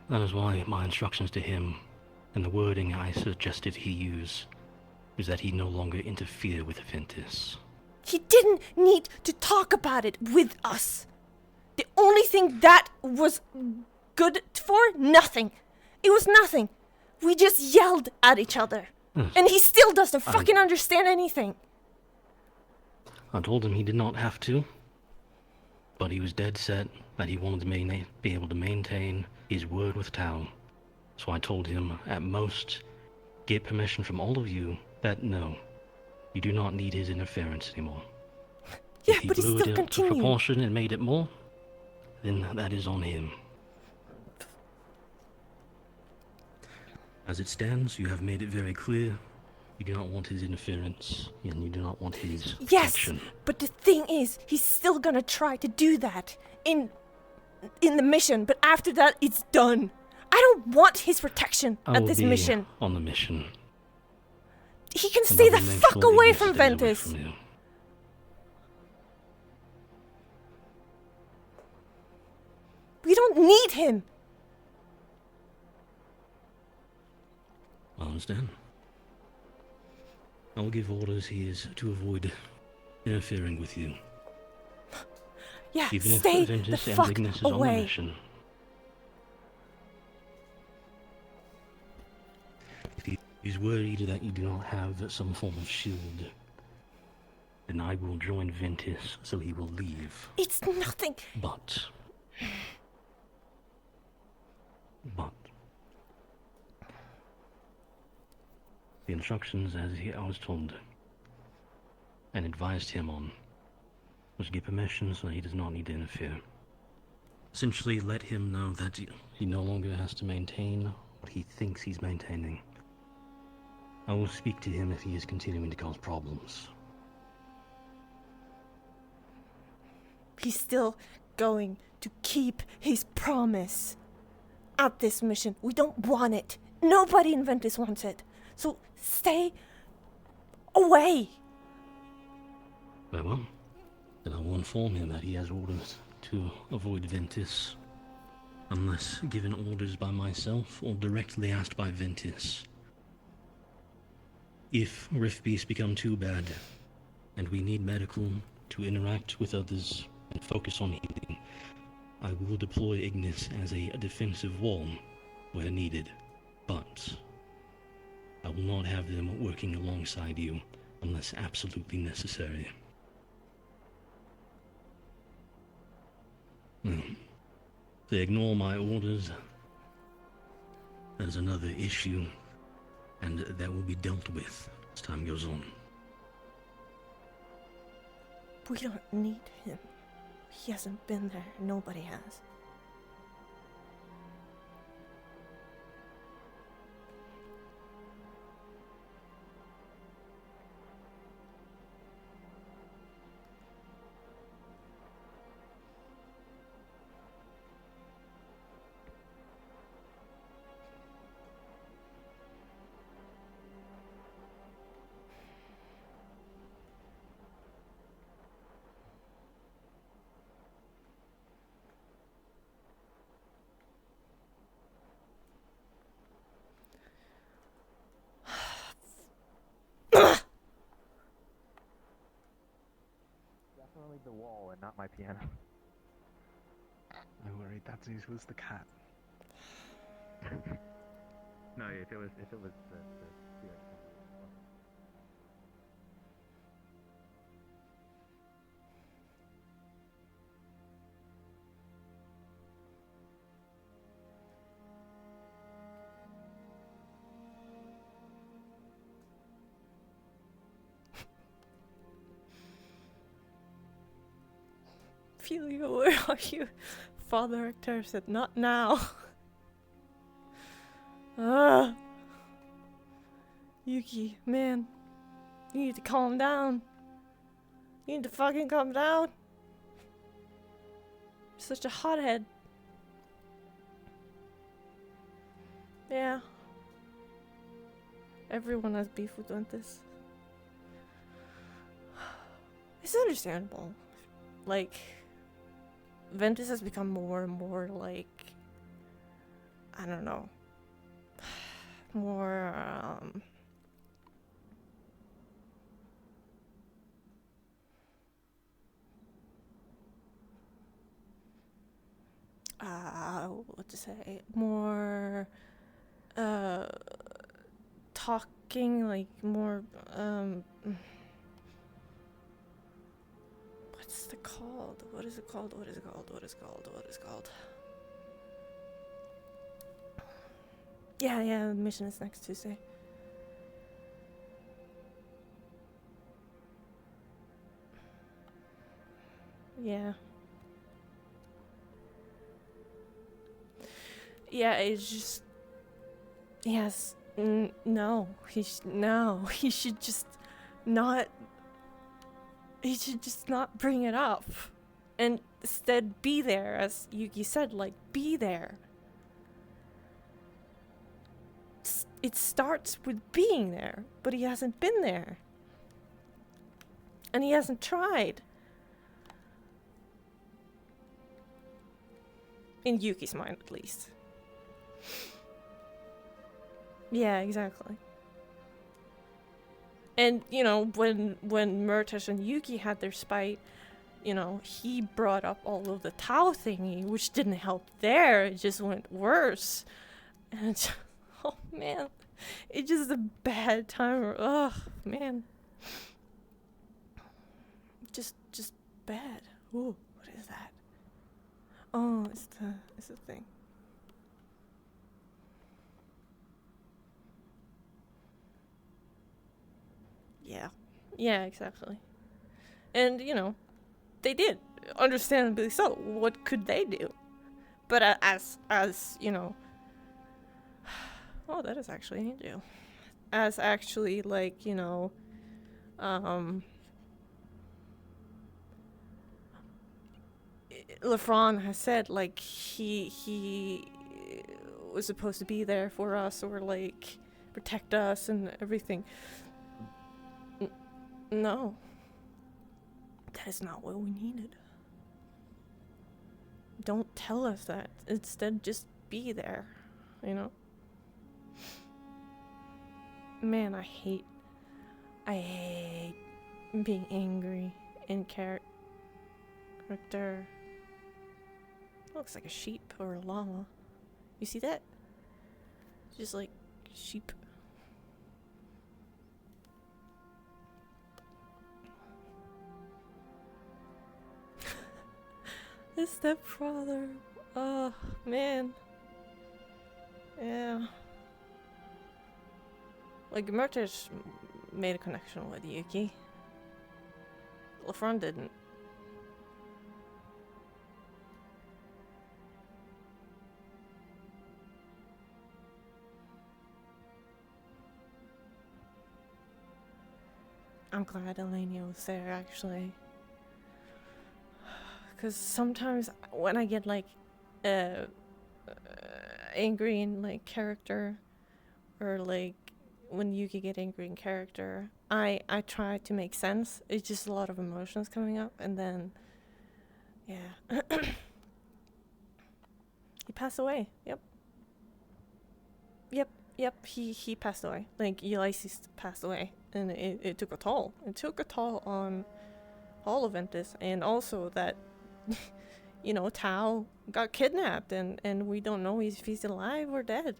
That is why my instructions to him, and the wording I suggested he use, is that he no longer interfere with Ventus. He didn't need to talk about it with us. The only thing that was good for, nothing. It was nothing. We just yelled at each other. And he still doesn't fucking understand anything. I told him he did not have to, but he was dead set that he wanted to be able to maintain his word with Tao. So I told him, at most, get permission from all of you that no, you do not need his interference anymore. Yeah, if he but he blew still it to continued. proportion and made it more, then that is on him. As it stands, you have made it very clear you do not want his interference, and you do not want his Yes, protection. but the thing is, he's still gonna try to do that in the mission, but after that, it's done. I don't want his protection I at will this be mission. on the mission. He can And stay I the will make fuck sure that away you from stay away Ventus. from you. We don't need him. I understand. I will give orders he is to avoid interfering with you. Yeah, Even stay if the Ventus and fuck Ignis is on the away. mission. If he's worried that you do not have some form of shield, then I will join Ventus so he will leave. It's nothing. But the instructions as I was told, and advised him on, was to get permission so that he does not need to interfere. Essentially, let him know that he no longer has to maintain what he thinks he's maintaining. I will speak to him if he is continuing to cause problems. He's still going to keep his promise. At this mission, we don't want it. Nobody in Ventus wants it. So stay away. Very well. Then I will inform him that he has orders to avoid Ventus, unless given orders by myself or directly asked by Ventus. If Rift Beasts become too bad, and we need medical to interact with others and focus on healing, I will deploy Ignis as a defensive wall where needed, but I will not have them working alongside you unless absolutely necessary. If they ignore my orders, there's another issue, and that will be dealt with as time goes on. We don't need him. He hasn't been there. Nobody has. Definitely the wall and not my piano. I worried that Zeus was the cat. No, if it was the spirit. Ophelia, where are you? Father Hector said, not now. Yuki, man. You need to calm down. You need to fucking calm down. You're such a hothead. Yeah. Everyone has beef with Ventus. It's understandable. Like, Ventus has become more and more like, I don't know, more, what to say, more, talking, like, more, what's it called? What is it called? What is it called? What is it called? What is it called? Yeah, the mission is next Tuesday. Yeah. Yeah, it's just... Yes. No. He should just not... He should just not bring it up. And instead be there, as Yuki said, like, be there. It starts with being there, but he hasn't been there. And he hasn't tried. In Yuki's mind, at least. Yeah, exactly. And, you know, when Murtash and Yuki had their spite, you know, he brought up all of the Tau thingy, which didn't help there. It just went worse. And it's, oh man, it's just a bad time. Ugh, man. Just bad. Ooh, what is that? Oh, it's the thing. Yeah. Yeah, exactly. And, you know, they did. Understandably so. What could they do? But as, you know... Oh, that is actually an angel. As actually, like, you know, Lefron has said, like, he was supposed to be there for us, or, like, protect us and everything. No. That is not what we needed. Don't tell us that. Instead, just be there, you know? Man, I hate being angry in character. Looks like a sheep or a llama. You see that? Just like sheep. His stepfather. Oh, man. Yeah. Like, Murtish made a connection with Yuki. Lefron didn't. I'm glad Elenia was there, actually. Because sometimes when I get, like, angry in, like, character, or, like, when Yuki get angry in character, I try to make sense. It's just a lot of emotions coming up, and then, yeah. He passed away. Yep. He passed away. Like, Ulysses passed away, and it took a toll. It took a toll on all of Ventus, and also that, you know, Tao got kidnapped, and we don't know if he's alive or dead.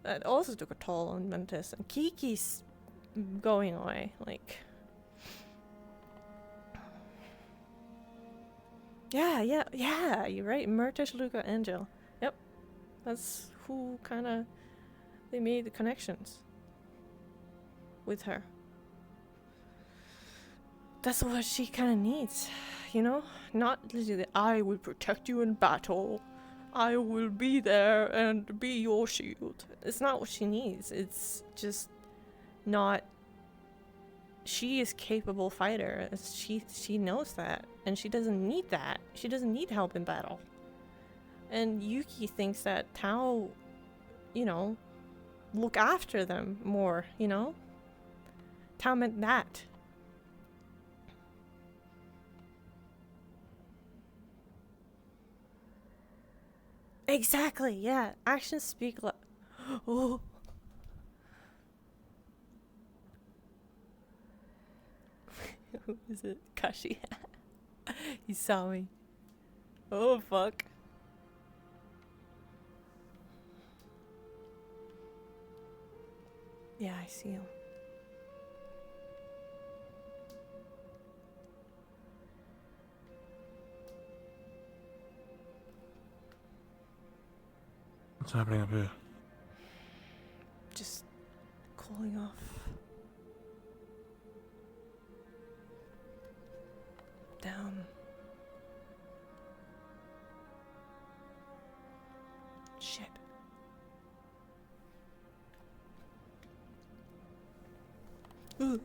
That also took a toll on Ventus, and Kiki's going away, like... Yeah, you're right. Murtish, Luca, Angel. Yep. That's who kinda... They made the connections with her. That's what she kinda needs, you know? Not literally, I will protect you in battle. I will be there and be your shield. It's not what she needs. It's just not... She is a capable fighter. She knows that. And she doesn't need that. She doesn't need help in battle. And Yuki thinks that Tao, you know, look after them more, you know? Tao meant that. Exactly, yeah. Actions speak Oh. Who is it? Kashi. He saw me. Oh, fuck. Yeah, I see him. What's happening up here? Just cooling off. Down. Shit. Ooh.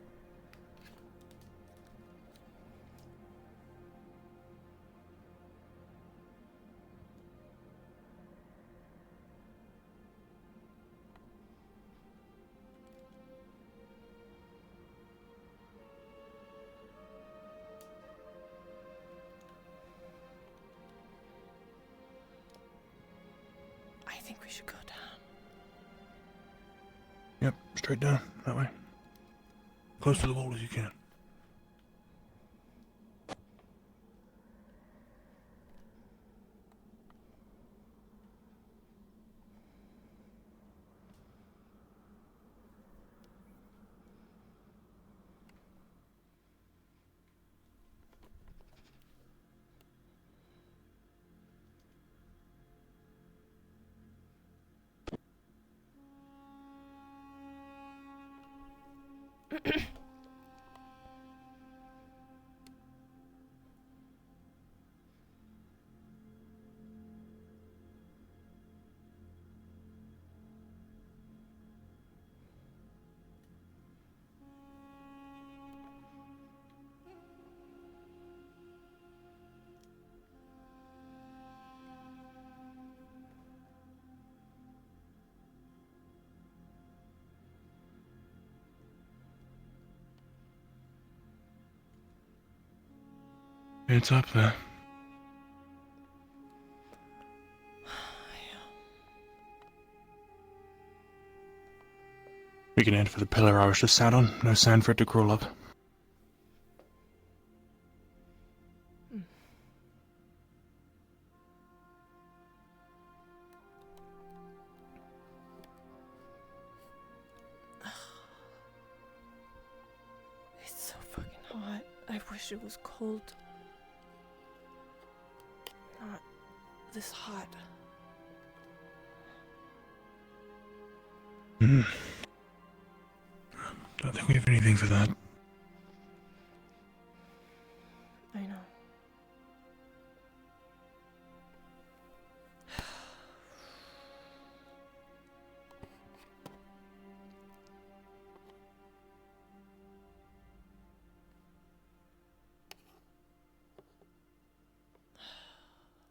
I think we should go down. Yep, straight down, that way. Close to the wall as you can. It's up there. We can head for the pillar I was just sat on. No sand for it to crawl up. It's so fucking hot. I wish it was cold. Not this hot. Hmm. Don't think we have anything for that. I know.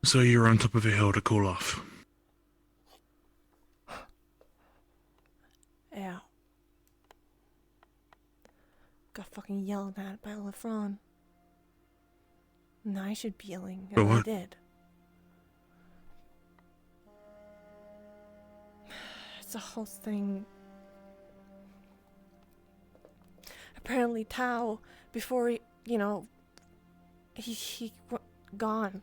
So you're on top of a hill to cool off. Yeah. Got fucking yelled at by Lefron. And I should be yelling, For and I what? did. It's a whole thing. Apparently Tao, before he, gone,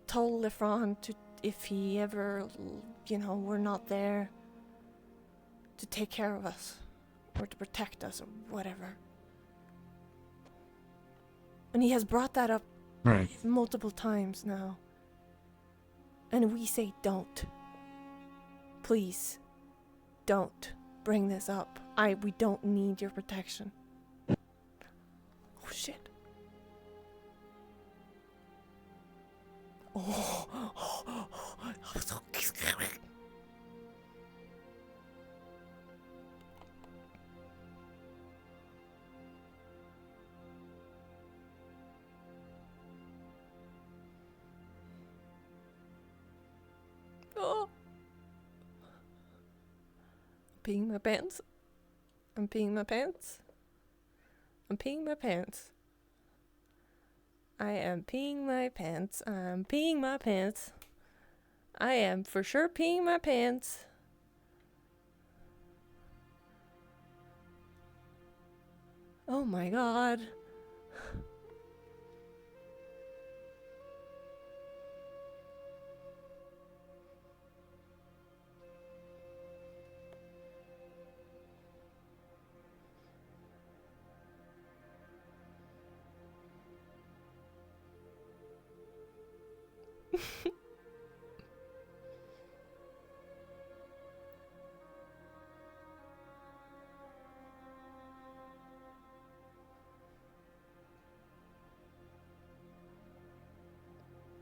told Lefron to, if he ever, we're not there, to take care of us, or to protect us, or whatever. And he has brought that up Right. multiple times now. And we say don't. Please, don't bring this up. We don't need your protection. Oh shit. Oh, I'm so scared. Oh. I'm peeing my pants. I'm peeing my pants. I'm peeing my pants. I am peeing my pants. I'm peeing my pants. I am for sure peeing my pants. Oh my god.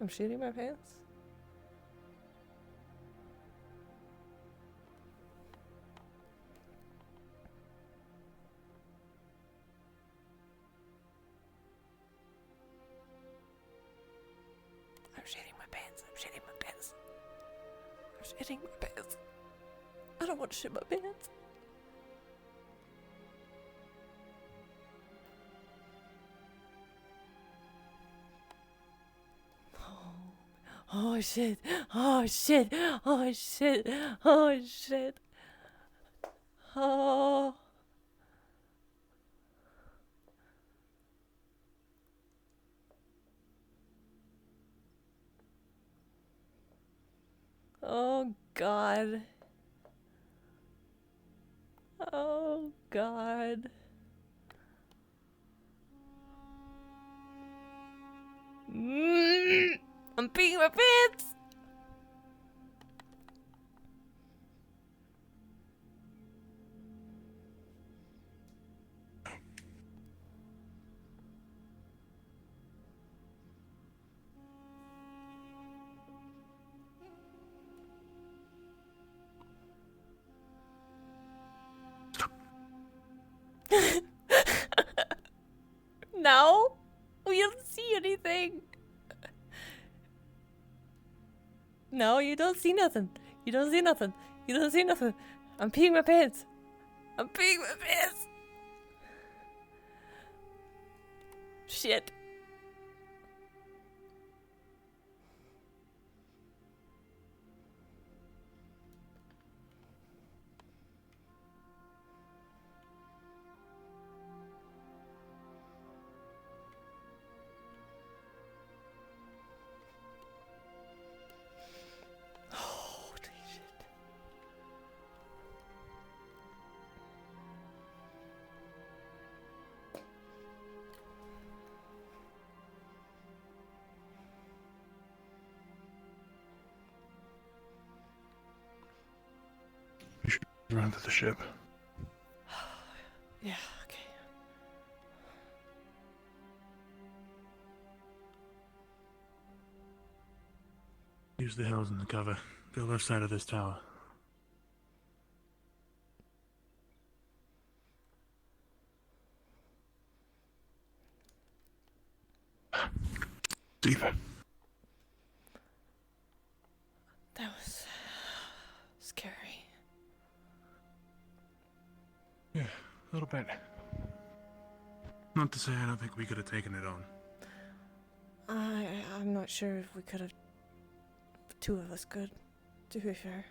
I'm shitting my pants. I'm shitting my pants. I'm shitting my pants. I'm shitting my pants. I don't want to shit my pants. Oh shit. Oh shit. Oh shit. Oh shit. Oh. Oh god. Oh god. I'm peeing my pants. No, we don't see anything. No, you don't see nothing. You don't see nothing. You don't see nothing. I'm peeing my pants. I'm peeing my pants. Shit. We should run to the ship. Yeah, okay. Use the hills and the cover. Go left side of this tower. Deeper. That was scary. Yeah, a little bit. Not to say I don't think we could have taken it on. I'm not sure if we could have. The two of us could, to be fair.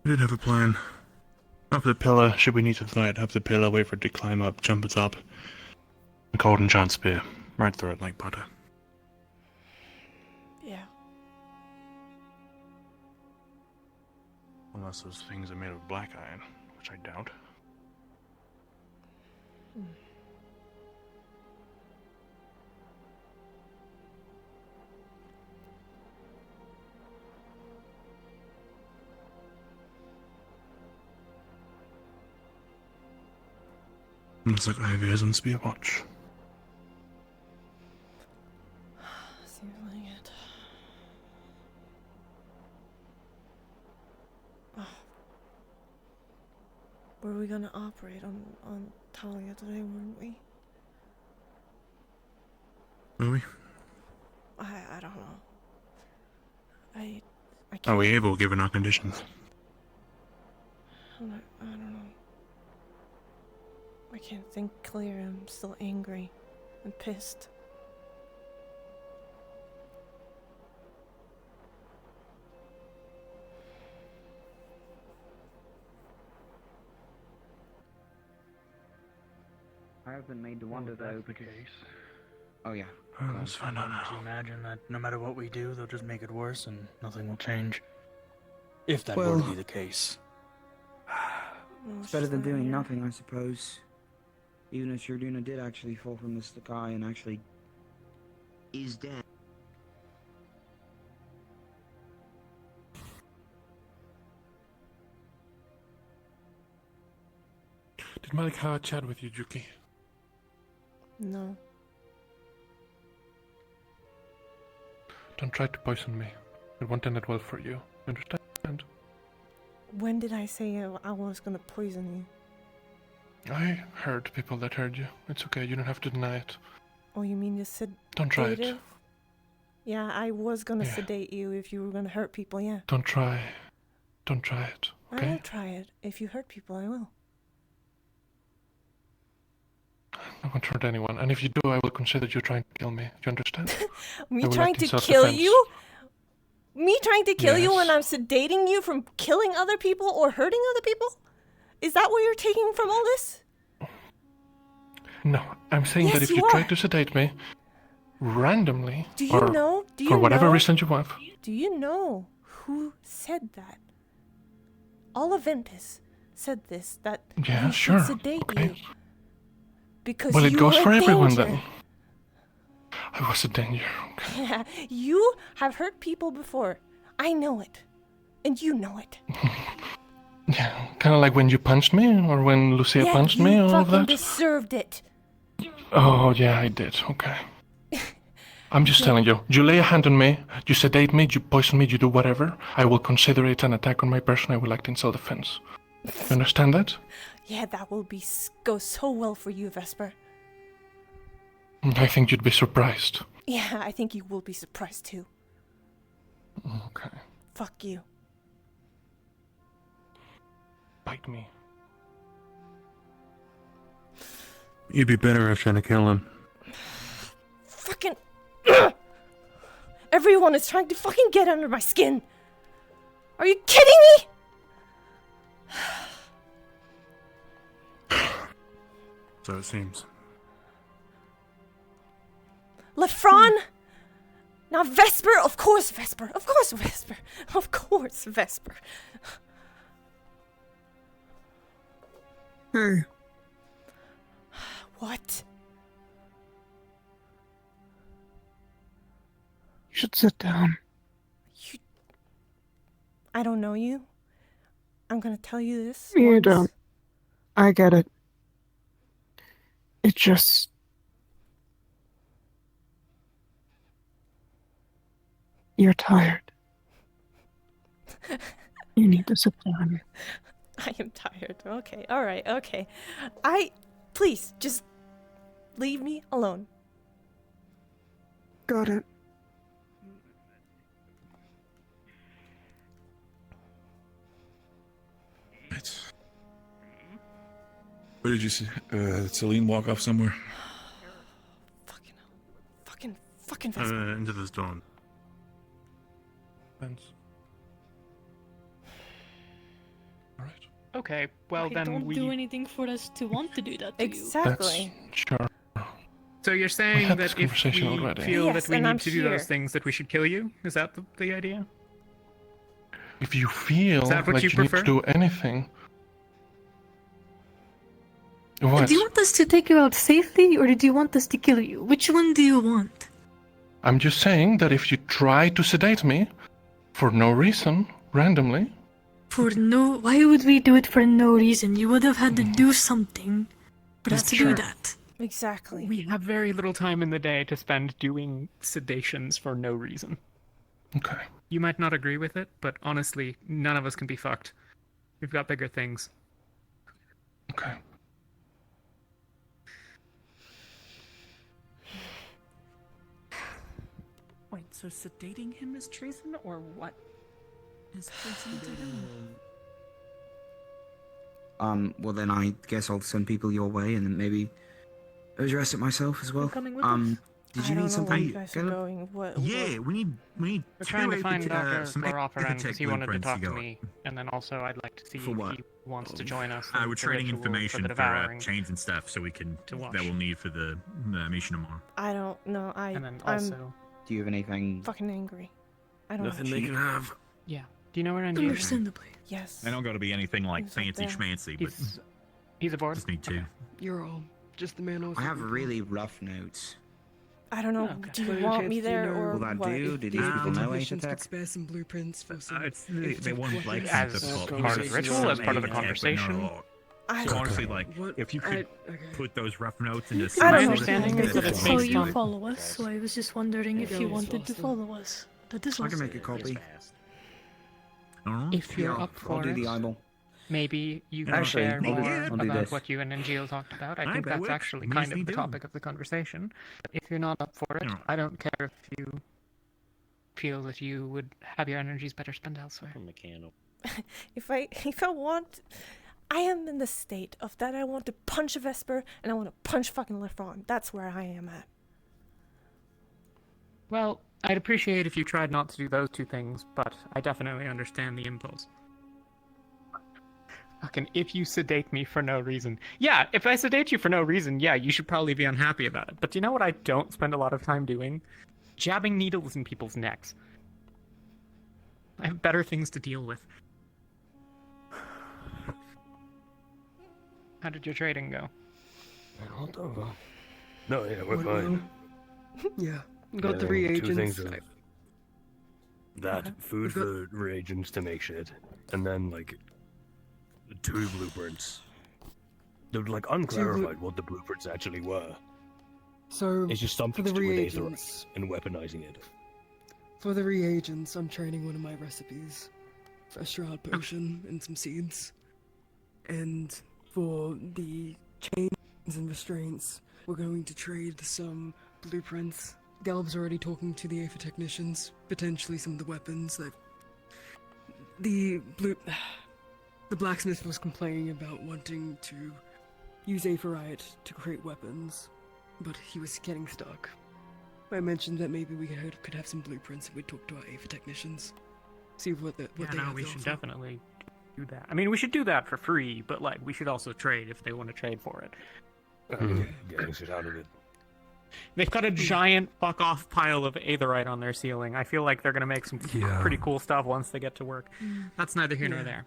We did have a plan. Up the pillar, should we need to fight, up the pillar, wait for it to climb up, jump it up. A cold enchant spear, right through it like butter. Yeah. Unless those things are made of black iron, which I doubt. Looks like Ivy is on spear watch. Seems like it. Oh. Were we gonna operate on Talia today, weren't we? Are we? I don't know. I can't. Are we able, given our conditions? I don't know. I can't think clear. I'm still angry and pissed. I have been made to wonder though because. Oh yeah. Let's find out Can't you now. imagine that no matter what we do, they'll just make it worse and nothing will change? If that were Well- to be the case. It's better than doing nothing, I suppose. Even if Sharduna did actually fall from the sky and actually is dead. Did Malik have a chat with you, Juki? No. Don't try to poison me. It won't end it well for you. Understand? When did I say I was gonna poison you? I heard people that heard you. It's okay, you don't have to deny it. Oh, you mean you said Don't try it. sedative? Yeah, I was gonna Yeah. sedate you if you were gonna hurt people, yeah. Don't try. Don't try it, I okay? will try it. If you hurt people, I will. I won't hurt anyone, and if you do, I will consider you trying to kill me. You understand? Me I will trying act in to kill self-defense. you? Me trying to kill you Yes. when I'm sedating you from killing other people or hurting other people? Is that what you're taking from all this? No, I'm saying Yes, that if you you try are. to sedate me randomly, Do you or know? Do you for whatever know? reason you want, Do you know who said that? Olaventus said this, that Yeah, he sure, should sedate okay. you. Because well, it you goes were for a everyone danger. then. I was a danger. Yeah, you have hurt people before. I know it. And you know it. Yeah, kind of like when you punched me, or when Lucia yeah, punched you me, all of fucking that. deserved it. Oh, yeah, I did. Okay. I'm just telling you. You lay a hand on me, you sedate me, you poison me, you do whatever. I will consider it an attack on my person. I will act in self-defense. You understand that? Yeah, that will be go so well for you, Vesper. I think you'd be surprised. Yeah, I think you will be surprised too. Okay. Fuck you. bite me. You'd be better off trying to kill him. Fucking... Everyone is trying to fucking get under my skin. Are you kidding me? So it seems. Lefron? Now Vesper? Of course Vesper. Of course Vesper. Of course Vesper. Hey. What? You should sit down. I don't know you. I'm gonna tell you this. You once. don't. I get it. It just... You're tired. You need to sit down. I am tired. Okay, alright, okay. Please, just leave me alone. Got it. Where did you see Celine walk off somewhere? Fucking Vesper. Into this dawn. Okay, well then don't we... do anything for us to want to do that to Exactly. Sure. So you're saying had that this if we conversation already. feel Yes, that we and need I'm to do here. those things, that we should kill you? Is that the idea? If you feel Is that what like you you need prefer? to do anything... Do What? you want us to take you out safely, or do you want us to kill you? Which one do you want? I'm just saying that if you try to sedate me, for no reason, randomly... For no... Why would we do it for no reason? You would have had to do something for us to do that. Exactly. We have very little time in the day to spend doing sedations for no reason. Okay. You might not agree with it, but honestly, none of us can be fucked. We've got bigger things. Okay. Wait, so sedating him is treason, or what is treason to him? Well then I guess I'll send people your way and then maybe address it myself as well. coming with us? Did I you don't need know where you something? guys are going. What? Yeah, we need We're trying to find Dr. some Laroperan because he wanted to blueprints talk to to go. me, and then also I'd like to see For if what? he wants to join us. We're in the trading ritual information for the for devouring. chains and stuff, so we can To watch. that we'll need for the mission tomorrow. I don't know. And then I'm also, Do you have anything? fucking angry. I don't Nothing know. they can have. yeah. Do you know where Andy is? Understandably. Yes. I don't got to be anything like He's up fancy there. schmancy, but He's aboard. just need two. You're all just the man I was I have looking for. really rough notes. I don't know. Oh, okay. Do By you any want chance, me do you there know- or Will that what? do? Did these people know technicians could Aether spare some blueprints for some. They want like As some part of the ritual, as part of the conversation. I So honestly, like, What? if you could okay. put those rough notes into I some don't My know. understanding is that it's So based you on... follow us, so I was just wondering if Yeah, you it's wanted to faster. follow us. That is I all. can make a copy. If you're Yeah, up I'll for do the it, eyeball. maybe you can Actually, share I'll do- more I'll do about this. what you and Angeal talked about. I Aye, think that that's works. actually We kind just of need the to. topic of the conversation. But if you're not up for it, Yeah. I don't care if you feel that you would have your energies better spent elsewhere. If I want, I am in the state of that I want to punch a Vesper and I want to punch fucking Lefron. That's where I am at. Well, I'd appreciate if you tried not to do those two things, but I definitely understand the impulse. Fucking, if you sedate me for no reason. Yeah, if I sedate you for no reason, yeah, you should probably be unhappy about it. But do you know what I don't spend a lot of time doing? Jabbing needles in people's necks. I have better things to deal with. How did your trading go? No, yeah, we're What fine. now? Yeah, got the Two reagents. things of that Okay. food We've for reagents to make shit, and then like 2 blueprints. They're like unclarified what the blueprints actually were. So It's just something for to the do with reagents, Aether and weaponizing it. for the reagents, I'm training one of my recipes. Fresh shroud potion and some seeds. And for the chains and restraints, we're going to trade some blueprints. Galb's already talking to the Aether technicians, potentially some of the weapons. The blacksmith was complaining about wanting to use aephorite to create weapons, but he was getting stuck. I mentioned that maybe we could have some blueprints if we talk to our aether technicians. See what they have we to should offer. definitely do that. I mean, we should do that for free, but like, we should also trade if they want to trade for it. Getting shit out of it. They've got a giant fuck off pile of aetherite on their ceiling. I feel like they're gonna make some pretty cool stuff once they get to work. That's neither here nor there.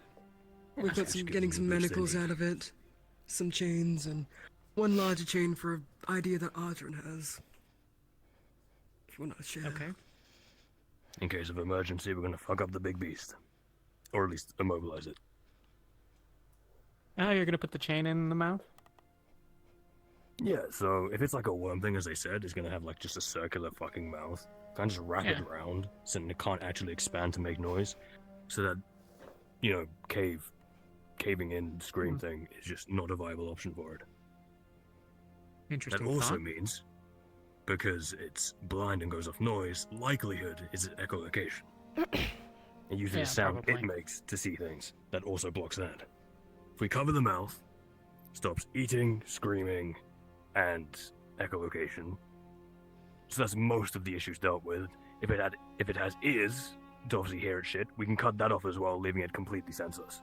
We've got getting some manacles out of it, some chains, and one larger chain for an idea that Ardrin has. If you want to share. Okay. In case of emergency, we're gonna fuck up the big beast. Or at least immobilize it. Oh, you're gonna put the chain in the mouth? Yeah, so if it's like a worm thing, as they said, it's gonna have like just a circular fucking mouth. Can't just wrap it around, so it can't actually expand to make noise. So that, you know, caving in scream thing is just not a viable option for it. Interesting. That also means, because it's blind and goes off noise, likelihood is echolocation. It uses the sound it makes to see things. That also blocks that. If we cover the mouth, stops eating, screaming, and echolocation. So that's most of the issues dealt with. If it has ears to obviously hear its shit, we can cut that off as well, leaving it completely senseless.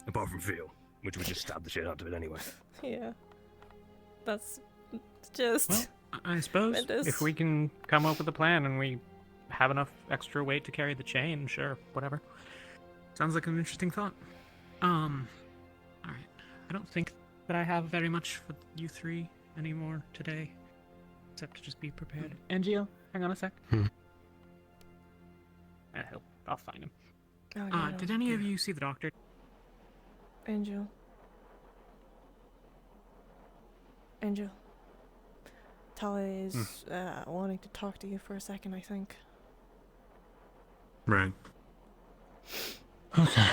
Apart from feel, which would just stab the shit out of it anyway. Yeah. That's just... Well, I suppose if we can come up with a plan and we have enough extra weight to carry the chain, sure, whatever. Sounds like an interesting thought. Alright. I don't think that I have very much for you three anymore today, except to just be prepared. Angel, hang on a sec. I'll find him. Oh, yeah, did any of you see the doctor? Angel. Tali is wanting to talk to you for a second, I think. Right. Okay.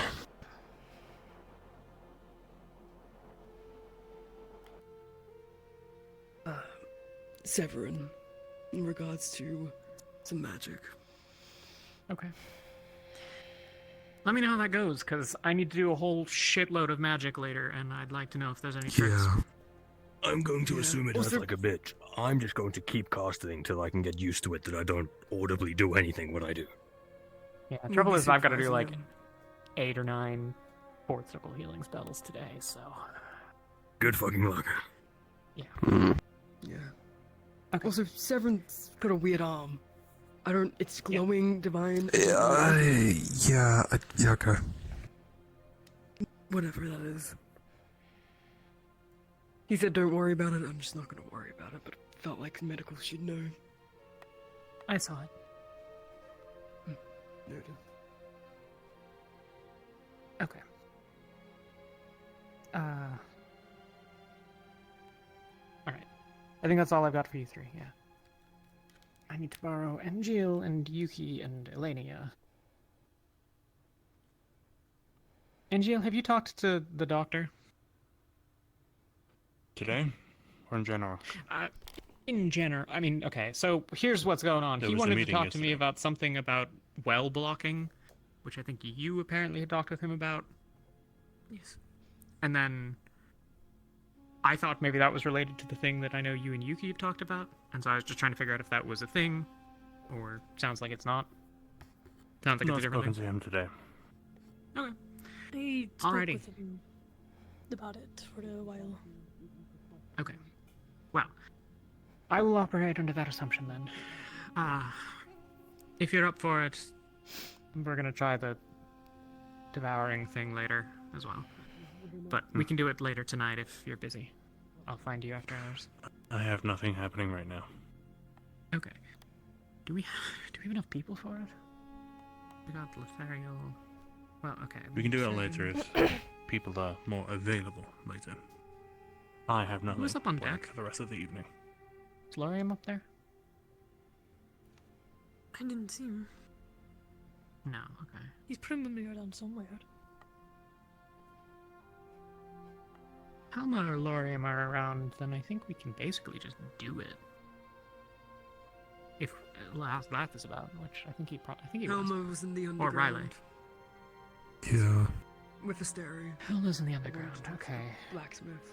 Severin, in regards to some magic. Okay. Let me know how that goes, because I need to do a whole shitload of magic later, and I'd like to know if there's any tricks. I'm going to assume it hurts like a bitch. I'm just going to keep casting till I can get used to it that I don't audibly do anything what I do. Yeah, the trouble is I've got to do like 8 or 9 fourth circle healing spells today, so... Good fucking luck. Yeah. Yeah. Okay. Also, Severin's got a weird arm. It's glowing, divine. Yeah, okay. Whatever that is. He said don't worry about it. I'm just not going to worry about it, but it felt like medical should know. I saw it. Noted. Okay. Alright. I think that's all I've got for you three, yeah. I need to borrow Angel and Yuki and Elenia. Angel, have you talked to the doctor? Today? Or in general? In general. I mean, okay, so here's what's going on. There He was a wanted to meeting talk to me yesterday. about something about well blocking, which I think you apparently had talked with him about. Yes. And then I thought maybe that was related to the thing that I know you and Yuki have talked about, and so I was just trying to figure out if that was a thing, or sounds like it's not. Sounds like Not it's a different spoken thing. to him today. Okay. I spoke Alrighty. with him about it for a while. Okay. Well, I will operate under that assumption then. If you're up for it, we're gonna try the devouring thing later as well. But we can do it later tonight if you're busy. I'll find you after hours. I have nothing happening right now. Okay. Do we have enough people for it? We got Lothario. Well, okay. We can do it later if people are more available later. I have nothing Who's up on planned deck? for the rest of the evening. Is Lorium up there? I didn't see him. No, okay. He's probably around somewhere. Halma or Lorium are around, then I think we can basically just do it. If Lath is about, which I think he was. Helma was in the Or underground. Riley. Yeah. with Asteri. Hilda's in the underground. Okay. Blacksmith.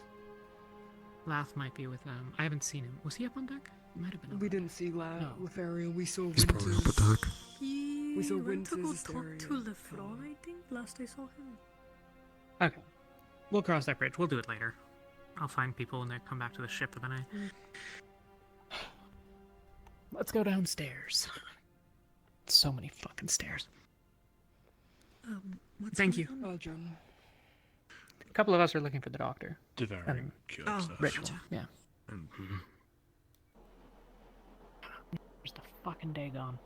Lath might be with I haven't seen him. Was he up on deck? He might have been. We didn't see Lothario. We saw He's probably up at Winters. deck. We saw went to go Winters, talk Asteri. to Lefron, I think, last I saw him. Okay. We'll cross that bridge. We'll do it later. I'll find people when they come back to the ship, but then Let's go downstairs. So many fucking stairs. Thank you. Oh, John. A couple of us are looking for the doctor. Devouring cure stuff. Ritual, yeah. And, Where's the fucking day gone?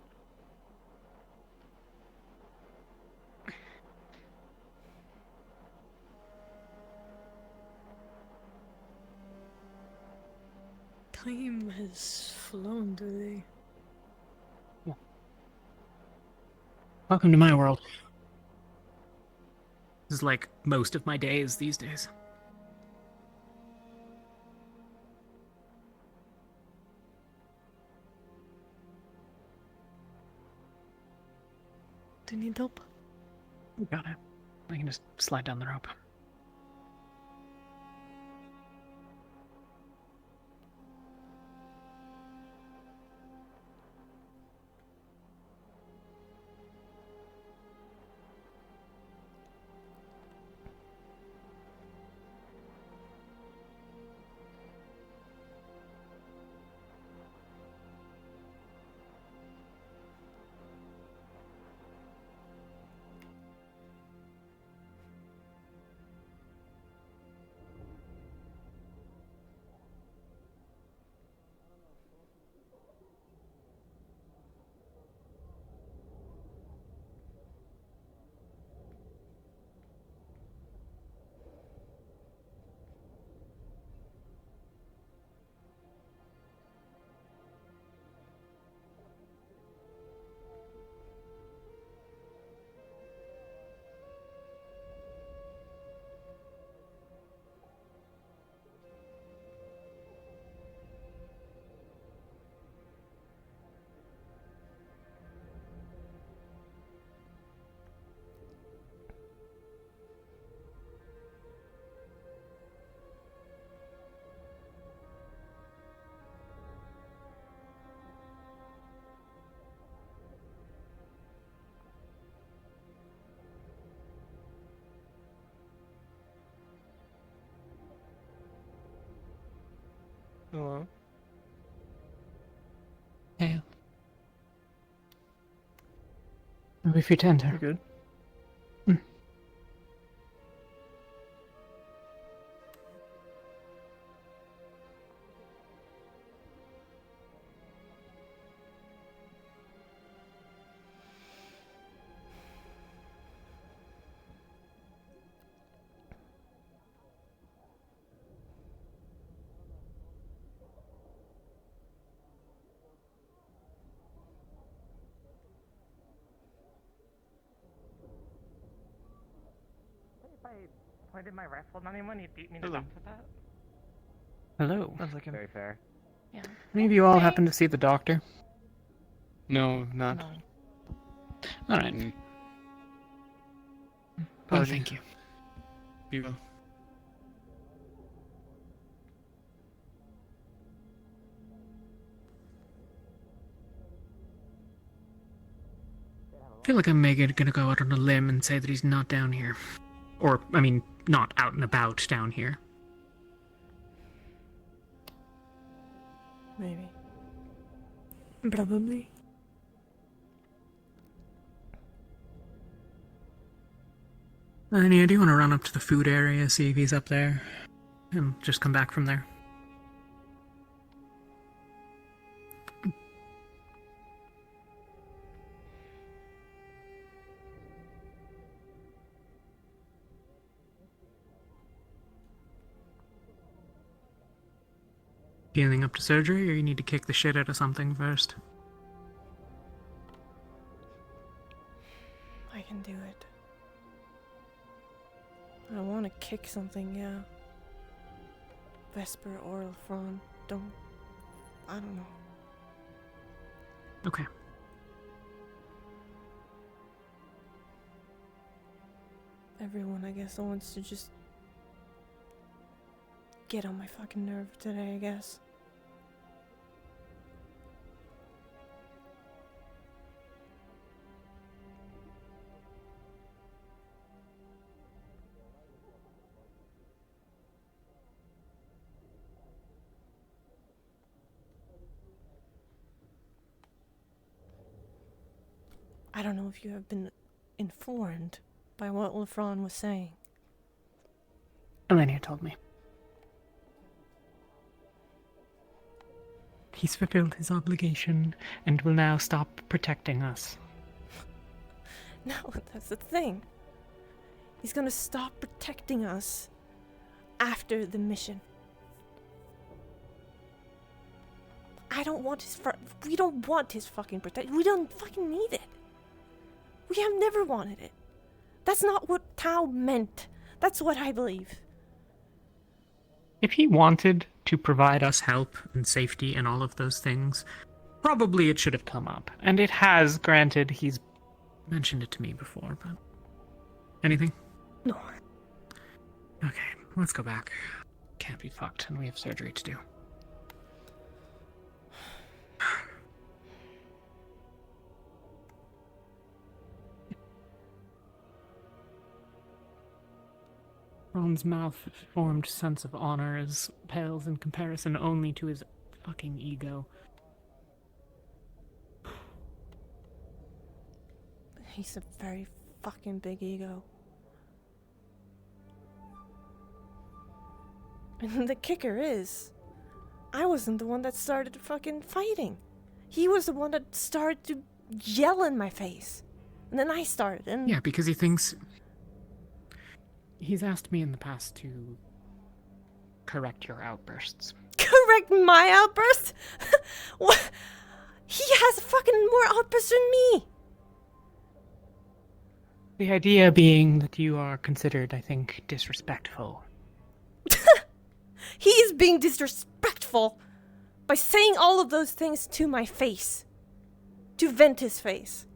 Time has flown today. Welcome to my world. This is like most of my days these days. Do you need help? You got it. I can just slide down the rope. Hello? Hey. I'll be free to enter. You good? If I pointed my rifle on anyone, he'd beat me to death with that. Hello. Sounds like him. Very fair. Yeah. Any of you all happen to see the doctor? No, not. Alright. Oh, thank you. You go. I feel like I'm gonna go out on a limb and say that he's not down here. Or, I mean, not out and about down here. Maybe. Probably. Anya, do you want to run up to the food area, see if he's up there? And just come back from there? Healing up to surgery, or you need to kick the shit out of something first? I can do it. I want to kick something, yeah. Vesper or Lefron, I don't know. Okay. everyone, I guess, wants to just get on my fucking nerve today, I guess. I don't know if you have been informed by what Lefron was saying. Elenia told me. He's fulfilled his obligation and will now stop protecting us. No, that's the thing. He's gonna stop protecting us after the mission. I don't want his we don't want his fucking protection. We don't fucking need it. We have never wanted it. That's not what Tao meant. That's what I believe. If he wanted to provide us help and safety and all of those things, probably it should have come up. And it has, granted, he's mentioned it to me before, but... Anything? No. Okay, let's go back. Can't be fucked, and we have surgery to do. Ron's malformed sense of honor pales in comparison only to his fucking ego. He's a very fucking big ego. And the kicker is, I wasn't the one that started fucking fighting. He was the one that started to yell in my face. And then I started, and... Yeah, because he thinks... He's asked me in the past to correct your outbursts. Correct my outbursts? What? He has fucking more outbursts than me! The idea being that you are considered, I think, disrespectful. He is being disrespectful by saying all of those things to my face. To vent his face.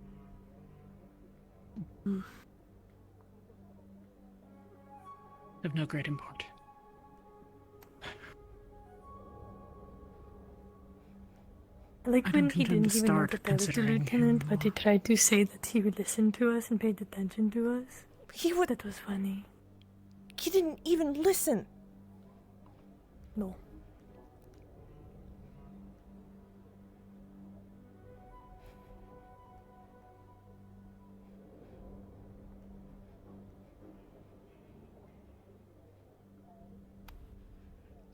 Of no great import. Like I when don't he intend didn't to even know start that there was a considering lieutenant, him. but he tried to say that he would listen to us and paid attention to us. He would... That was funny. He didn't even listen. No.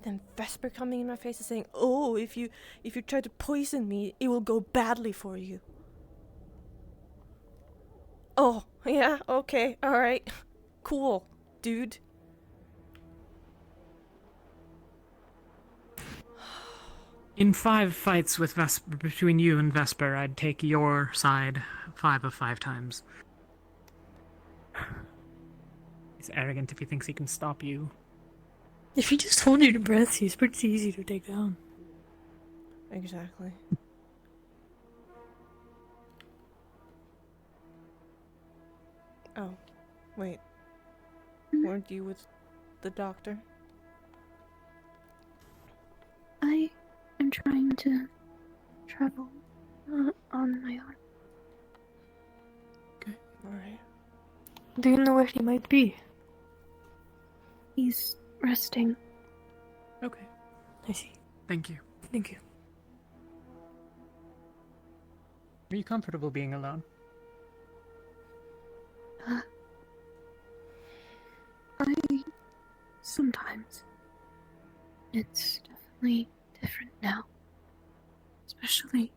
Then Vesper coming in my face and saying, "Oh, if you try to poison me, it will go badly for you." Oh, yeah, okay, alright. Cool, dude. In 5 fights with Vesper, between you and Vesper, I'd take your side 5 of 5 times. He's arrogant if he thinks he can stop you. If you just hold your breath, he's pretty easy to take down. Exactly. Oh, wait. Weren't you with the doctor? I am trying to travel on my own. Okay. Alright. Do you know where he might be? He's resting. Okay. I see. Thank you. Thank you. Are you comfortable being alone? Sometimes. It's definitely different now. Especially,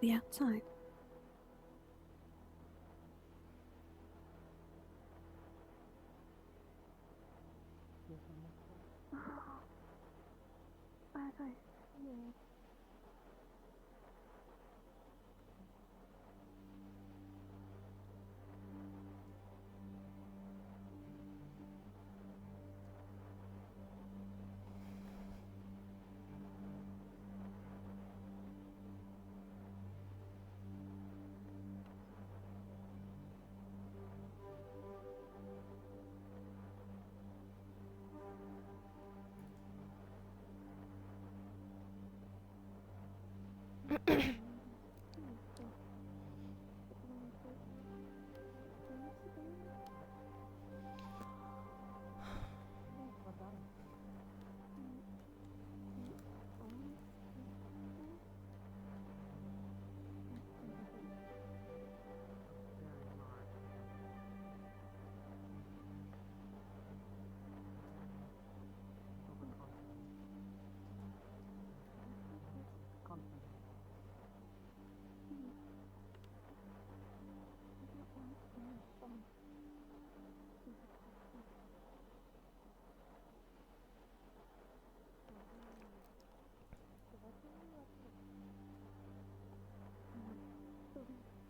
the outside.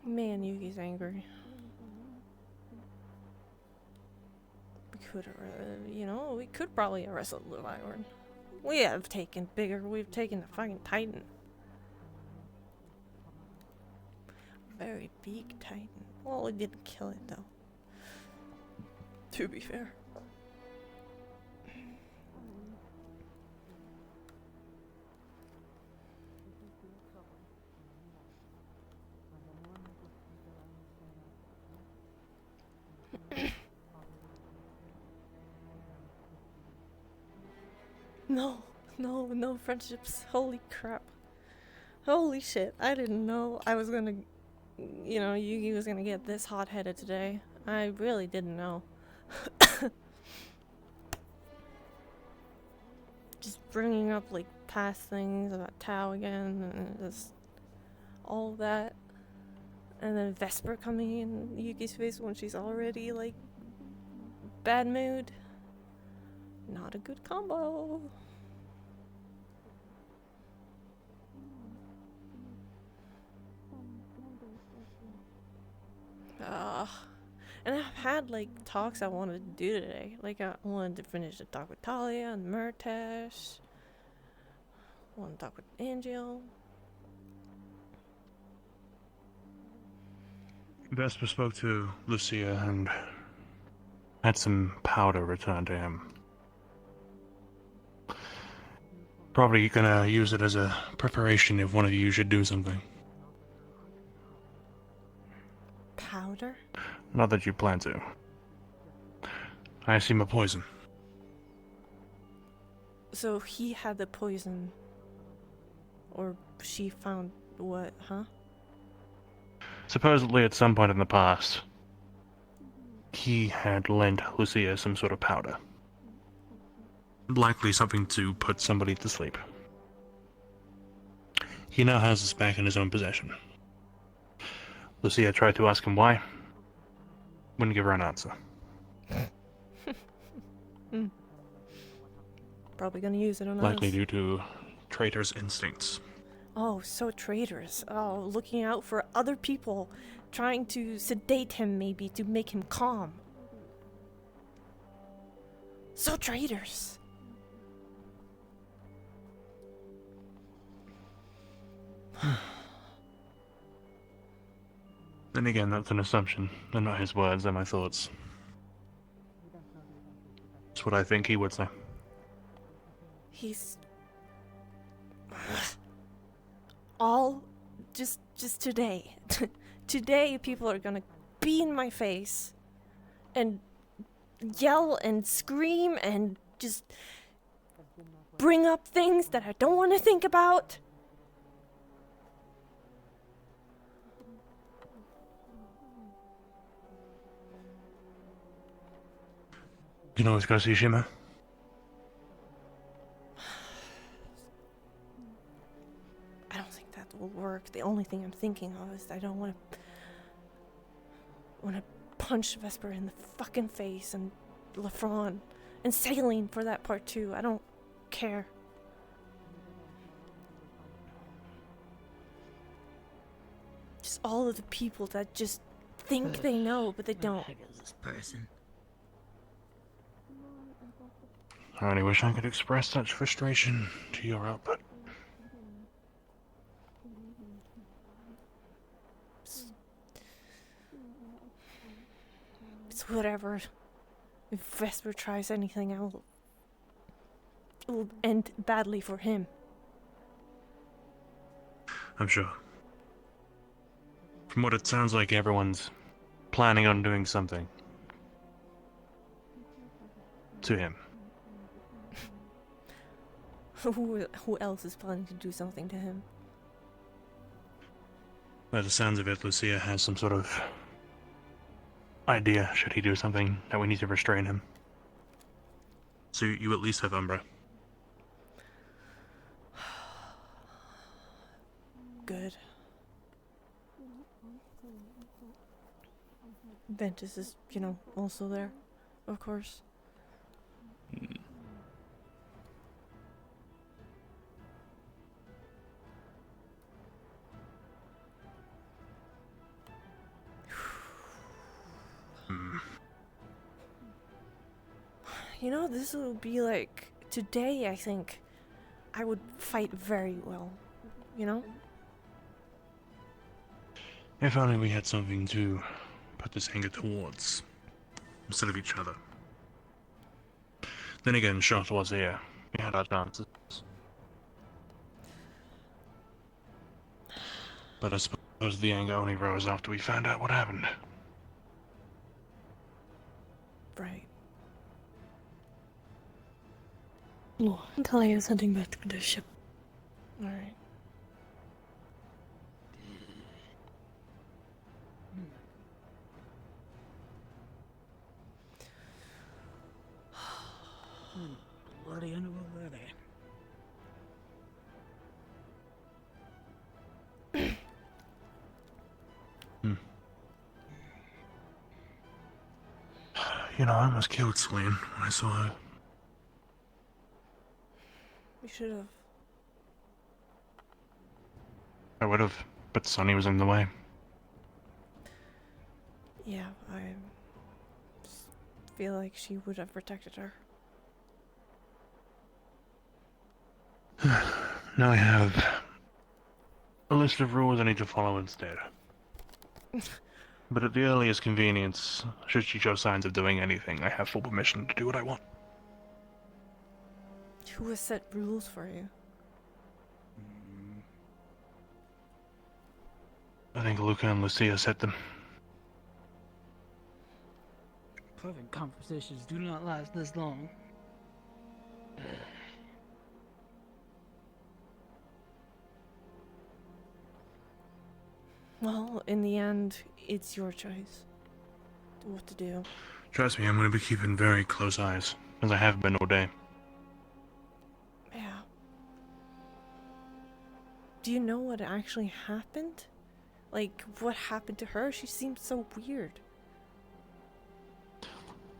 Man, Yuki's angry. We could, we could probably have wrestled Leviathan. We have taken bigger. We've taken the fucking Titan. Very big Titan. Well, we didn't kill it though. To be fair. No friendships. Holy crap. Holy shit. I didn't know I was gonna, Yugi was gonna get this hot-headed today. I really didn't know. Just bringing up, like, past things about Tao again, and just all that. And then Vesper coming in Yuki's face when she's already, like, bad mood. Not a good combo. And I've had, like, talks I wanted to do today. Like, I wanted to finish the talk with Talia and Murtash. I want to talk with Angel. Vesper spoke to Lucia and had some powder returned to him. Probably gonna use it as a preparation if one of you should do something. Powder? Not that you plan to. I assume a poison. So he had the poison. Or she found what, huh? Supposedly at some point in the past, he had lent Lucia some sort of powder. Likely something to put somebody to sleep. He now has this back in his own possession. Lucia tried to ask him why. Wouldn't give her an answer. Probably gonna use it on us. Likely due to traitor's instincts. Oh, so traitorous. Oh, looking out for other people. Trying to sedate him, maybe, to make him calm. So traitors. Then again, that's an assumption. They're not his words, they're my thoughts. That's what I think he would say. He's... all... just today. Today, people are gonna be in my face and yell and scream and just bring up things that I don't want to think about. You can always go see Shimmer. I don't think that will work. The only thing I'm thinking of is I don't want to punch Vesper in the fucking face and Lefron and Saline for that part too. I don't care. Just all of the people that just think they know, but they don't. Who the heck is this person? I only wish I could express such frustration to your output. It's whatever. If Vesper tries anything, it will end badly for him. I'm sure. From what it sounds like, everyone's planning on doing something to him. Who else is planning to do something to him? By the sounds of it, Lucia has some sort of idea should he do something that we need to restrain him. So you at least have Umbra. Good. Ventus is, also there, of course. You know, this will be like today. I think I would fight very well. You know. If only we had something to put this anger towards, instead of each other. Then again, Shot was here. We had our chances. But I suppose the anger only rose after we found out what happened. Right. Oh, Talia is heading back to the ship. Alright. Bloody end of already. You know, I almost killed Celine when I saw her. We should have. I would have, but Sonny was in the way. Yeah, I feel like she would have protected her. Now I have a list of rules I need to follow instead. But at the earliest convenience, should she show signs of doing anything, I have full permission to do what I want. Who has set rules for you? I think Luca and Lucia set them. Private conversations do not last this long. Well, in the end, it's your choice. What to do. Trust me, I'm going to be keeping very close eyes, as I have been all day. Yeah. Do you know what actually happened? Like, what happened to her? She seemed so weird.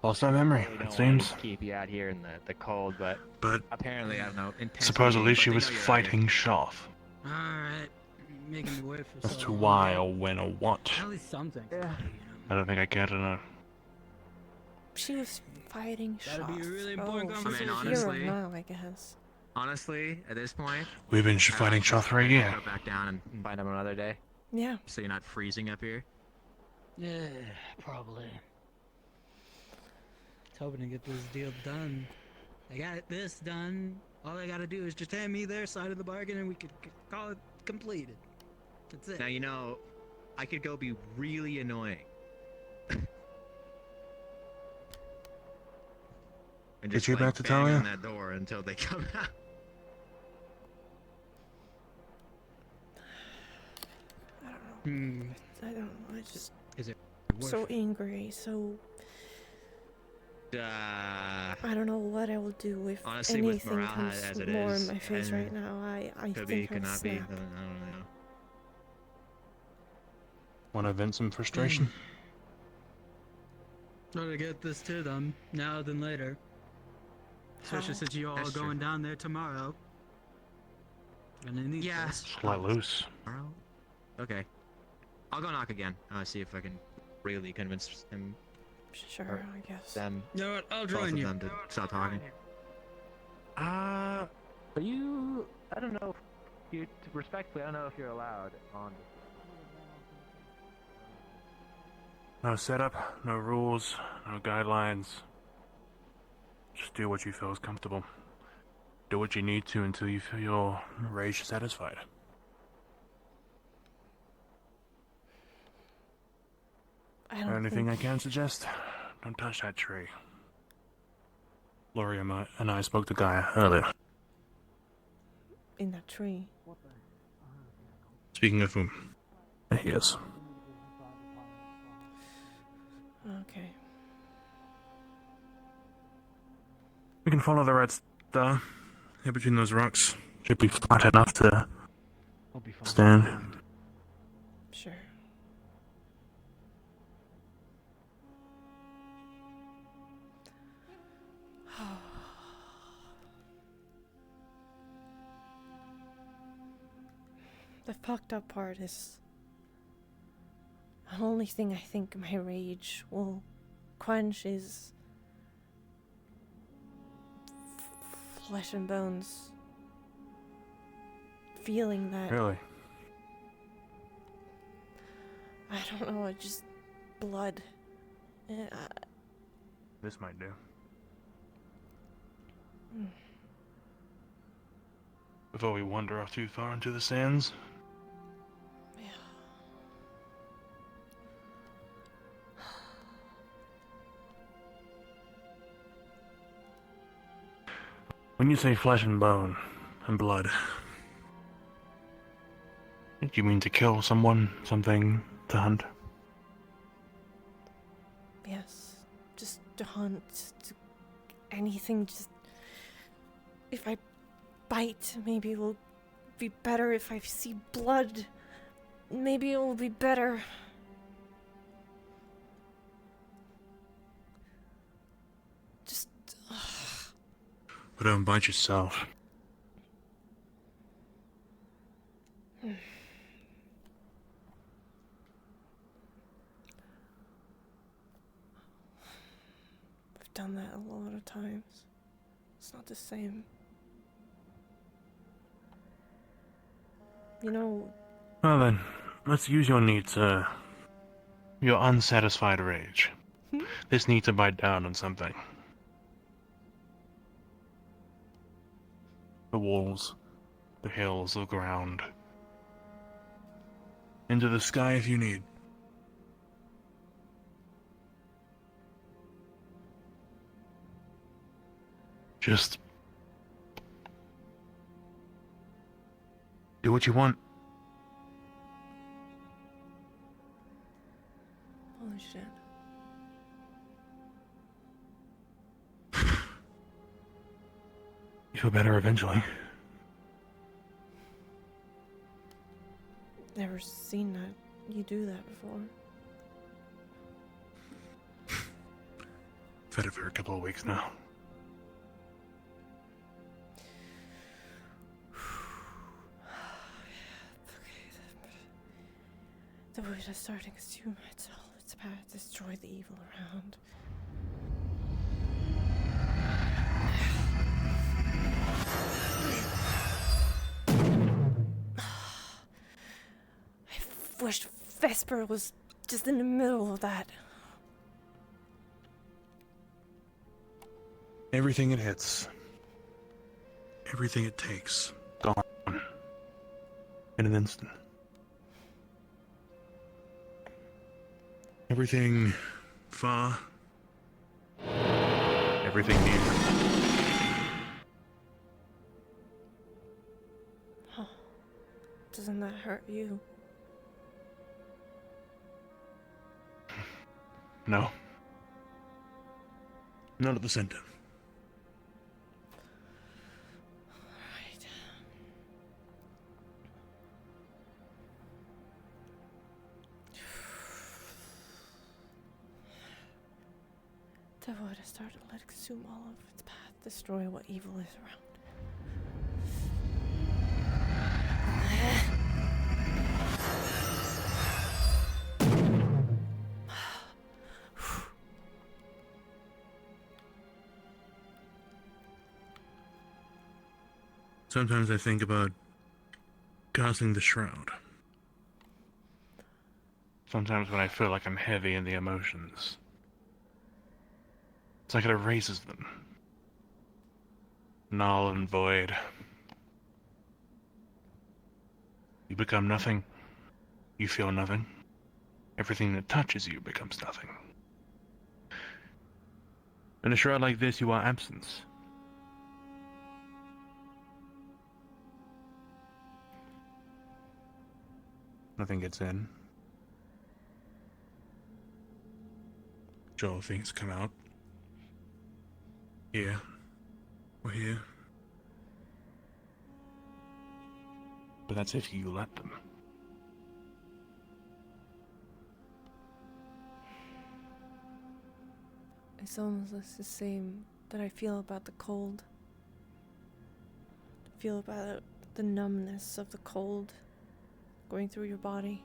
Lost my memory, We it don't seems. want to keep you out here in the cold, but apparently, I don't know. Supposedly she intentionally, was but they know you're fighting Shoth. Alright, making me wait for As so to long. why or when or what. At least something. I don't think I care to know. She was fighting That'd be a shots. really important she's conversation. a honestly- hero now, I guess. Honestly, at this point, We've been fighting Shoth for a year. Go back down and find them another day. Yeah. So you're not freezing up here. Yeah, probably. Just hoping to get this deal done. I got this done. All I gotta do is just hand me their side of the bargain and we could call it completed. That's it. Now you know, I could go be really annoying. And Did just you like, back to bang Talia? on that door until they come out. I don't know. I just. Is it so worth angry? So. I don't know what I will do if honestly, with anything morale comes as it more is, in my face and right now. I could be, think could I'll not be. I snap. don't know. Want to vent some frustration? Better get this to them now than later. Especially How? since you all That's are going true. down there tomorrow. And they need Yeah. this. Just let loose. Tomorrow? Okay. I'll go knock again. See if I can really convince him. Sure, I guess. Them. You know what? I'll both join of you. them to stop talking. Are you? I don't know. If you respectfully, I don't know if you're allowed on. No setup, no rules, no guidelines. Just do what you feel is comfortable. Do what you need to until you feel your rage satisfied. Anything I can suggest? Don't touch that tree. Laurie and I spoke to Gaia earlier. In that tree. Speaking of whom, there he is. Okay. We can follow the red star here between those rocks. Should be flat enough to stand. Sure. The fucked up part is the only thing I think my rage will quench is flesh and bones feeling that. Really? I don't know, it's just blood. This might do. Before we wander off too far into the sands. Yeah. When you say flesh and bone and blood, do you mean to kill someone, something, to hunt? Yes, just to hunt, to anything, just... If I bite, maybe it will be better. If I see blood, maybe it will be better. Just... But don't bite yourself. I've done that a lot of times. It's not the same. You know... Well then, let's use your need to... your unsatisfied rage. This need to bite down on something. The walls, the hills, the ground. Into the sky if you need. Just do what you want. Holy shit. You feel better eventually. Never seen that. You do that before. I've had it for a couple of weeks now. The void is starting to consume itself. Its path destroy the evil around. I wished Vesper was just in the middle of that. Everything it hits. Everything it takes. Gone. In an instant. Everything far. Everything near. Huh. Doesn't that hurt you? No. Not at the center. Right. The void has started to let it consume all of its path, destroy what evil is around. Sometimes I think about casting the shroud. Sometimes when I feel like I'm heavy in the emotions, it's like it erases them. Null and void. You become nothing. You feel nothing. Everything that touches you becomes nothing. In a shroud like this, you are absence. Nothing gets in. Sure, things come out. Here. Or here. But that's if you let them. It's almost the same that I feel about the cold. I feel about the numbness of the cold going through your body.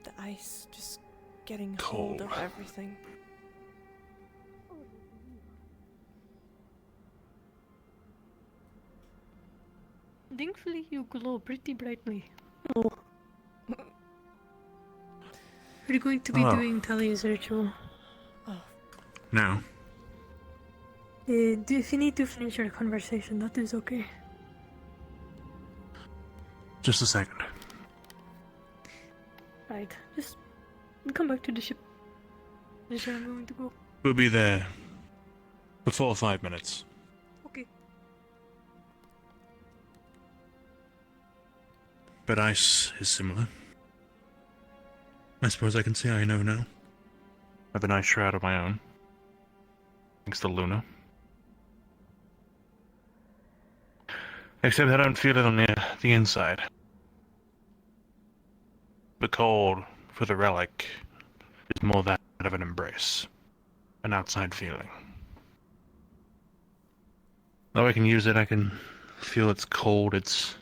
The ice just getting hold of everything. Thankfully, you glow pretty brightly. Oh. We're going to be Oh. doing Talia's ritual. Now, If you need to finish your conversation, that is okay. just a second. Right, just come back to the ship. This is where I'm going to go. We'll be there before 5 minutes. Okay. But ice is similar. I suppose I can say I know now. I have an ice shroud of my own. Thanks to Luna. Except I don't feel it on the inside. The cold for the relic is more that of an embrace. An outside feeling. Though I can use it, I can feel its cold, its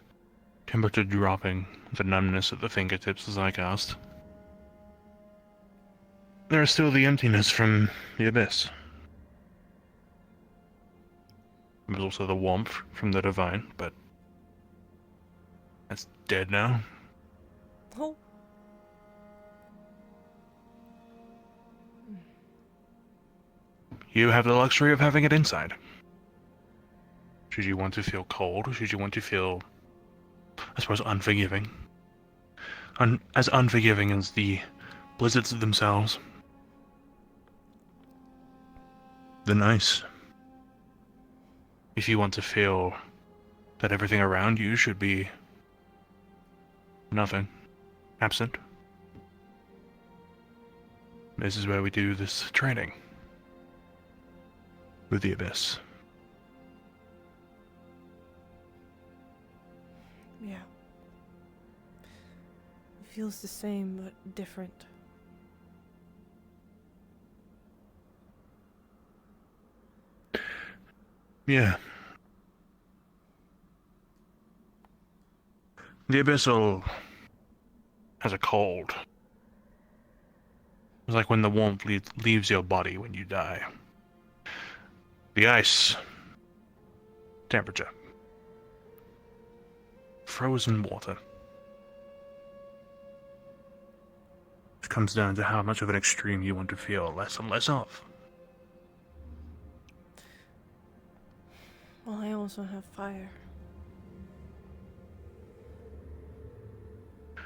temperature dropping, the numbness at the fingertips as I cast. There is still the emptiness from the abyss. There's also the warmth from the divine, but that's dead now. Oh. You have the luxury of having it inside. Should you want to feel cold, should you want to feel, I suppose, unforgiving. As unforgiving as the blizzards themselves. Then ice. If you want to feel that everything around you should be nothing, absent. This is where we do this training. With the abyss. Yeah. It feels the same, but different. Yeah. The abyssal has a cold. It's like when the warmth leaves your body when you die. The ice. Temperature. Frozen water. It comes down to how much of an extreme you want to feel less and less of. Well, I also have fire.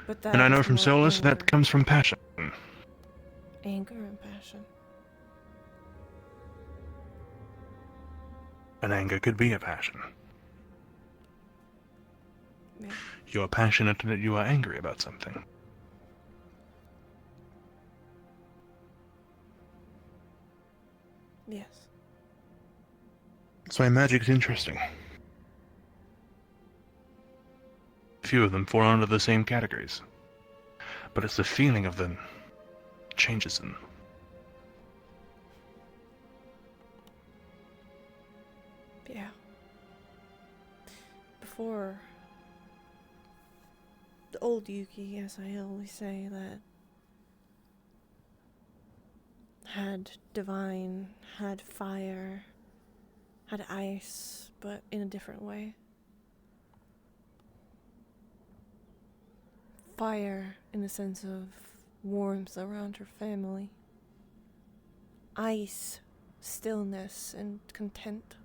But that And I know is from more Solus anger. that comes from passion. Anger and passion. And anger could be a passion. Yeah. You are passionate and you are angry about something. Yes. That's why magic's interesting. Few of them fall under the same categories. But it's the feeling of them changes them. Yeah. Before, the old Yuki, as I always say, that had divine, had fire, had ice, but in a different way. Fire in the sense of warmth around her family. Ice, stillness and content.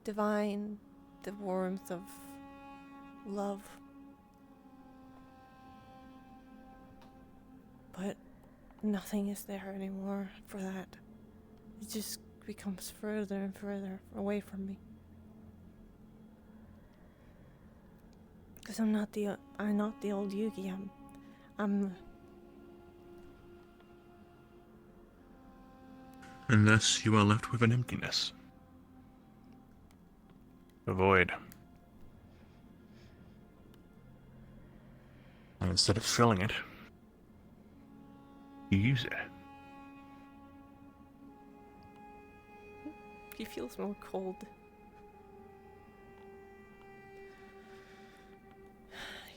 Divine, the warmth of love. But nothing is there anymore for that. It just becomes further and further away from me. Because I'm not the old Yugi. I'm And thus you are left with an emptiness. A void. And instead of filling it, you use it. He feels more cold.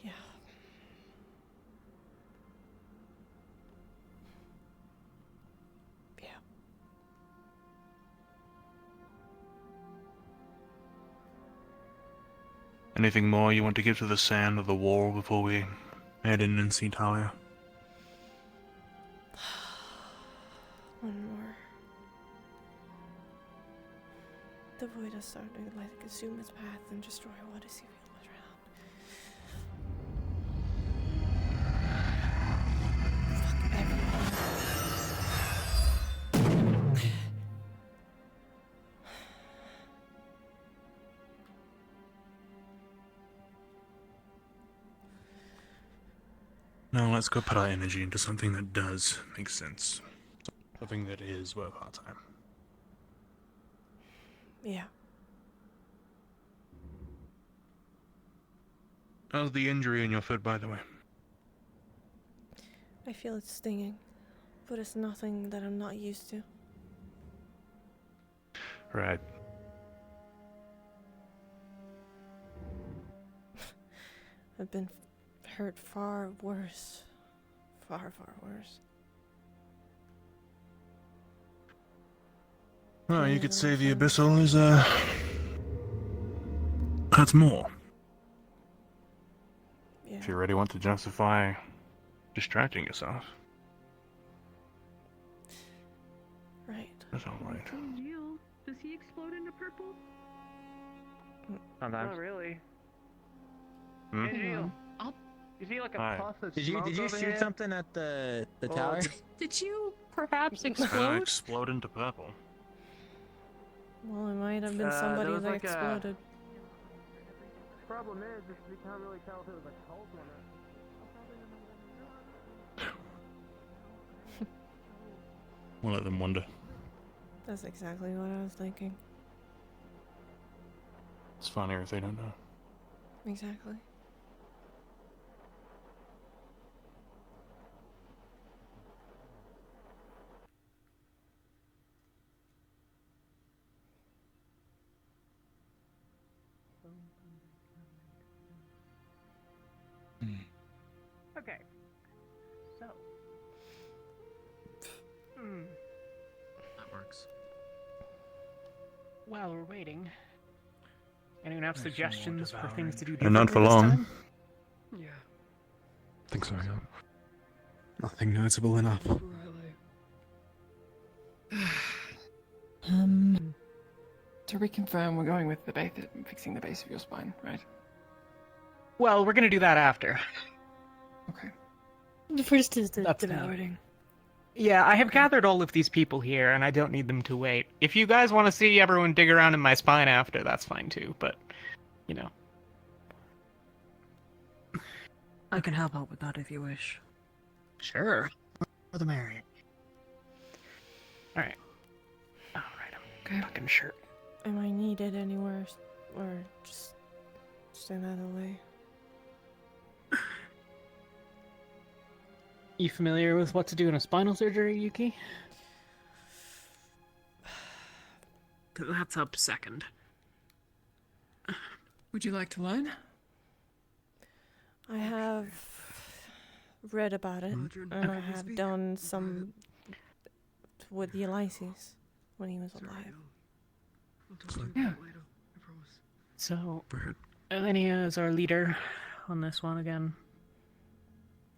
Yeah. Yeah. Anything more you want to give to the sand of the wall before we head in and see Talia? One more. The void is starting to like consume its path and destroy what is even around. Fuck everyone. Now let's go put our energy into something that does make sense. Something that is worth our time. Yeah. How's the injury in your foot, by the way? I feel it stinging, but it's nothing that I'm not used to. Right. I've been hurt far worse. Far, far worse. Well, you could say the abyssal is, hurts more. Yeah. If you really want to justify distracting yourself. Right. That's alright. Does he explode into purple? Sometimes. Not really. Hmm? Angel, you see like a Hi. puff of Did you smoke over shoot here? something at the tower? Did you perhaps Gonna explode? explode into purple. Well, it might have been There somebody was that like a- exploded. Problem is, we can't really tell if it was like cold or not. We'll let them wonder. That's exactly what I was thinking. It's funnier if they don't know. Exactly. Okay. So. That works. While we're waiting, anyone have suggestions for things to do And not for differently this long. time? Yeah. Think so, yeah. Nothing noticeable enough. To reconfirm, we're going with the base, fixing the base of your spine, right? Well, we're gonna do that after. Okay. The first is the That's devouring. Yeah, I have gathered all of these people here, and I don't need them to wait. If you guys want to see everyone dig around in my spine after, that's fine too, but, you know. I can help out with that if you wish. Sure. For the merrier. Alright. Alright, I'm fucking sure. Am I needed anywhere, or just stand out of the way? You familiar with what to do in a spinal surgery, Yuki? That's up second. Would you like to learn? I have read about it, and I have done some with Ulysses when he was alive. Yeah. So, Elenia is our leader on this one again.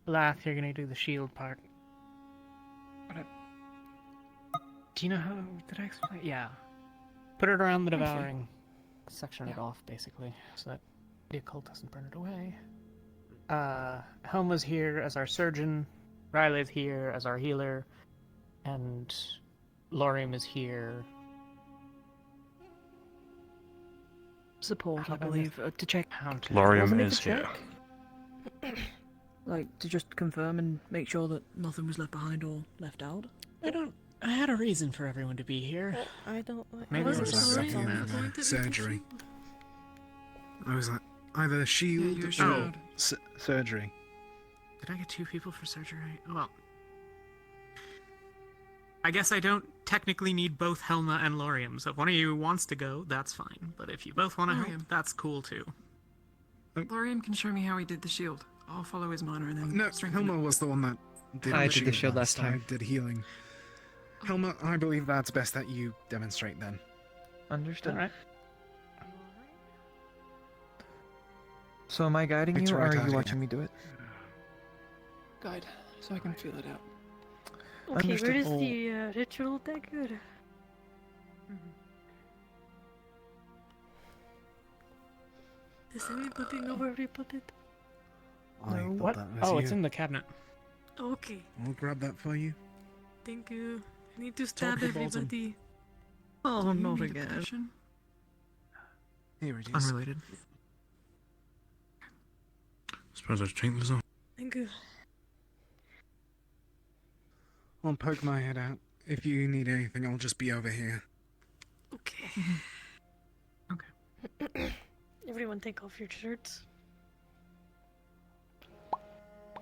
Lath, you're gonna do the shield part. Do you know how? Did I explain? Yeah. Put it around the devouring. Section it off, basically, so that the occult doesn't burn it away. Helma's here as our surgeon. Riley's here as our healer. And Lorium is here. Support, I believe, to check. Lorium Wasn't it is to here. check? Like, to just confirm and make sure that nothing was left behind or left out? I had a reason for everyone to be here. I don't like. Maybe it was Surgery. I was like, either shield Yeah, or shield. surgery. Did I get 2 people for surgery? Well, I guess I don't technically need both Helma and Lorium, so if one of you wants to go, that's fine. But if you both want to help, Lorium. that's cool too. Lorium can show me how he did the shield. I'll follow his manner and then No, strengthen Helma was the one that did I the did the shield last I time. did healing. Helma, I believe that's best that you demonstrate then. Understood. Alright. So am I guiding Thanks you, for or are attacking you it. watching me do it? Guide, so I can feel it out. Okay, where Understood. is the ritual dagger? Does anybody know where we put it? I thought What? that was Oh, you. it's in the cabinet. Okay, I'll grab that for you. thank you. I need to stab to Bolton. everybody. Oh, Do you not need a again. potion? Here it is. Unrelated. Suppose I should take this off. Thank you. I'll poke my head out. If you need anything, I'll just be over here. Okay. Everyone take off your shirts.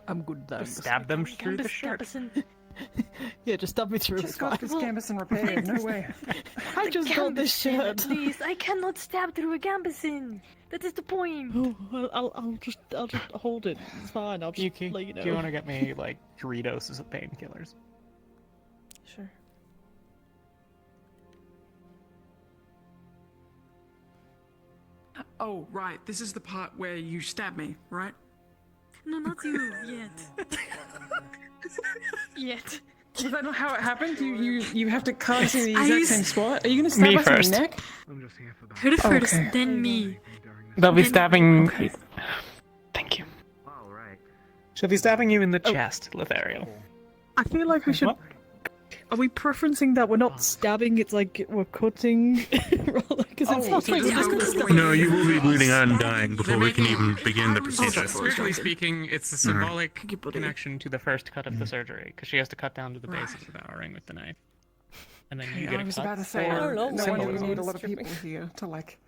I'm good at that. Just stab them through the shirt. Yeah, just stab me through. Just got this gambeson repaired. No way. I just got this shirt. Please, I cannot stab through a gambeson. That is the point. Oh, I'll just hold it. It's fine. I'll just Yuki, let you know. do you want to get me like 3 doses of painkillers? Sure. Oh, right. This is the part where you stab me, right? No, not you yet. Yet. Is that not how it happened? You have to cast in the I exact used- same spot? Are you gonna stab Me us first. in the neck? I'm just here for that. Her first, Okay. then me. They'll be Then- stabbing. Okay. Thank you. Oh, right. She'll be stabbing you in the chest, Lothario. I feel like we should. Are we preferencing that we're not stabbing? It's like we're cutting. Because it's not like we're just gonna stab. No, you will be bleeding and dying before we can even begin the procedure. Strictly speaking, it's a symbolic connection to the first cut of the surgery, because she has to cut down to the base of the devouring with the knife. And then you Okay, get I a was cut about to say, for no wonder we symbolism. need a lot of people here to like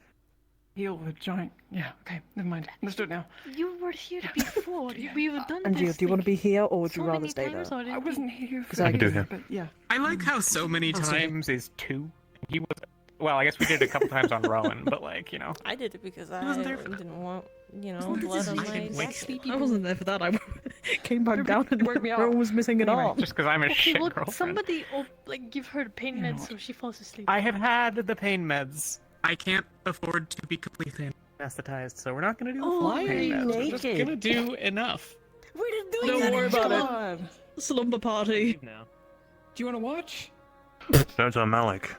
heal the giant. Yeah, okay, never mind. Let's do it now. You were here before. We've done And this. do you want to be here, or would you so rather many stay there? times already. I wasn't here Because for I can do this, him. but yeah. I like how so many Oh, sorry. times is 2. He was. Well, I guess we did it a couple times on Rowan, but like, you know. I did it because I wasn't there for didn't want, you know, Wasn't blood this on just my like jacket. I wasn't there for that. I came back down and Work me out. Rowan was missing an Anyway. arm. Just because I'm a Okay, shit well, girlfriend. somebody like give her pain meds so she falls asleep. I have had the pain meds. I can't afford to be completely anesthetized, so we're not gonna do the full why are pain you meds. We're just naked? gonna do enough. We're just doing Don't that worry in about club. it. Slumber party. No. Do you want to watch? That's on Malik.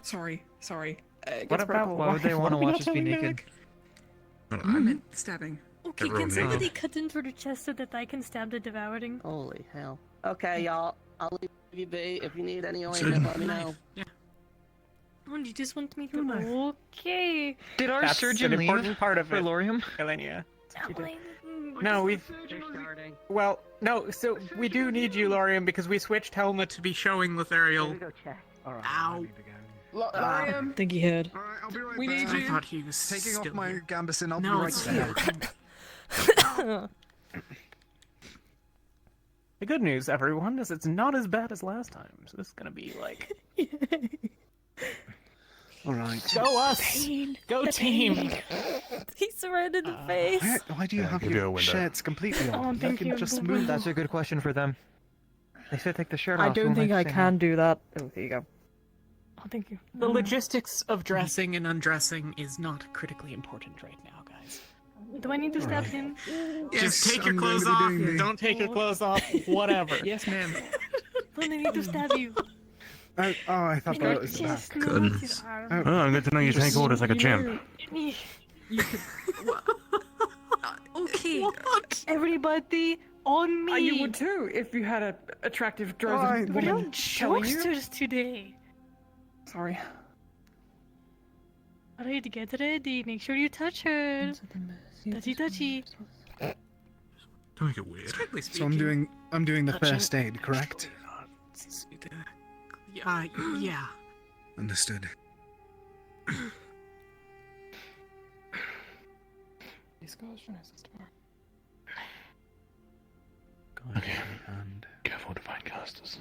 Sorry. It What gets about purple. Why would they want to watch us be naked? I meant stabbing. Okay, Everyone can naked. somebody cut into the chest so that I can stab the devouring? Holy hell. Okay, y'all. I'll leave you be. If you need any So- ointment, let me know. Yeah. Oh, you just want me to? Okay. Did our That's surgeon an leave important part of for it, Lorium? Elenia. Elaine, No, we've. Starting. Well, no, so we do need you, Lorium, because we switched Helma to be showing Lothariel. Go check. Alright, Ow. I need to go. Lorium, I think he heard. Alright, I'll be right we back. need I you. thought he was Taking off still my here. gambeson, I'll No, be it's right back. The good news, everyone, is it's not as bad as last time. So this is gonna be like, Alright. go us, Pain. go The team. pain. He's red in the face. Why do you have give you a your window. shirts completely Oh, on? thank You you. can just Boo-boo. move. That's a good question for them. They should take the shirt Oh, off. Mm. Oh, I don't think I can do that. Oh, here you go. Oh, thank you. The logistics of dressing and undressing is not critically important right now, guys. Do I need to stab him? Just take your I'm clothes going to off. be doing the- Don't take your clothes off. Whatever. Yes, ma'am. Don't I need to stab you? Oh, I thought In that your was chest, no, Good. not your arm. Oh, good to know you take orders like a champ. Okay. Everybody on me. You would too if you had a attractive We're Drozen woman all telling you. jokesters today. Sorry. Alright, get ready. Make sure you touch her. Touchy touchy. Don't make it weird. Strictly So speaking, I'm doing the Touching- first aid, correct? Yeah. Understood. Okay. And careful to find casters.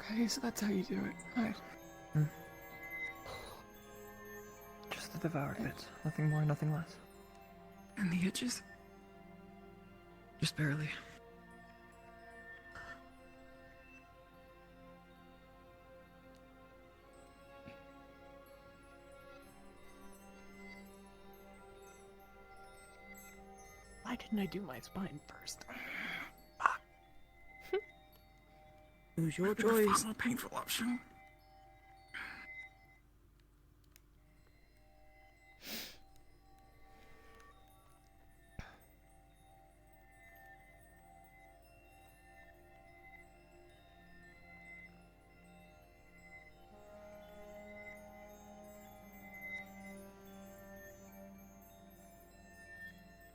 Okay, so that's how you do it. Right. Just the devoured bit. Nothing more, nothing less. And the itches? Just barely. Why didn't I do my spine first? It was your choice. A painful option.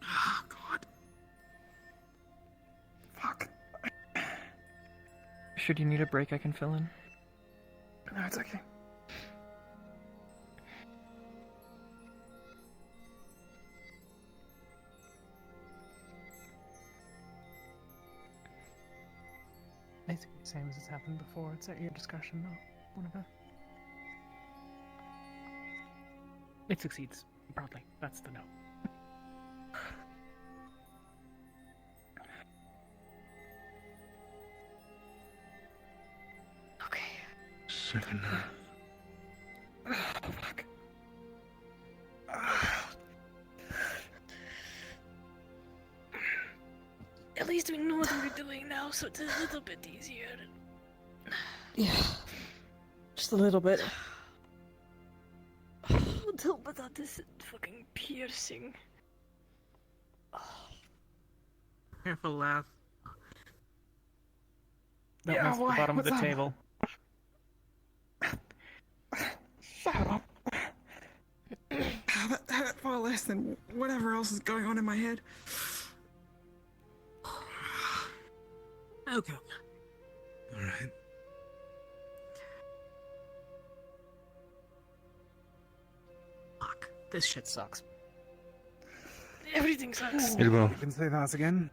Oh, God. Fuck. Should you need a break, I can fill in. No, it's okay. Basically the same as it's happened before. It's at your discretion, though. Whatever. It succeeds, broadly. That's the note. Second. Oh, fuck. At least we know what we're doing now, so it's a little bit easier. Yeah. Just a little bit. But that is fucking piercing. Careful, laugh. Don't Yeah, mess with why? the bottom of What's the up? table. Shut up. That hurt far less than whatever else is going on in my head. Okay. Alright. Fuck. This shit sucks. Everything sucks. Bilbo. You can say that again.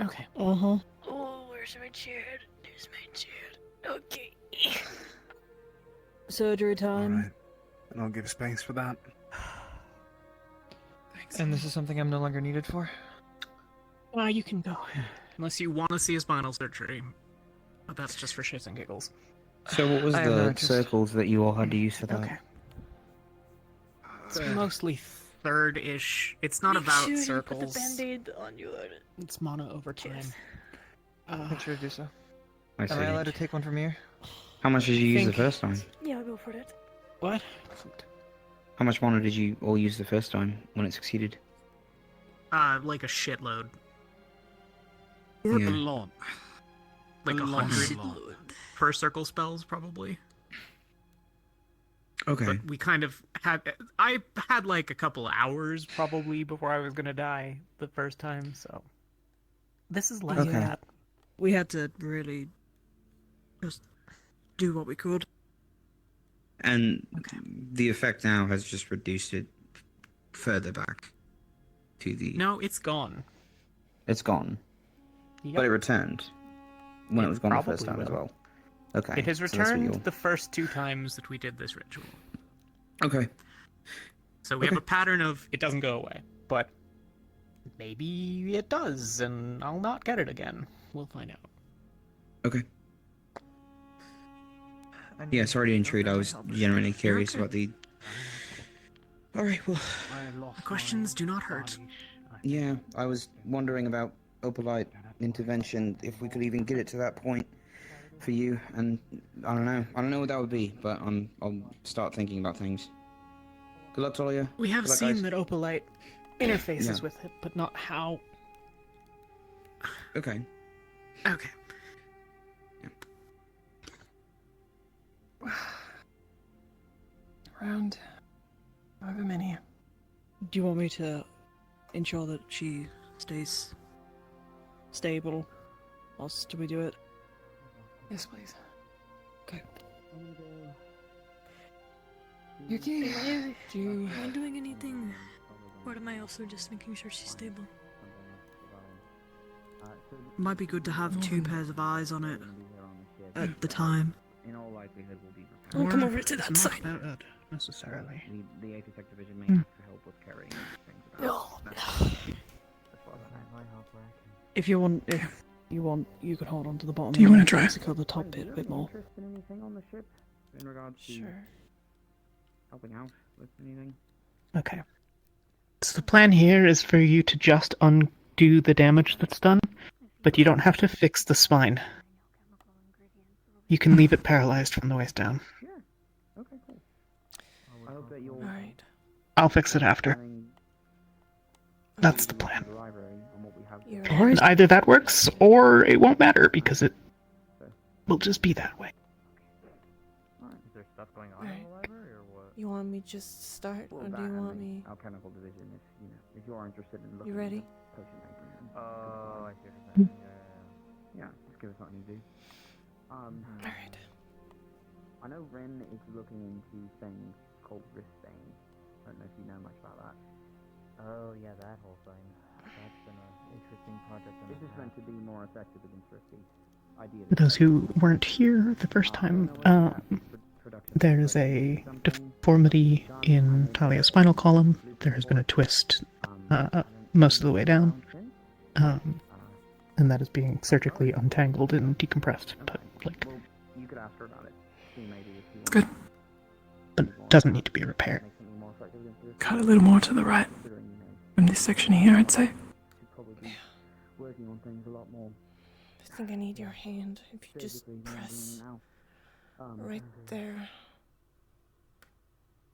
Okay. Uh-huh. Oh, where's my chair? There's my chair. Okay. Surgery time. Alright. And I'll give space for that. Thanks. And this is something I'm no longer needed for? You can go. Unless you want to see a spinal surgery. But that's just for shits and giggles. So what was I have the no interest. circles that you all had to use for that? Okay. It's mostly third-ish. It's not Make about sure circles. You put the band-aid on your... It's mono over time. Make sure to do so. I Am see. I allowed to take one from here? How much did you use the Think- first time? Yeah, go for it. What? How much mono did you all use the first time when it succeeded? Like a shitload. Yeah. A lot. Like 100 per circle spells, probably. Okay. But we kind of had... I had like a couple hours, probably, before I was gonna die the first time, so... This is less Okay. than that. We had to really just do what we could. And the effect now has just reduced it further back to the... No, it's gone. It's gone. Yep. But it returned when it was gone the probably first time as will. well. Okay. It has so that's what returned you'll- the first 2 times that we did this ritual. Okay. So we have a pattern of it doesn't go away, but maybe it does, and I'll not get it again. We'll find out. Okay. Yeah, sorry to intrude. I was genuinely curious about the... Alright, well... The questions do not hurt. Yeah, I was wondering about Opalite intervention, if we could even get it to that point for you, and I don't know. I don't know what that would be, but I'll start thinking about things. Good luck, Talia. We have Good luck, seen guys. that Opalite interfaces Yeah. with it, but not how. Okay. Okay. Around however many. Do you want me to ensure that she stays stable whilst we do it? Yes, please. Okay. Yuki, Am do you... I doing anything? Or am I also just making sure she's stable? Might be good to have 2 pairs of eyes on it at the time. In all likelihood, will be... I'll come over to that It's not side. bad, necessarily. The 8th Detective Division may Hmm. have to help with carrying things about. Oh, If you want, you can hold on to the bottom. Do you want to try? Secure the top bit a bit more. Interested in anything on the ship in regards to helping out with anything? Okay. So the plan here is for you to just undo the damage that's done, but you don't have to fix the spine. You can leave it paralyzed from the waist down. Okay, cool. I hope that you'll. Alright. I'll fix it after. That's the plan. You're And either that works, or it won't matter, because it will just be that way. Is there stuff going on in the library or what? You want me just to start, or do you want me? Our chemical division, if you are interested in looking. You ready? at potion making. Oh, I see what you're saying. Yeah, just give us something to do. Alright. I know Ren is looking into things called wristbane. I don't know if you know much about that. Oh, yeah, that whole thing. That's been an interesting project. This is meant to be more effective against risky. For those who weren't here the first time, there's a deformity in Talia's spinal column. There has been a twist most of the way down, and that is being surgically untangled and decompressed. But you could ask her about it. See maybe if you want. Good. But doesn't need to be repaired. Cut a little more to the right from this section here, I'd say. Working on things a lot more. I think I need your hand. If you just press right there.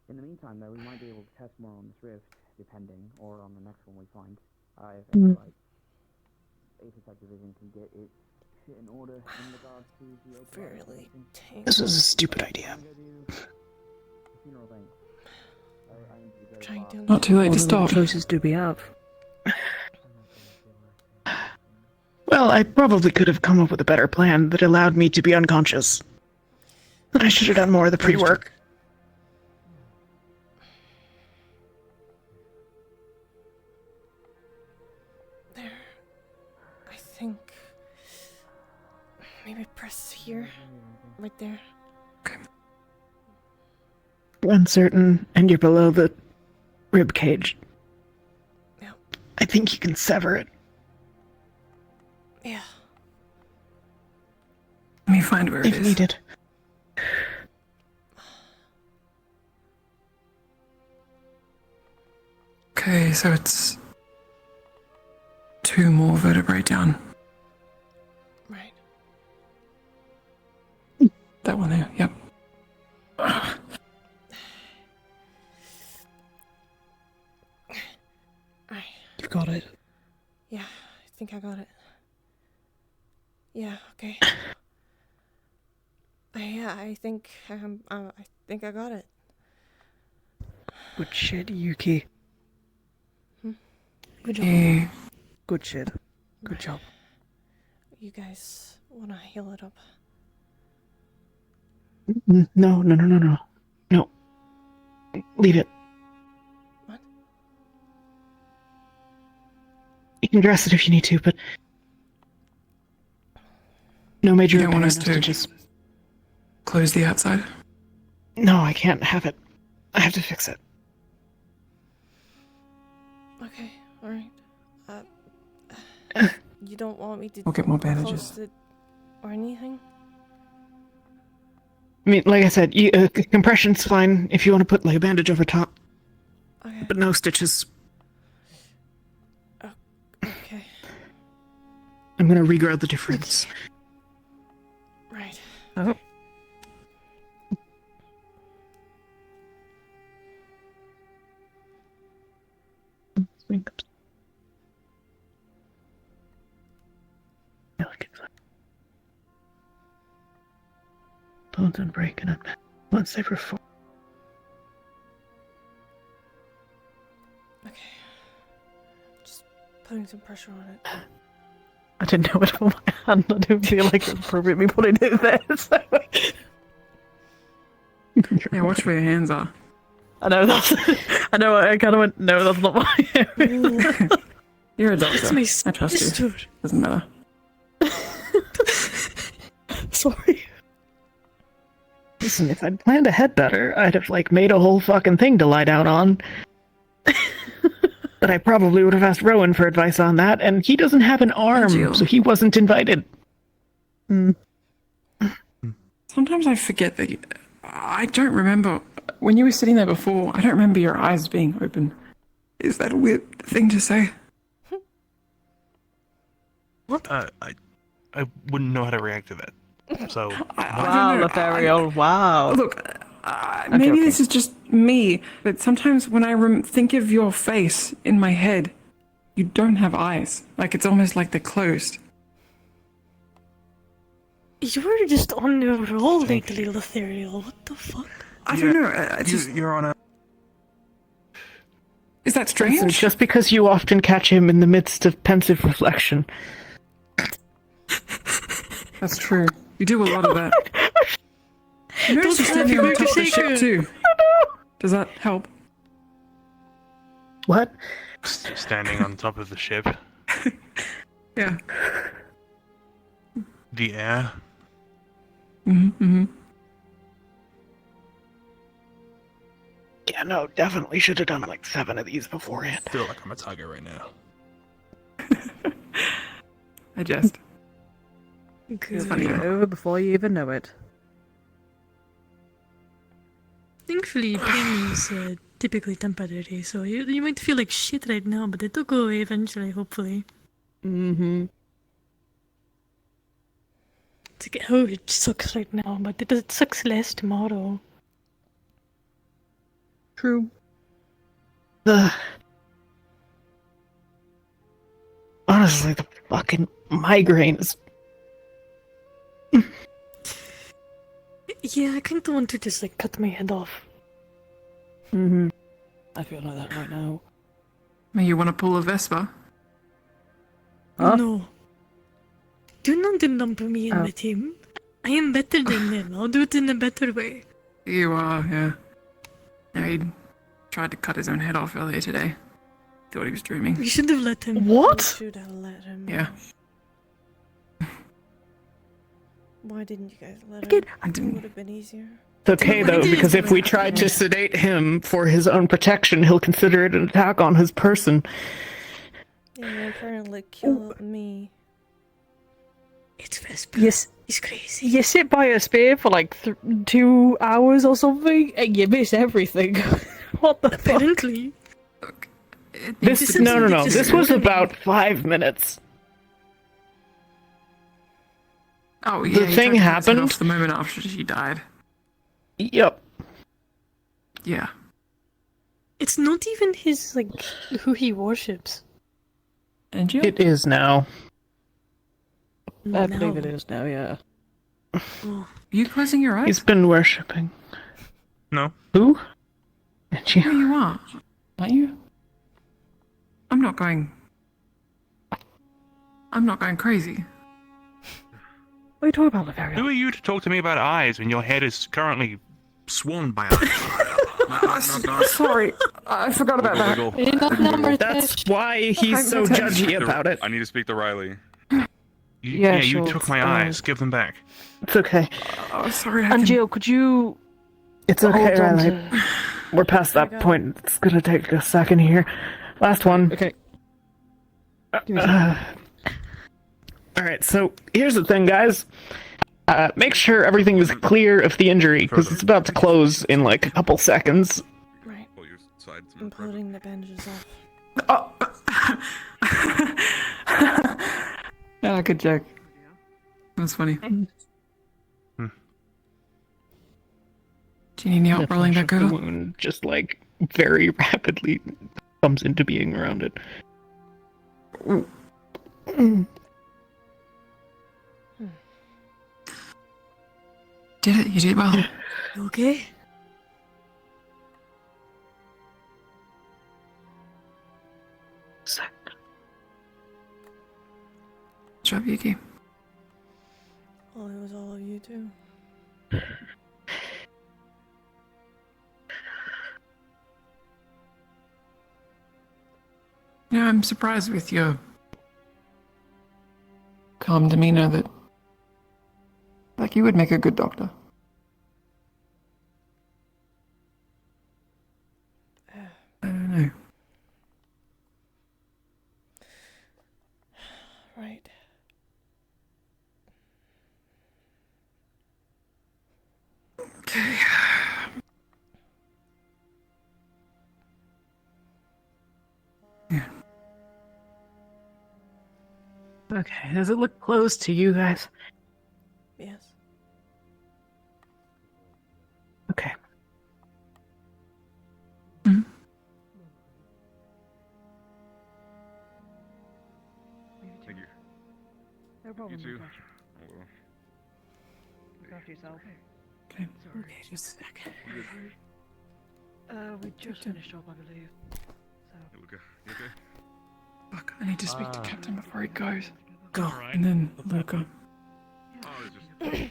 In the meantime, though, we might be able to test more on this rift, depending, or on the next one we find. If Effective Vision can get its shit in order in regards to the fairly tangled. This is a stupid idea. Trying to Not too late to stop. What choices do we have? Well, I probably could have come up with a better plan that allowed me to be unconscious. I should have done more of the pre-work. There. I think. Maybe press here. Right there. Uncertain, and you're below the rib cage. Yeah. I think you can sever it. Yeah. Let me find where it If is. needed. Okay, so it's 2 more vertebrae down. Right. That one there, yep. You've got it. Yeah, I think I got it. Yeah, okay. I think I got it. Good shit, Yuki. Good job. Yeah. Good shit. Good job. You guys wanna heal it up? No. No. Leave it. What? You can dress it if you need to, but no major You don't want us repair, no to stitches. close the outside? No, I can't have it. I have to fix it. Okay, alright. You don't want me to We'll get more bandages. close it or anything? I mean, like I said, compression's fine if you want to put like a bandage over top. Okay. But no stitches. Okay. I'm gonna regrow the difference. Right. Oh. Swing up. Bones unbreaking up. Once they were full. Okay. Just putting some pressure on it. I didn't know it on my hand. I didn't feel like it was appropriate me putting it there. So. Yeah, watch where your hands are. I know that's. I know. I kind of went. No, that's not my area. You're a doctor. That's my I trust you. sister. Doesn't matter. Sorry. Listen, if I'd planned ahead better, I'd have like made a whole fucking thing to lie down on. that I probably would have asked Rowan for advice on that, and he doesn't have an arm, so he wasn't invited. Sometimes I forget that I don't remember when you were sitting there before. I don't remember your eyes being open. Is that a weird thing to say? What? I wouldn't know how to react to that. So Wow, Lothario, wow. Look, maybe this is just me, but sometimes when I think of your face in my head, you don't have eyes. Like it's almost like they're closed. You were just on a roll lately, Lothario. What the fuck? I don't know. You're on a. Is that strange? Listen, just because you often catch him in the midst of pensive reflection. That's true. You do a lot of that. You notice you're standing on top of the ship too. Does that help? What? Standing on top of the ship. Yeah. The air. Mm-hmm. Yeah, no, definitely should have done like 7 of these beforehand. Feel like I'm a tiger right now. I just. It's over before you even know it. Thankfully, pain is typically temporary, so you might feel like shit right now, but it'll go away eventually, hopefully. Mm-hmm. It's like, oh, it sucks right now, but it sucks less tomorrow. True. Honestly, the fucking migraine is... Yeah, I kind of want to just like cut my head off. Mm-hmm. I feel like that right now. May you want to pull a Vespa? Huh? No. Do not lump me in with him. I am better than him. I'll do it in a better way. You are, yeah. Yeah, he tried to cut his own head off earlier today. Thought he was dreaming. We should have let him. What? We should have let him. Yeah. Why didn't you guys let him? I didn't. It would have been easier. It's okay though, because if we tried to sedate him for his own protection, he'll consider it an attack on his person. Yeah, you're trying to like kill me. It's Vespa. Yes. He's crazy. You sit by a spear for like 2 hours or something, and you miss everything. What the Apparently. Fuck? This no. This was about 5 minutes. Oh yeah. The he thing tried to cut his head happened. off the moment after she died. Yep. Yeah. It's not even his like who he worships. And you? It is now. I believe it is now, yeah. Oh. You closing your eyes? He's been worshipping. No. Who? And you? Yeah, you are. Aren't you? I'm not going crazy. What are you talking about, Lothario? Who are you to talk to me about eyes when your head is currently Swarmed by eyes. Sorry, I forgot about that. That's why he's so judgy about it. I need to speak to Riley. You sure. took my eyes. Give them back. It's okay. Oh, sorry. Angel, could you... It's okay, hold on Riley. to- We're past that point. It's gonna take a second here. Last one. Okay. Alright, so here's the thing, guys. Make sure everything is clear of the injury, because it's about to close in like a couple seconds. Right. Pull your sides. I'm putting the bandages off. Yeah, good joke. That's funny. Do you need any help rolling back The over? wound just like very rapidly comes into being around it. Did it? You did well. You okay? Good job, Yuki. Oh, it was all of you too. Yeah, I'm surprised with your calm demeanor that, like, you would make a good doctor. I don't know. Okay, does it look closed to you guys? Yes. Okay. Thank you. No problem. You too. Look after yourself. Okay. Sorry. Okay, just a second. We just finished up, I believe. So. Hey, Luca, you okay? Fuck, I need to speak to Captain before he goes. Go, Alright. and then Luca. Oh, I was just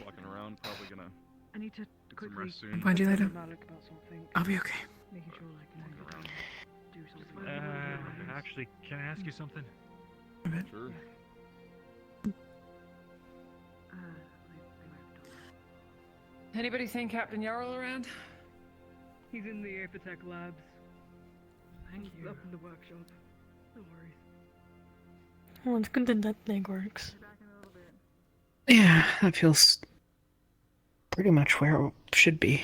walking around, probably gonna I need to get some quickly rest soon. Find you later. Malik about something. I'll be okay. Making sure, like, you know, you can do something. Actually, can I ask you something? Sure. Anybody seen Captain Yarrow around? He's in the Apertech labs. Thank you. Up in the workshop. No worries. Well, it's good that that thing works. Yeah, that feels pretty much where it should be.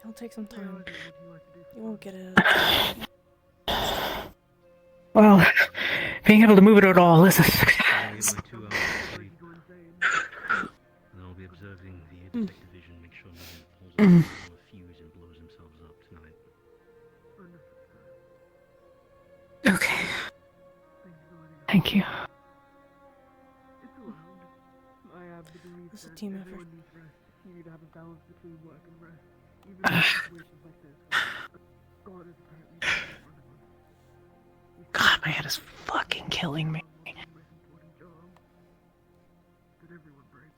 It'll take some time. You won't get it. Well, being able to move it at all is a success. And I'll be observing the detective division, make sure no one pulls out a fuse and blows themselves up tonight. Okay. Thank you. It's a team effort. You need to have a balance between work and rest. Even in situations like this, God is apparently God, my head is fucking killing me.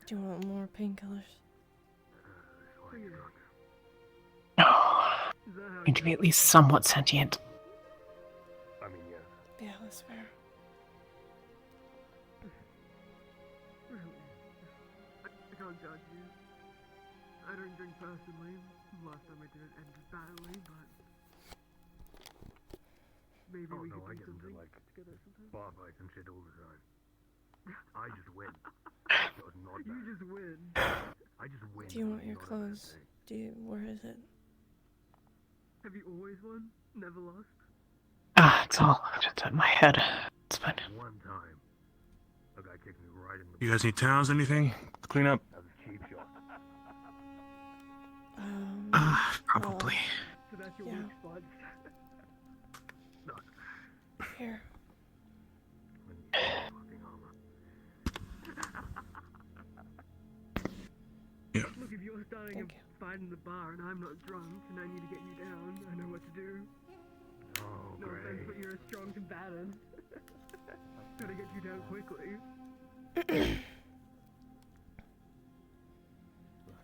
Do you want more painkillers? No. I need to be at least somewhat sentient. I mean, yeah. Yeah, that's fair. I can't judge you. I don't drink personally. Last time I did it ended badly, but maybe we could do something together sometime. Bar fights and shit all the time. I just win. You just win. I just win. Do you want your clothes? Where is it? Have you always won? Never lost? It's all just in my head. It's fine. One time, a guy kicked me right in the. You guys need towels, anything? Clean up. That was a cheap shot. Probably. So that's your Yeah. weak spot. Here. Yeah. Look, if you're starting a fight in the bar and I'm not drunk and I need to get you down, I know what to do. Oh, No offense, but you're a strong combatant. Gotta get you down quickly.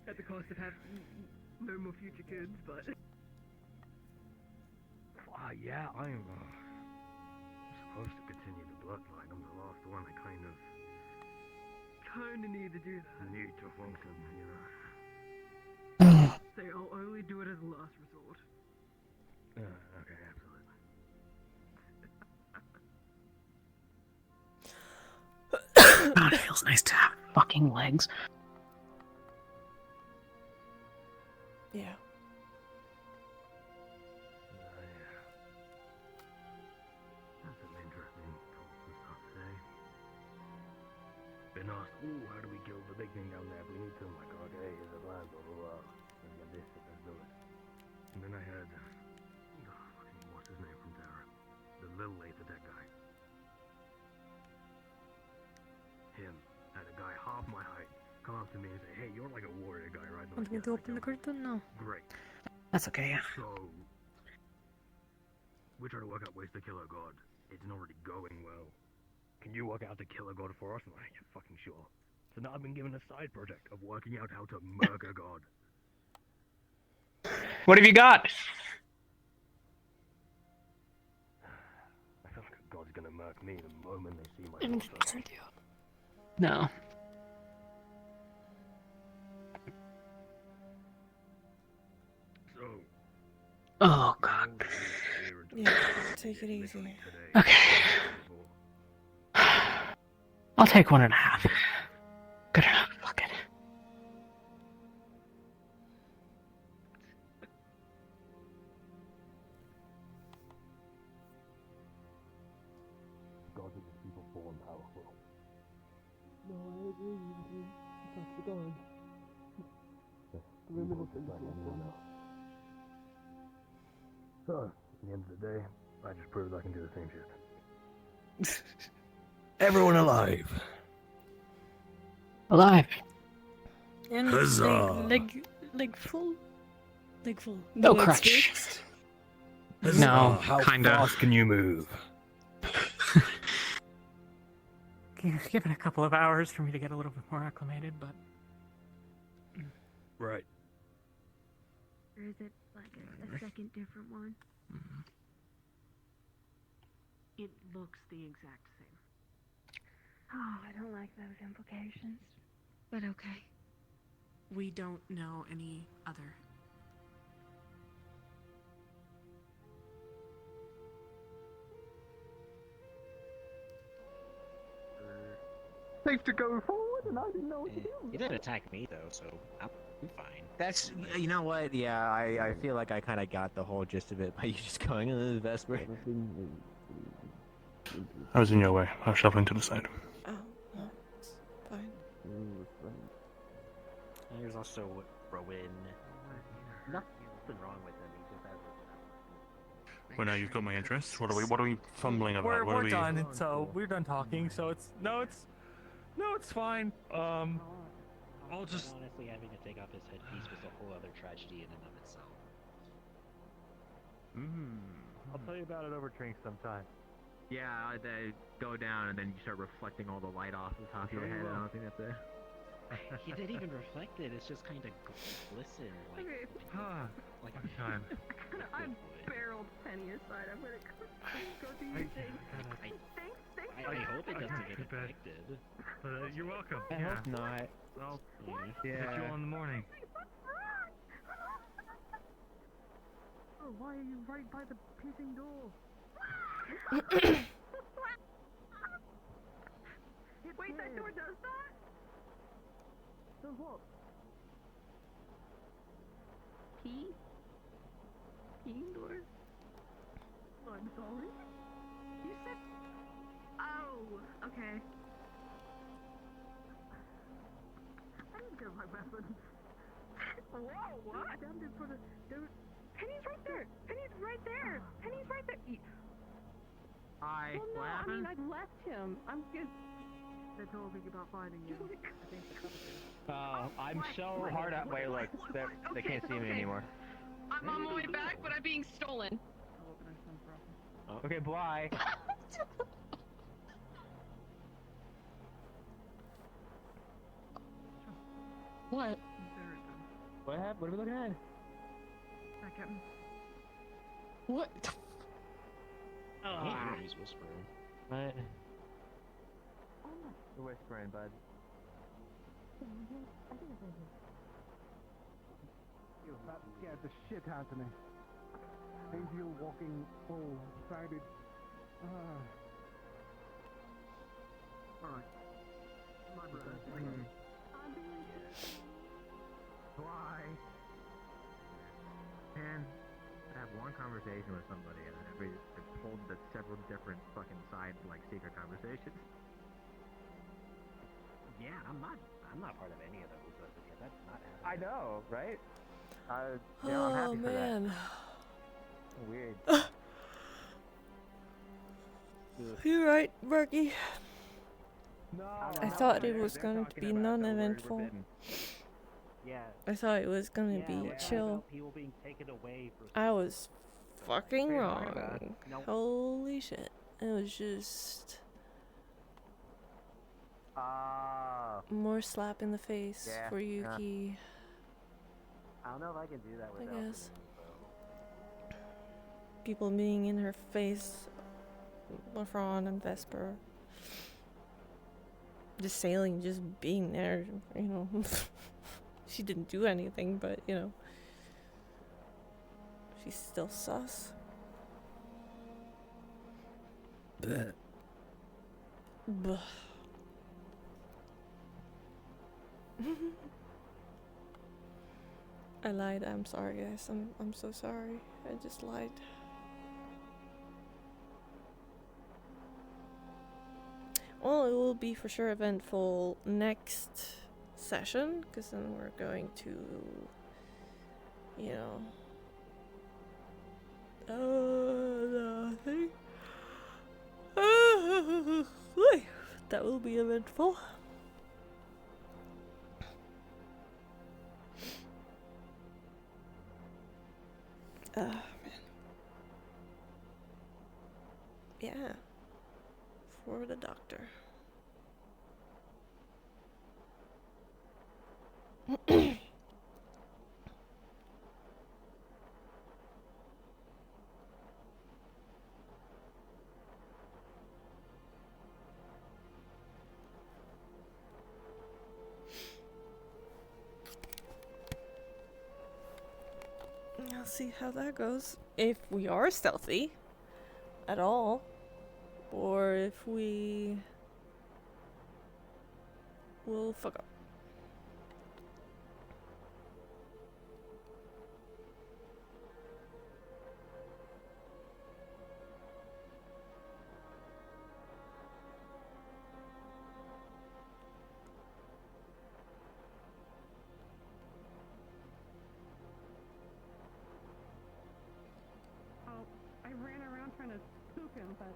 At the cost of having no more future kids, but... Yeah, I'm supposed to continue the bloodline. I'm the last one. I kind of Kinda need to do that. need to function, you know. Say, I'll only do it as a last resort. Okay, absolutely. God, it feels nice to have fucking legs. Yeah. That's some interesting thoughts and stuff today. Been asked, how do we kill the big thing down there? If we need to, I'm like, okay, here's a plan, blah, blah, blah. Let's get this, let's do it. And then I heard, what's his name from Terra? The little Aethertech guy. Him, had a guy half my height come up to me and say, hey, you're like a warrior guy, right? And I'm Want me like, to "Yes, I open the am." curtain now? Great. That's okay, yeah. So, we're trying to work out ways to kill a god. It's not already going well. Can you work out to kill a god for us? I'm like, yeah, fucking sure. So now I've been given a side project of working out how to murk a god. What have you got? I feel like a god's gonna murk me the moment they see my Anything daughter. for you? No. So, Oh, God. we take it easy. Okay. I'll take 1.5. Good enough. Fuck it. God is people born powerful. No, I agree with you. That's the God. Remember the things you've done. So, at the end of the day, I just proved I can do the same shit. Everyone alive. Alive. And Huzzah. leg full. Leg full. No Legs crutch. fixed. No, How kinda. fast can you move? Give it a couple of hours for me to get a little bit more acclimated, but Right. Or is it like a second different one? It looks the exact same. Oh, I don't like those implications. But okay. We don't know any other. Safe to go forward, and I didn't know what to do. He didn't attack me though, so I'm fine. That's, you know what, yeah, I feel like I kind of got the whole gist of it by you just going, Vesper. I was in your way. I was shuffling to the side. Oh, no, it's fine. There's also Rowan. Nothing wrong with him. He just has. Well, now you've got my interest. What are we fumbling about? We're done. So we're done talking. So it's fine. I'll just honestly having to take off his headpiece was a whole other tragedy in and of itself. I'll tell you about it over drinks sometime. Yeah, they go down and then you start reflecting all the light off the top of your head. I don't think that's it. He didn't even reflect it. It's just kind of glisten, like. Like time. I barreled Penny aside. I'm gonna go do your thing. I hope it doesn't get infected. You're welcome. I hope not. I'll Yeah. catch you all in the morning. Oh, why are you right by the pissing door? Wait, that door does that? Does what? Pee? Peeing door? I'm sorry. You said. Oh, okay. I didn't get my weapons. Whoa, what? I damned it for the. Penny's right there! Penny's right there! Penny's right there! Hi, Well, no, what I happened? mean, I left him. I'm good. They're talking about finding you. I think I'm so hard at way, like, they can't see me anymore. I'm on my way back, but I'm being stolen. Okay, bye. What? What happened? What are we looking at? Second. What? Oh, he's whispering. What? You're whispering, bud. That scared the shit out of me. Angel walking full sided. Alright. My brother. Why? Man, I have one conversation with somebody and then every told that several different fucking side like secret conversations. Yeah, I'm not part of any of those. But yeah, that's not happening. I know, right? I'm Oh happy for that. man. Weird. You're right, Berkey. No, I thought it was going to be non-eventful. Yeah. I thought it was going to be chill. People being taken away for. I was fucking What are you talking about? wrong. Nope. Holy shit. It was just more slap in the face Yeah, for yeah. Yuki. I don't know if I can do that I without. guess. People being in her face, LaFron and Vesper. Just sailing, just being there, you know. She didn't do anything, but, you know. She's still sus. Buh. I lied. I'm sorry, guys. I'm so sorry. I just lied. Well, it will be for sure eventful next session, because then we're going to, you know, the thing. That will be eventful. Man. Yeah. For the doctor. I'll see how that goes. If we are stealthy at all, or if we will fuck up. I ran around trying to spook him, but...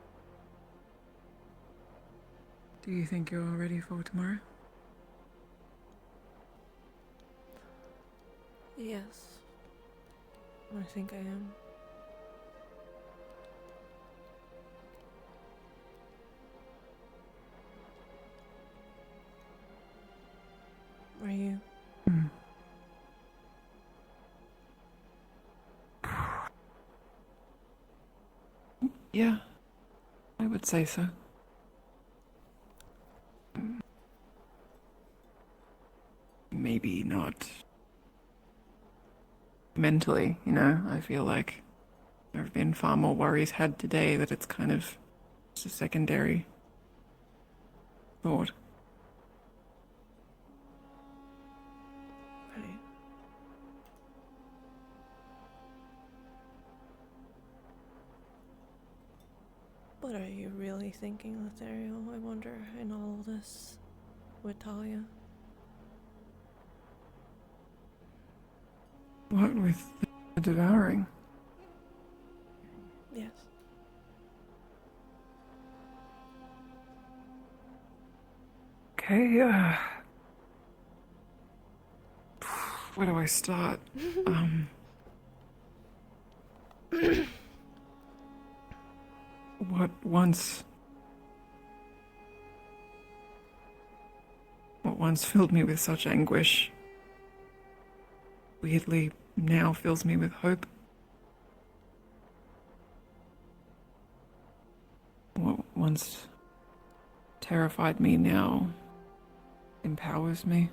Do you think you're all ready for tomorrow? Yes. I think I am. Are you? Yeah, I would say so. Maybe not mentally, you know. I feel like there have been far more worries had today that it's kind of just a secondary thought. Right. What are you really thinking, Lothario? I wonder, in all of this with Talia? What with the devouring? Yes. Okay, where do I start? What once filled me with such anguish weirdly now fills me with hope. What once terrified me now empowers me.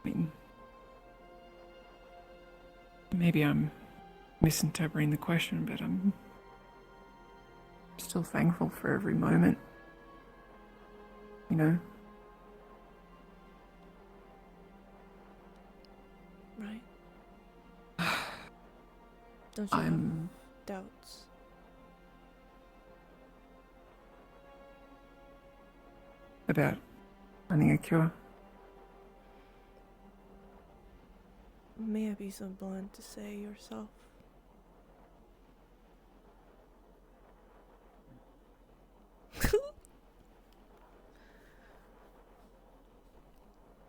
I mean, maybe I'm misinterpreting the question, but I'm still thankful for every moment. You know? Right. Don't you have doubts? About finding a cure? May I be so blunt to say yourself?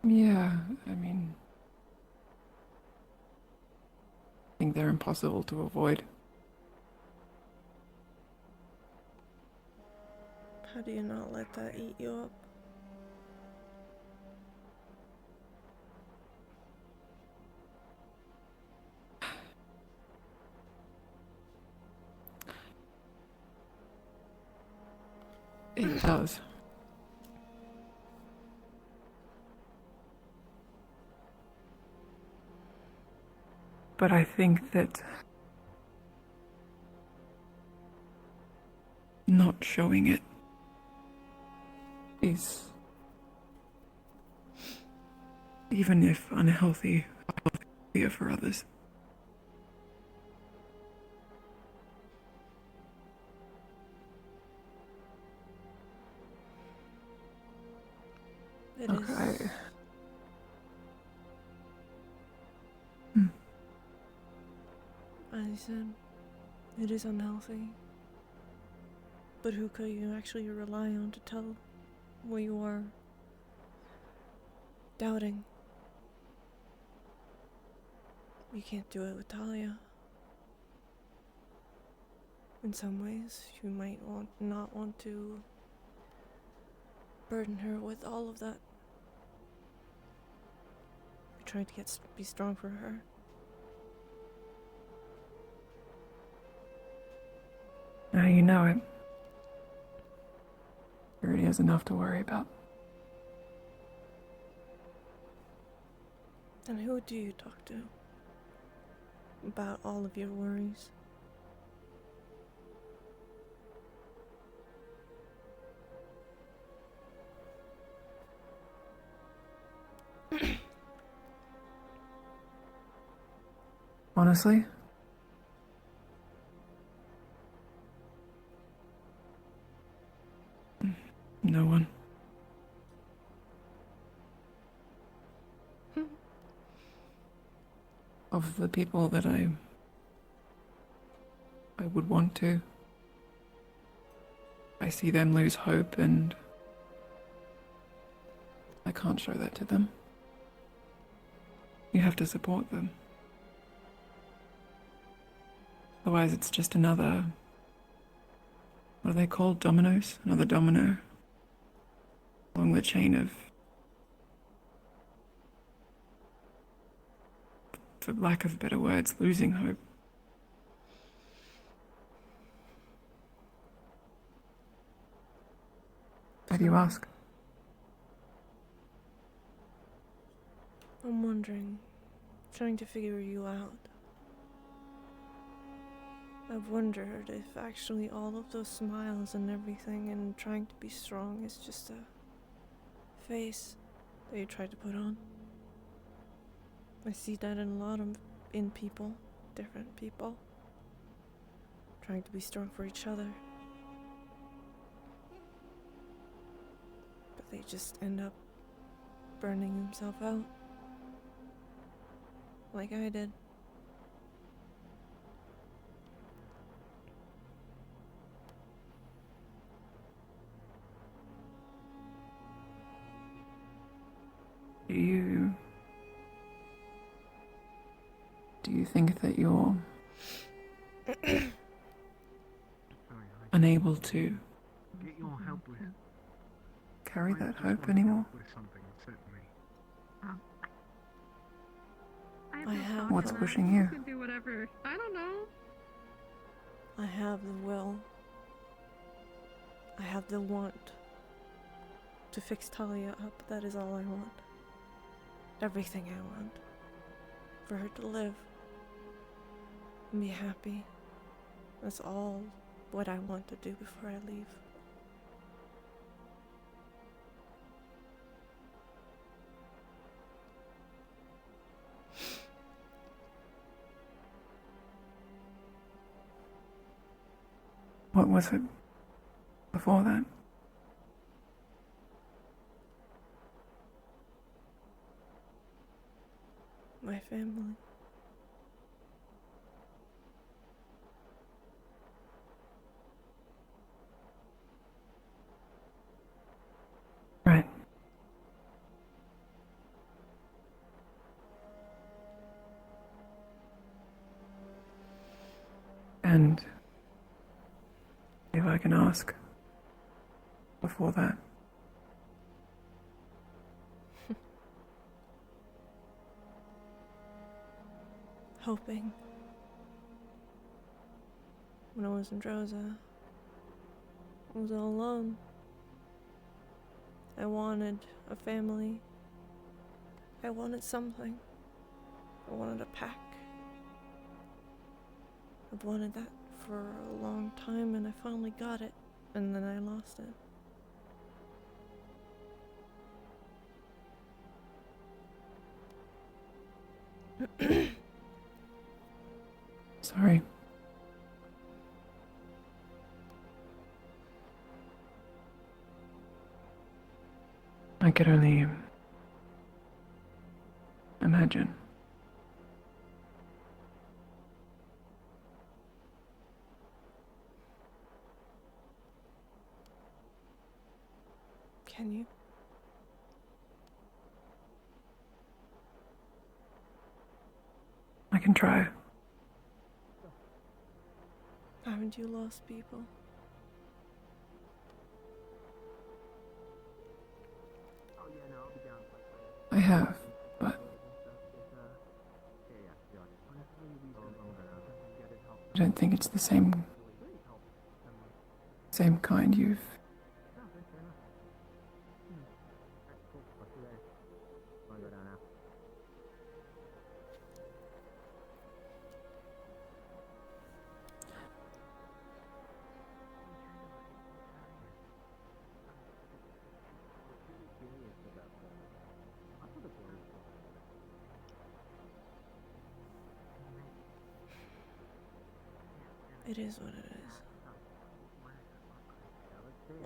Yeah, I mean, I think they're impossible to avoid. How do you not let that eat you up? It does. But I think that not showing it is, even if unhealthy, healthier for others. It Okay. is. As you said, it is unhealthy. But who could you actually rely on to tell what you are doubting? You can't do it with Talia. In some ways, you might not want to burden her with all of that. You're trying to be strong for her. Now you know it. He already has enough to worry about. And who do you talk to about all of your worries? Honestly? No one. Of the people that I would want to, I see them lose hope and I can't show that to them. You have to support them. Otherwise it's just another, what are they called, dominoes? Another domino along the chain of, for lack of better words, losing hope. Why do you ask? I'm wondering, trying to figure you out. I've wondered if actually all of those smiles and everything and trying to be strong is just a face that you try to put on. I see that in people, different people, trying to be strong for each other. But they just end up burning themselves out. Like I did. Do you think that you're unable to Get your help with carry that hope anymore? something certainly. I have. What's pushing you? You can do whatever. I don't know. I have the will. I have the want to fix Talia up. That is all I want. Everything I want. For her to live and be happy. That's all what I want to do before I leave. What was it before that? My family. Right. And if I can ask, before that, Hoping. When I was in Droza, I was all alone. I wanted a family. I wanted something. I wanted a pack. I've wanted that for a long time and I finally got it. and then I lost it. Sorry. I could only imagine. Can you? I can try. Haven't you lost people? I have, but I don't think it's the same kind you've. It is what it is.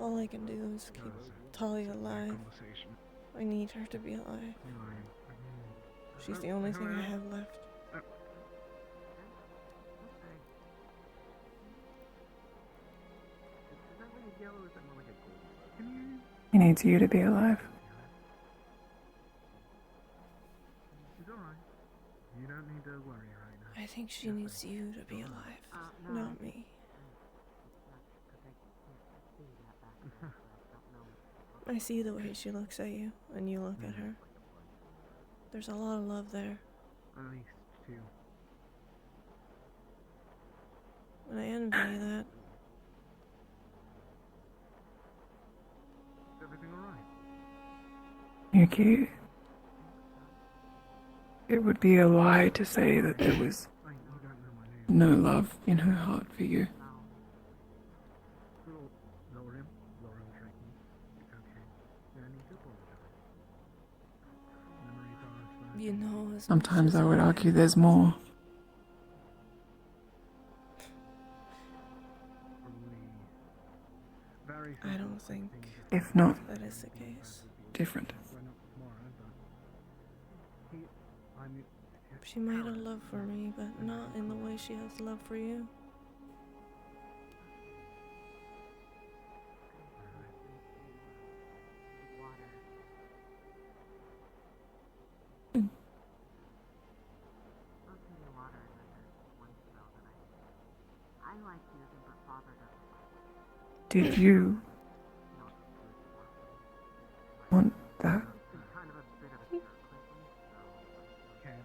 All I can do is keep Talia alive. I need her to be alive. She's the only thing I have left. He needs you to be alive. You don't need to worry right now. I think she needs you to be alive, not me. I see the way she looks at you, and you look at her. There's a lot of love there. At least two. And I envy that. Is everything alright? Yuki, it would be a lie to say that there was no love in her heart for you. You know, as Sometimes I would argue there's more. I don't think If not, that is the case. different. She might have love for me, but not in the way she has love for you. Did you want that? Okay,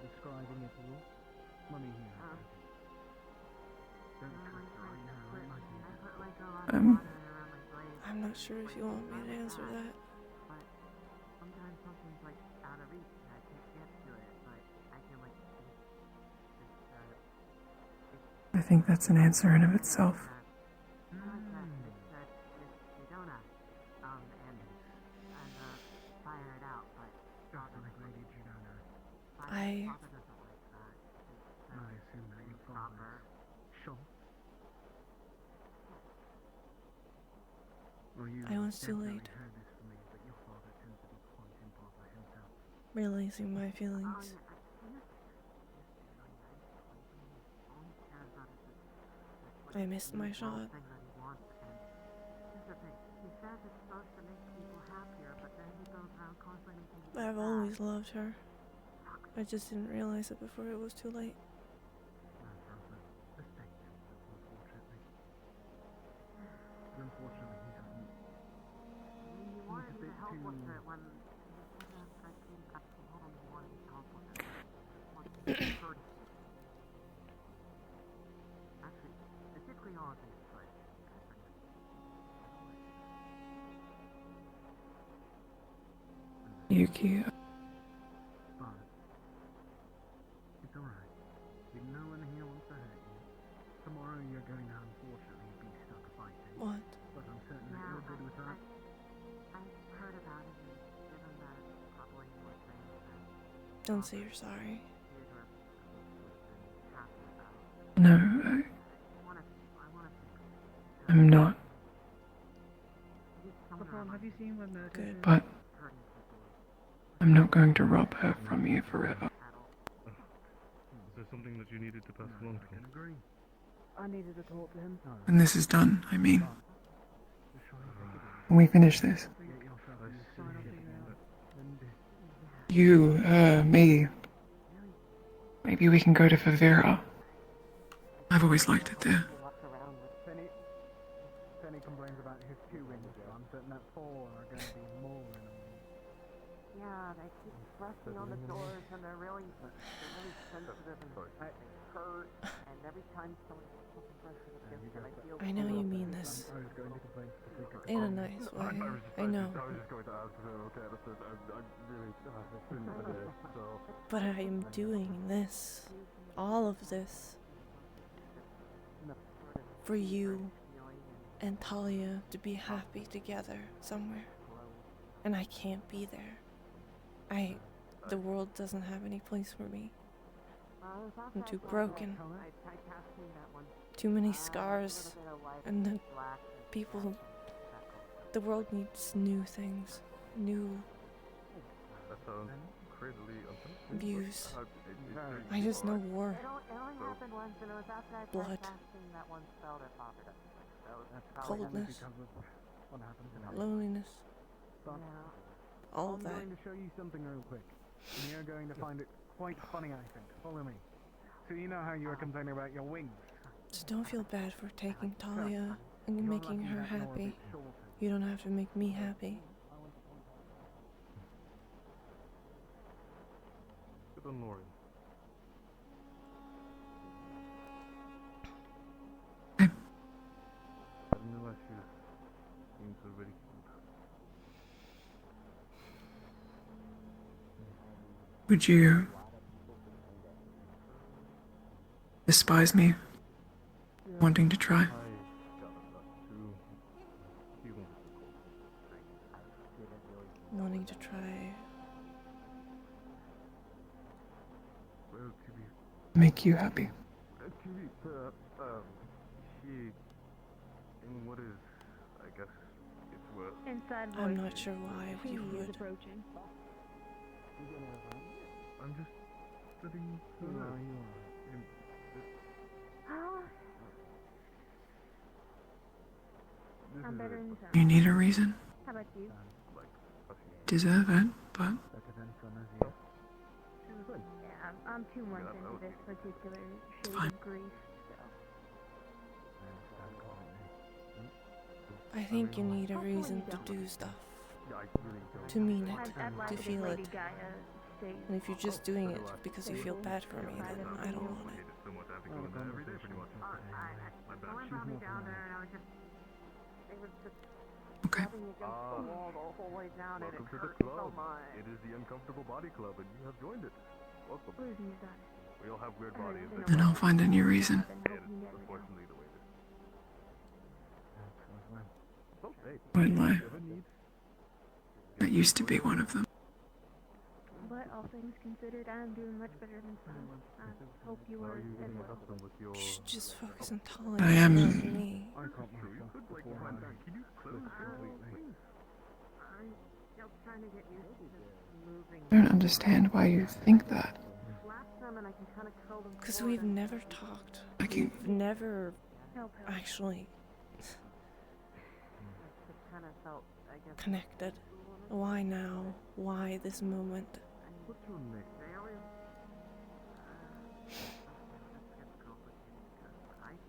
describing it all. Mummy here. Don't trust her right now, right? I'm not sure if you want me to answer that. Sometimes something's like out of reach and I can't get to it, but I can like I think that's an answer in of itself. I assume that your father shot. Well, you was too definitely late. heard this from me, but your father tends to be quite improper himself. realizing my feelings. I missed my shot. I've always loved her. I just didn't realize it before it was too late. Unfortunately, he doesn't. He's a bit too... Actually, typically all of these, but... Yuki, But it's alright. You know when he wants to hurt you. Tomorrow you're going to unfortunately be stuck fighting. What? But I'm certain Don't say you're sorry. No, I'm not. Have you seen when the Good. But I'm not going to rob her from you forever. Is there something that you needed to pass along to him? I needed to talk to him. When this is done, I mean. When we finish this. You, me. Maybe we can go to Favera. I've always liked it there. Penny complains about his 2 windows, so I'm certain that 4 are going to be more annoying. Yeah, they keep pressing on the doors and they're really sensitive and hurt. And every time someone puts something pressure against it, I feel. I know you mean this. I was going to complain specifically. In a nice way. I know. I was just going to ask if they're okay. I'm really feeling for this, so. But I am doing this. All of this. For you and Talia to be happy together somewhere. And I can't be there. The world doesn't have any place for me. I'm too broken. Too many scars. And the world needs new things. New views. I just know war. Blood. Coldness. Loneliness. All of that. I'm going to show you something real quick. And you're going to find it quite funny, I think. Follow me. So you know how you were complaining about your wings? Just don't feel bad for taking Talia and making her happy. You don't have to make me happy. Good on Lauren. I didn't realize she was being so ridiculed. Would you despise me wanting to try? Wanting to try. Make you happy. In what is, I guess, it's worth. I'm not sure why you would. I'm just studying. I'm better inside. You need a reason. How about you? Deserve it, but Yeah, I'm too much into this particular shade Fine. of grief, I think you need a reason to do stuff. To mean it. To feel it. And if you're just doing it because you feel bad for me, then I don't want it. Okay. Welcome to the club. It is the Uncomfortable Body Club, and you have joined it. Welcome. We all have weird bodies. then I'll find a new reason. Unfortunately, the way it is. Won't lie. That used to be one of them. But all things considered, I'm doing much better than some. I hope you are as well. You should just focus on Talia. I am- not me. I don't understand why you think that. Because we've never talked. We've never actually connected. Why now? Why this moment? What's your name?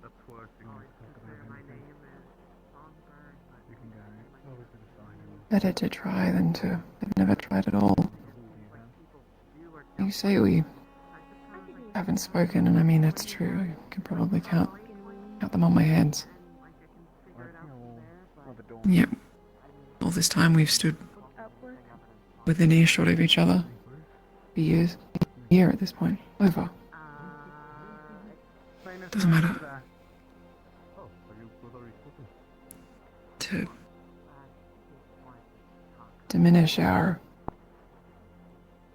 That's why I think you can go. Better to try than to have never tried at all. You say we haven't spoken, and I mean it's true. I can probably count them on my hands. Yep. All this time we've stood within earshot of each other for years. A year at this point. Over. Doesn't matter. To diminish our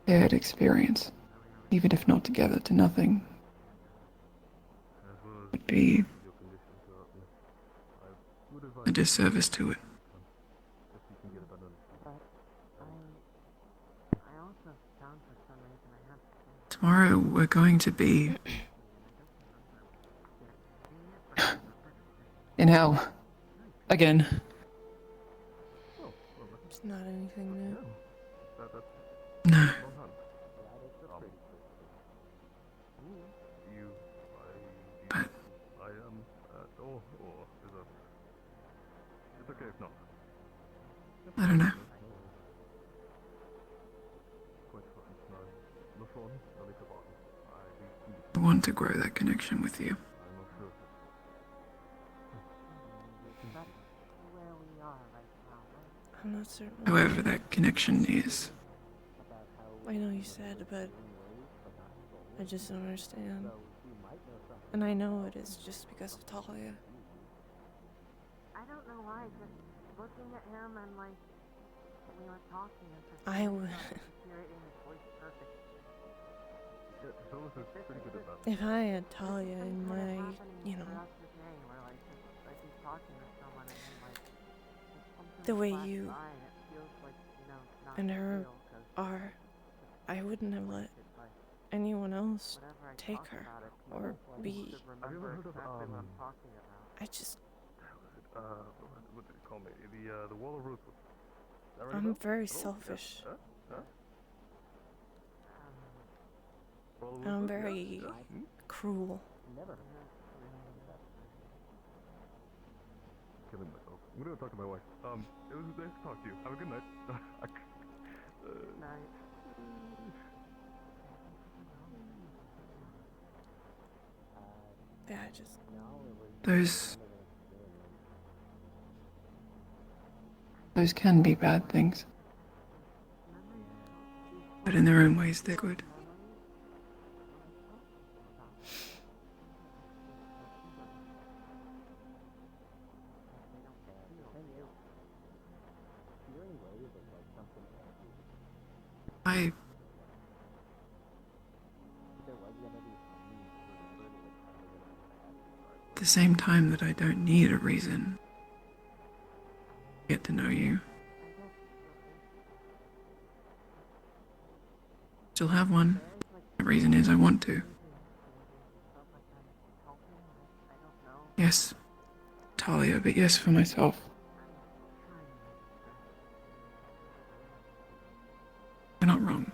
shared experience, even if not together to nothing, would be a disservice to it. Tomorrow we're going to be in hell. Again. It's not anything new. No. But it's okay if not. I don't know. I want to grow that connection with you. I'm not certain. However that connection is. I know you said, but I just don't understand. And I know it is just because of Talia. I don't know why, just looking at him and like, we were talking and for I would. hearing his voice perfect. If I had Talia in my, you know, the way you and her are, I wouldn't have let anyone else take her or be. Have you ever heard of I just. What did you call me? The Wall of Rosewood. I'm very selfish. I'm very cruel. Killing myself. I'm gonna talk to my wife. It was nice to talk to you. Have a good night. Night. Yeah, I just. Those can be bad things. But in their own ways, they're good. At the same time that I don't need a reason to get to know you, still have one. The reason is I want to. Yes, Talia, but yes for myself. You're not wrong.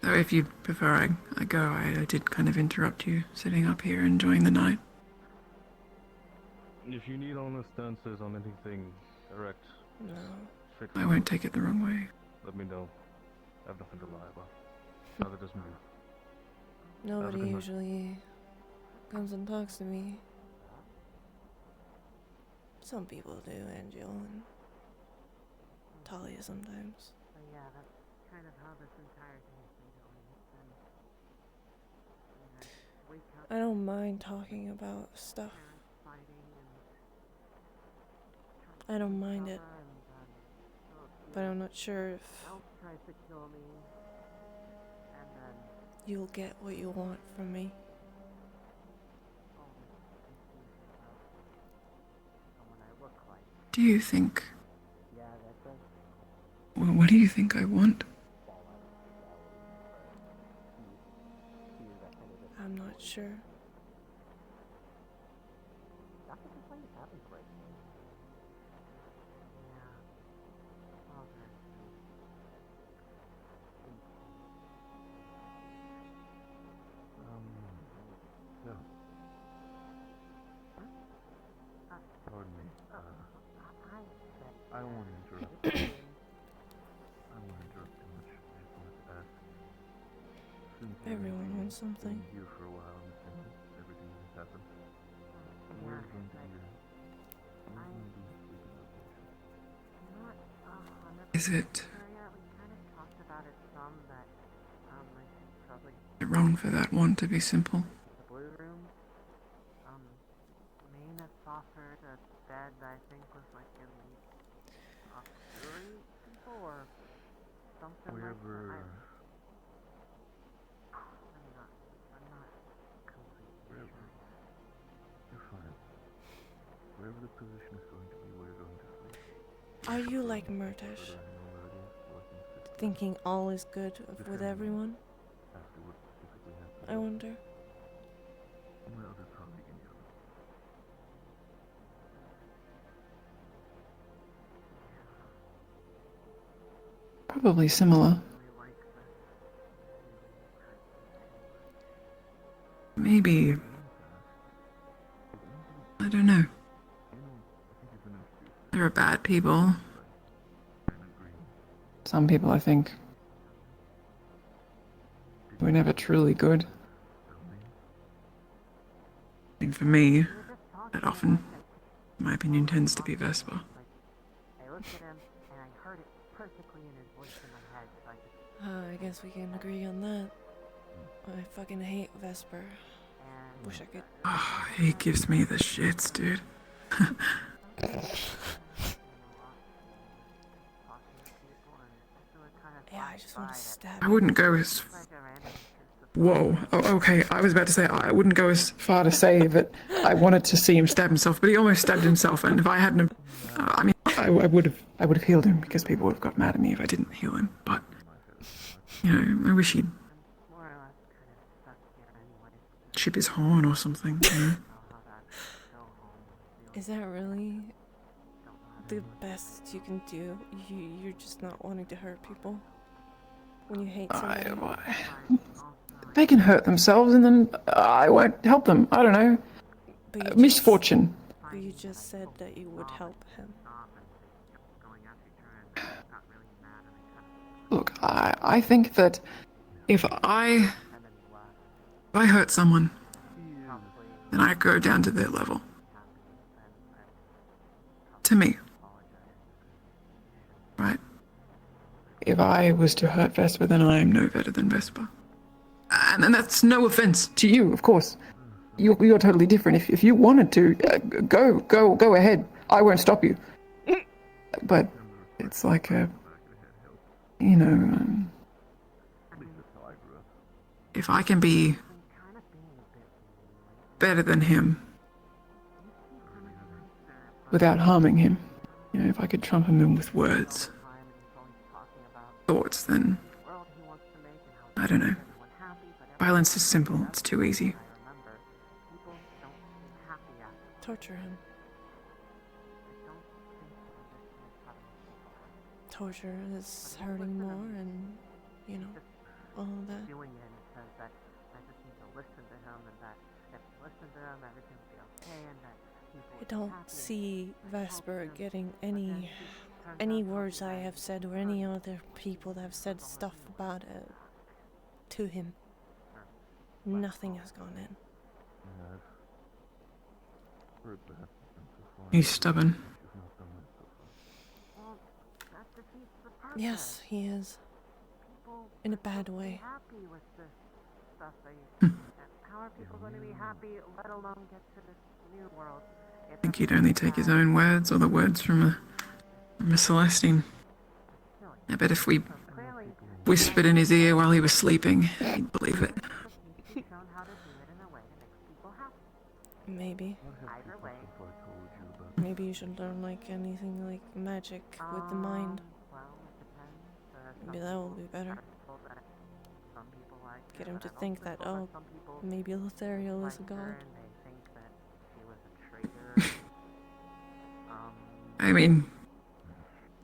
So if you prefer I go, I did kind of interrupt you sitting up here enjoying the night. If you need honest answers on anything direct, No. I won't take it the wrong way. Let me know. I have nothing to lie about. Neither does me. Nobody usually comes and talks to me. Some people do, Angel and Talia sometimes. So yeah, that's kind of how this entire thing's been going. It's been, I don't mind talking about stuff. I don't mind it. But I'm not sure if tries to kill me, and then you'll get what you want from me. Do you think... Well, what do you think I want? I'm not sure. Pardon me. I don't want to interrupt. I don't want to interrupt too much. I just wanted to ask. Since Everyone wants something. Been here for a while, and since everything has happened, where's going to be your... Where's going to be your sleeping location? Is it... we kind of talked about it some, that I think probably wrong for that one to be simple? the blue room, main that's off Wherever. Wherever. You're fine. Wherever the position is going to be, where you're going to sleep. Are you like Murtish? Thinking all is good with everyone? I wonder. Well, they're probably in your Probably similar. Maybe. I don't know. There are bad people. Some people, I think, were never truly good. And for me, that often, in my opinion, tends to be Vesper. I looked at him and I heard it perfectly in his voice in my head, so I just I guess we can agree on that. I fucking hate Vesper. Wish I could. Oh, he gives me the shits, dude. Yeah, I just want to stab I wouldn't go as... Whoa. Oh, okay, I was about to say, I wouldn't go as far to say that I wanted to see him stab himself, but he almost stabbed himself, and if I hadn't... I mean, I would have healed him, because people would have got mad at me if I didn't heal him, but... You know, I wish he'd... chip his horn or something, you know? Is that really the best you can do? You're just not wanting to hurt people when you hate somebody. They can hurt themselves and then I won't help them. I don't know. Misfortune. But you just said that you would help him. Look, I think that if I hurt someone, then I go down to their level. To me. Right? If I was to hurt Vesper, then I am no better than Vesper. And that's no offense to you, of course. You're totally different. If you wanted to, go ahead. I won't stop you. But it's like a, you know, if I can be better than him without harming him, you know, if I could trump him in with words, thoughts, then I don't know. Violence is simple. It's too easy. Torture him. Torture is hurting more, and you know, all of that. doing it and says that I just need to listen to him and that if you listen to him, everything will be okay and that people I don't see Vesper getting any words I have said or any other people that have said stuff about it to him. Nothing has gone in. He's stubborn. Yes, he is. In a bad way. happy with this stuff how are people going to be happy, let alone get to this new world? I think he'd only take his own words or the words from a Celestine. I bet if we whispered in his ear while he was sleeping, he'd believe it. Maybe. Either way. Maybe you should learn like anything like magic with the mind. Well, it depends. Maybe that will be better. Get him to think that, oh, maybe Lothariel is a god. I mean,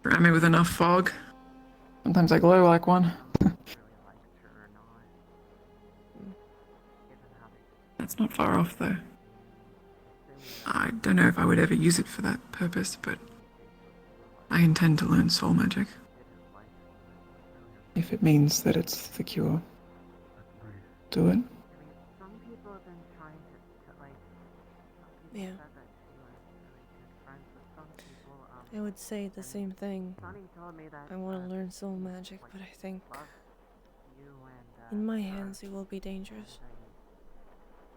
surround me with enough fog. Sometimes I glow like one. That's not far off, though. I don't know if I would ever use it for that purpose, but I intend to learn soul magic. If it means that it's the cure. Do it. Some people have been trying to like. Yeah. Said that she was really good friends with some people. I would say the same thing. Sonny told me that. I want to learn soul magic, but I think You and. in my hands it will be dangerous.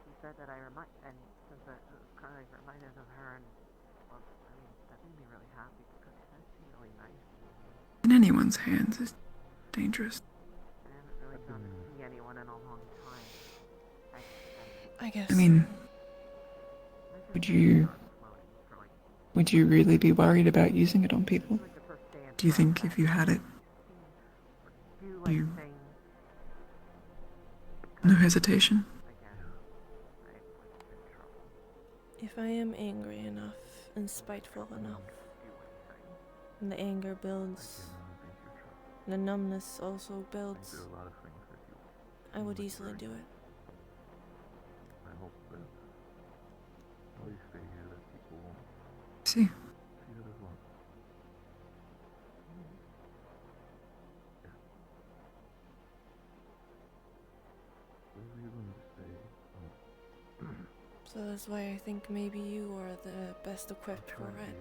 He said that and since I was kind of reminded of her, and well, I mean, that made me really happy because she seemed really nice. In anyone's hands is dangerous. I haven't really gone to see anyone in a long time. I guess. I mean, would you really be worried about using it on people? Do you think if you had it, you... No hesitation? If I am angry enough and spiteful enough, and the anger builds, and the numbness also builds, I would easily do it. I hope that while you stay here that people will See? see that as well. Yeah. Where were you going to stay? So that's why I think maybe you are the best equipped for it.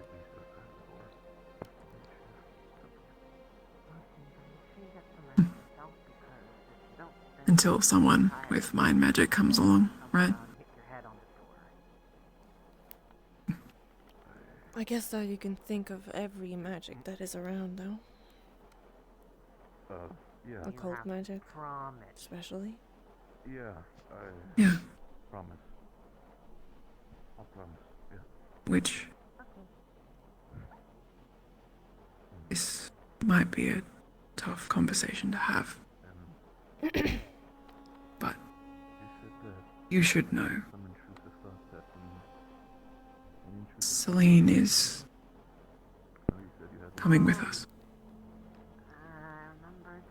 Until someone with mind magic comes along, right? I guess that you can think of every magic that is around, though. Yeah. Occult magic, especially. Yeah, Yeah. Promise. I'll promise, yeah. Which... This might be a tough conversation to have. But you should know. Celine is coming with us. I remember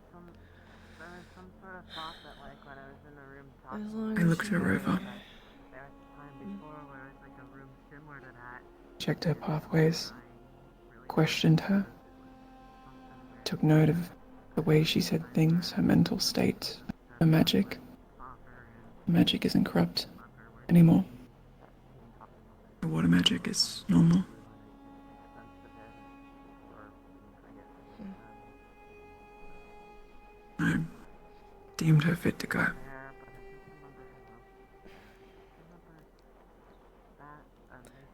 there was some sort of thought that, like, when I was in the room talking, As long I as looked her over, there was a time before where it was like a room similar to that. checked her pathways, questioned her, took note of the way she said things, her mental state, her magic. Her magic isn't corrupt anymore. Her water magic is normal. I deemed her fit to go.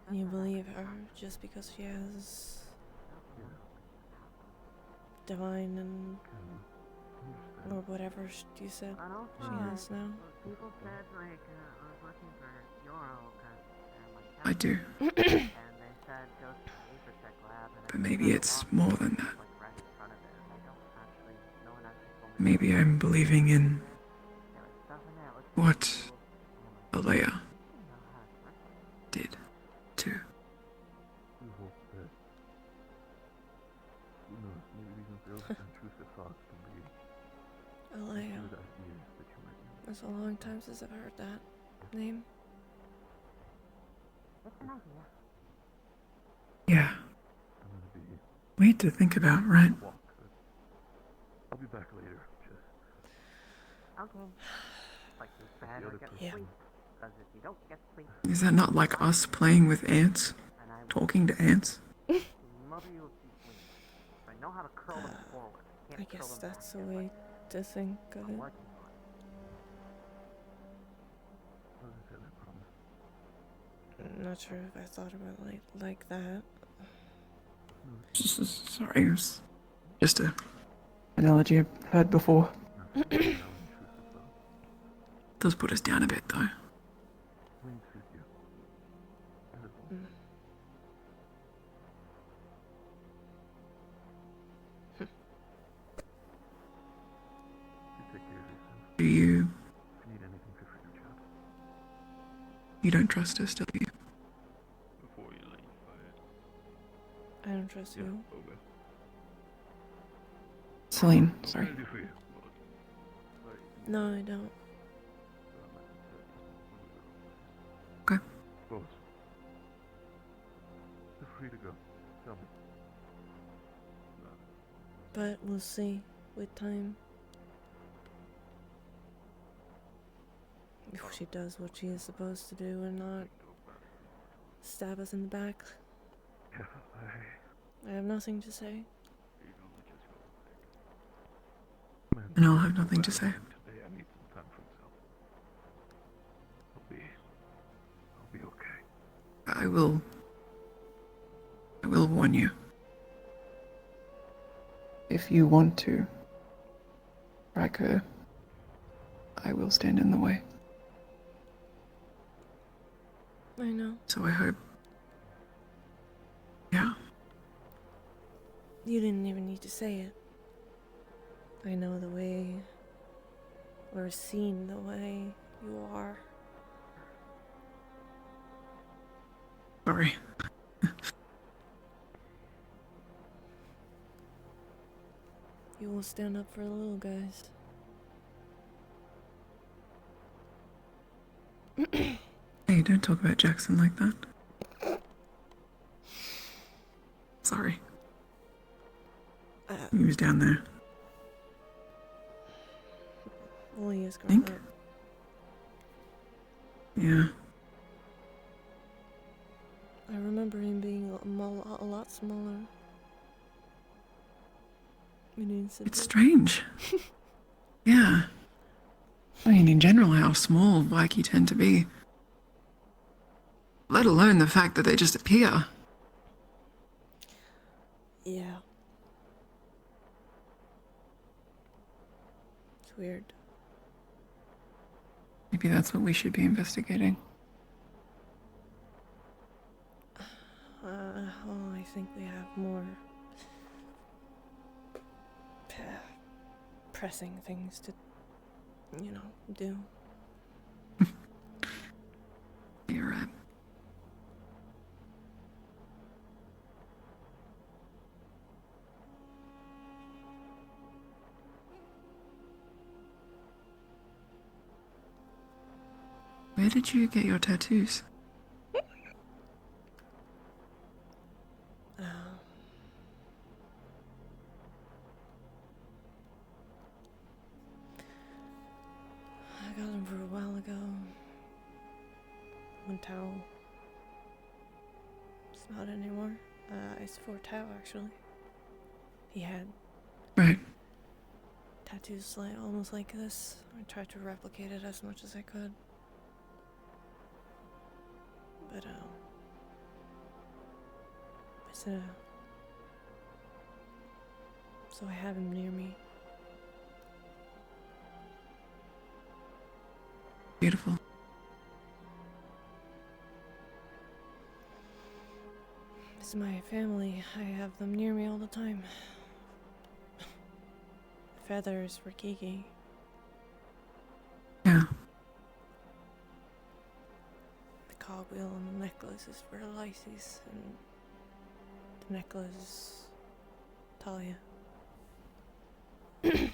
And you believe her just because she has divine and or whatever you said she has now. People said, like, I was looking for Yoro, because I do. and they said go to the Apertech lab, and But maybe it's more than that. like right in front of it, and they don't actually, no one actually told me. Maybe I'm believing in There was stuff in there, it looked what cool. Alea did too. We hope that, who knows, maybe these intrusive thoughts can be Alea. good ideas that you might use. It's a long time since I've heard that name. It's an idea. Yeah. I'm gonna be Weird to think about, right? walk, but I'll be back later. Just Okay. Like, you better get sleep, because if you don't get sleep, Is that not like us playing with ants? Talking to ants? mother you will see sleep. I know how to curl them forward. I guess that's the way to think of it. what did I say, I promise. Not sure if I thought about it like that. Sorry, it was just a analogy I've heard before. Does put us down a bit, though. Wings suit you. You take care of yourself. Do you... If you need anything, feel free to reach out. You don't trust us, do you? Before you leave, I don't trust you. over. Celine, sorry. What can I do for you? No, I don't. Okay. Boss. Feel free to go. Tell me. But we'll see with time. If she does what she is supposed to do and not stab us in the back. Yeah, I have nothing to say. And I'll have nothing to say. Today I need some time for myself. I'll be okay. I will warn you. If you want to strike her, I will stand in the way. I know. So I hope. Yeah. You didn't even need to say it. I know the way, or seen the way you are. Sorry. You will stand up for the little guys. Hey, don't talk about Jackson like that. Sorry. He was down there. Well, he is growing up. Yeah. I remember him being a lot smaller. It's strange. Yeah. I mean, in general, how small Vaiki tend to be. Let alone the fact that they just appear. Yeah. It's weird. Maybe that's what we should be investigating. Well, I think we have more pressing things to, do. You're right. Where did you get your tattoos? I got him for a while ago. One Tao. It's not anymore. S4 Tao, actually. He had tattoos almost like this. I tried to replicate it as much as I could. But, so I have him near me. Beautiful. It's my family. I have them near me all the time. The feathers for Kiki. Yeah. The cogwheel on the necklace is for Lysis, and the necklace Talia. I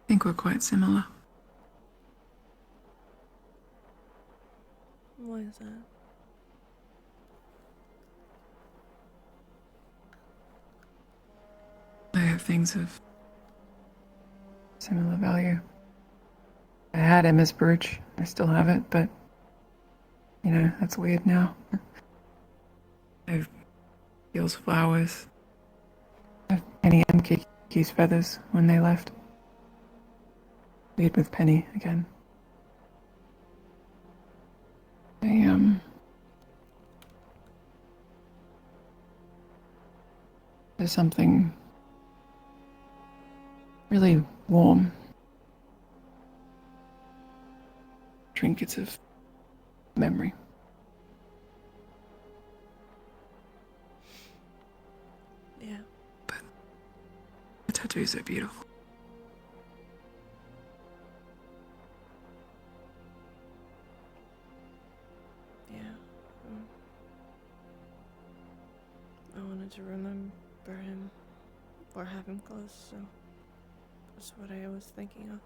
think we're quite similar. Why is that? I have things of similar value. I had Emma's brooch. I still have it, but that's weird now. I have Gil's flowers. I have Penny and Kiki's feathers when they left. Weird with Penny again. There's something really warm. Trinkets of memory. Yeah. But the tattoos are beautiful. Yeah. I wanted to remember him or have him close, so that's what I was thinking of.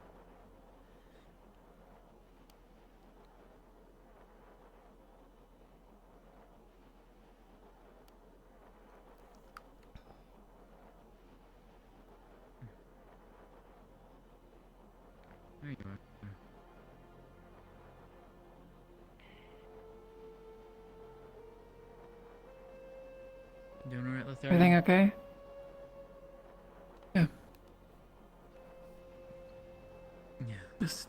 There you are. Doing alright, Lothario? Everything okay? Yeah. Yeah. Just,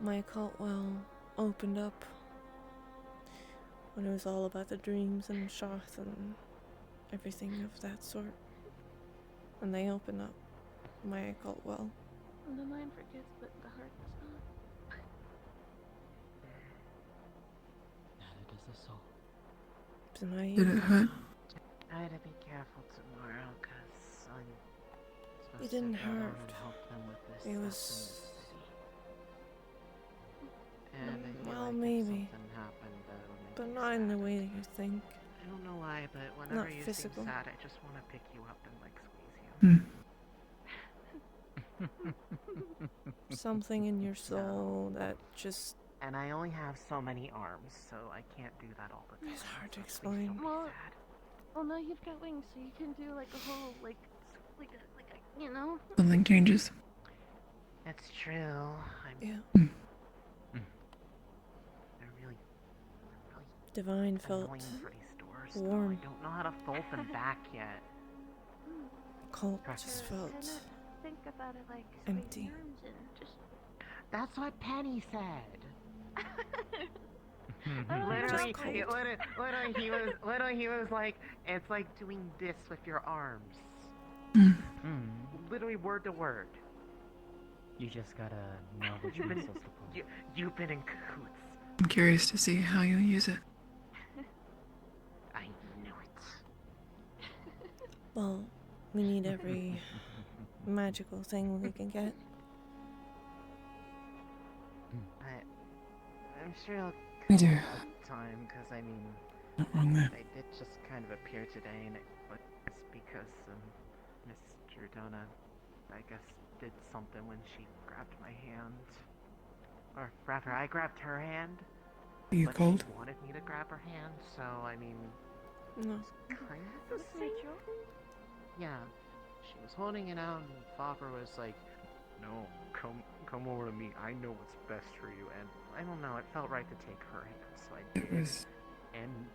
my occult well opened up when it was all about the dreams and shots and everything of that sort. And they opened up my occult well. The mind forgets, but the heart does not. Neither does the soul. So now you Did it hurt? I had to be careful tomorrow, cause I'm supposed It didn't to go down hurt. and help them with this It stuff was. in the sea. And I feel Well, like maybe. if something happened, would make But you not in the sad. way that you think. I don't know why, but whenever Not you physical. seem sad, I just want to pick you up and like squeeze you. Something in your soul that just. And I only have so many arms, so I can't do that all the time. It's hard to so please explain. don't be Well, sad. well, now you've got wings, so you can do like a whole like a, you know. Something changes. It's true. Yeah. I'm really Divine felt annoying for these doors. warm. I don't know how to fold them back yet. Cult just felt Kinda think about it like empty. squeeze your arms in, just. That's what Penny said. Literally, literally, he was like, it's like doing this with your arms. Literally word to word. You just gotta know which You've been, muscles to pull. you've been in cahoots. I'm curious to see how you'll use it. I knew it. Well, we need every magical thing we can get. I'm sure it'll We come do. with time, because I mean, Not wrong there. they did just kind of appear today, and it was because Miss Giordana, I guess, did something when she grabbed my hand. Or rather, I grabbed her hand. Are you but cold? She wanted me to grab her hand, so I mean, No. kind of the same. Yeah, she was holding it out, and Fopper was like, "No, come over to me. I know what's best for you." And I don't know, it felt right to take her hand, so I did. It was And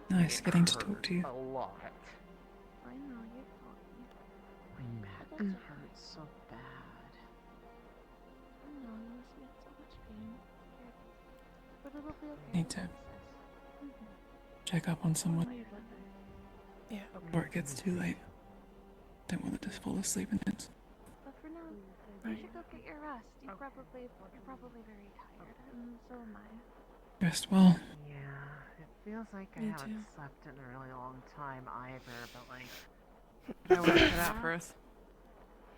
nice it getting to hurt talk to you. a lot. I know you told me. My back hurts so bad. I know you must be in so much pain. But it'll be okay. Need to check up on someone Yeah. before it gets too late. Don't want to just fall asleep in it. But for now, you should go get your rest. You're probably very tired, and so am I. Rest well. Yeah, it feels like I Me haven't too. slept in a really long time either, but like, No wait for that for us.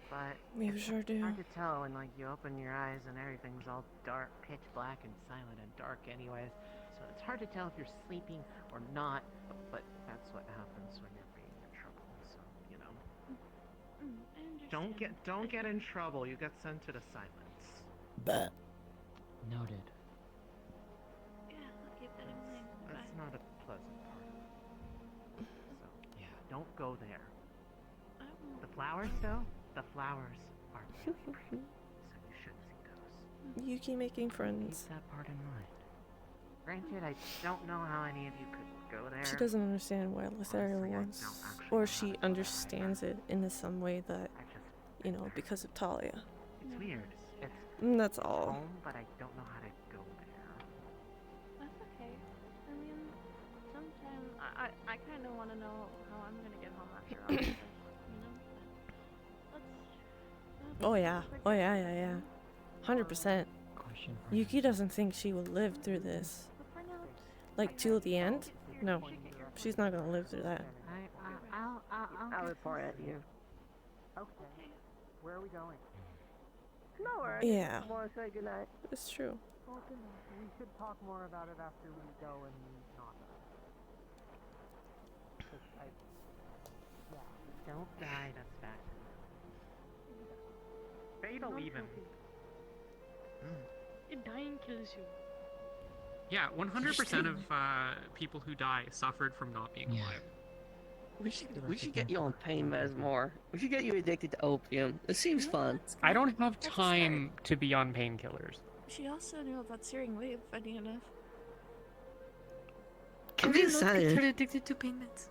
but We it's sure do. hard to tell when like you open your eyes and everything's all dark, pitch black and silent and dark anyways. So it's hard to tell if you're sleeping or not, but that's what happens when you're being in trouble. So, you know. Don't get in trouble. You get sent to the silence. But Noted. Yeah, I'll keep that in mind. That's not a pleasant part. So yeah, don't go there. The flowers though, the flowers are really pretty, so you should see those. you keep making friends. Keep that part in mind. Granted, I don't know how any of you could go there. She doesn't understand what Lothario wants, or she understands it in some way that, you know, because of Talia. It's weird. It's That's all. home, but I don't know how to go there. That's okay. I mean, sometimes I kind of want to know how I'm gonna get home after all this, you know? Let's. Oh yeah. 100%. Question for Yuki doesn't think she will live through this. Like, till the end? No. She's not gonna live through that. I'll report at you. Okay. Where are we going? Nowhere. Yeah. I want to say goodnight. It's true. We should talk more about it after we go and not. Don't die, that's bad. Fatal even. Dying kills you. Yeah, 100% of people who die suffered from not being alive. We should get you on pain meds more. We should get you addicted to opium. It seems fun. I don't have time to be on painkillers. She also knew about Searing Wave, funny enough. I'm just saying. addicted to pain meds.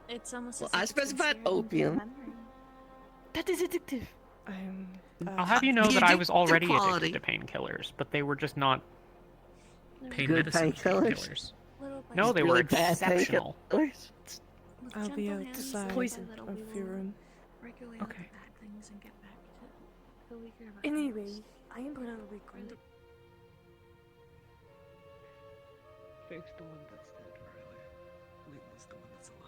It's almost Well, as I if it's been specified seared into opium. memory. That is addictive. I'll have you know The that I was addictive already quality. addicted to painkillers, but they were just not pain Good medicine painkillers? painkillers. No, they were Really bad exceptional. painkillers? I'll be outside of your room. Okay. Anyway, I am gonna record. Fix the one that's dead, Riley. Leave us the one that's alive.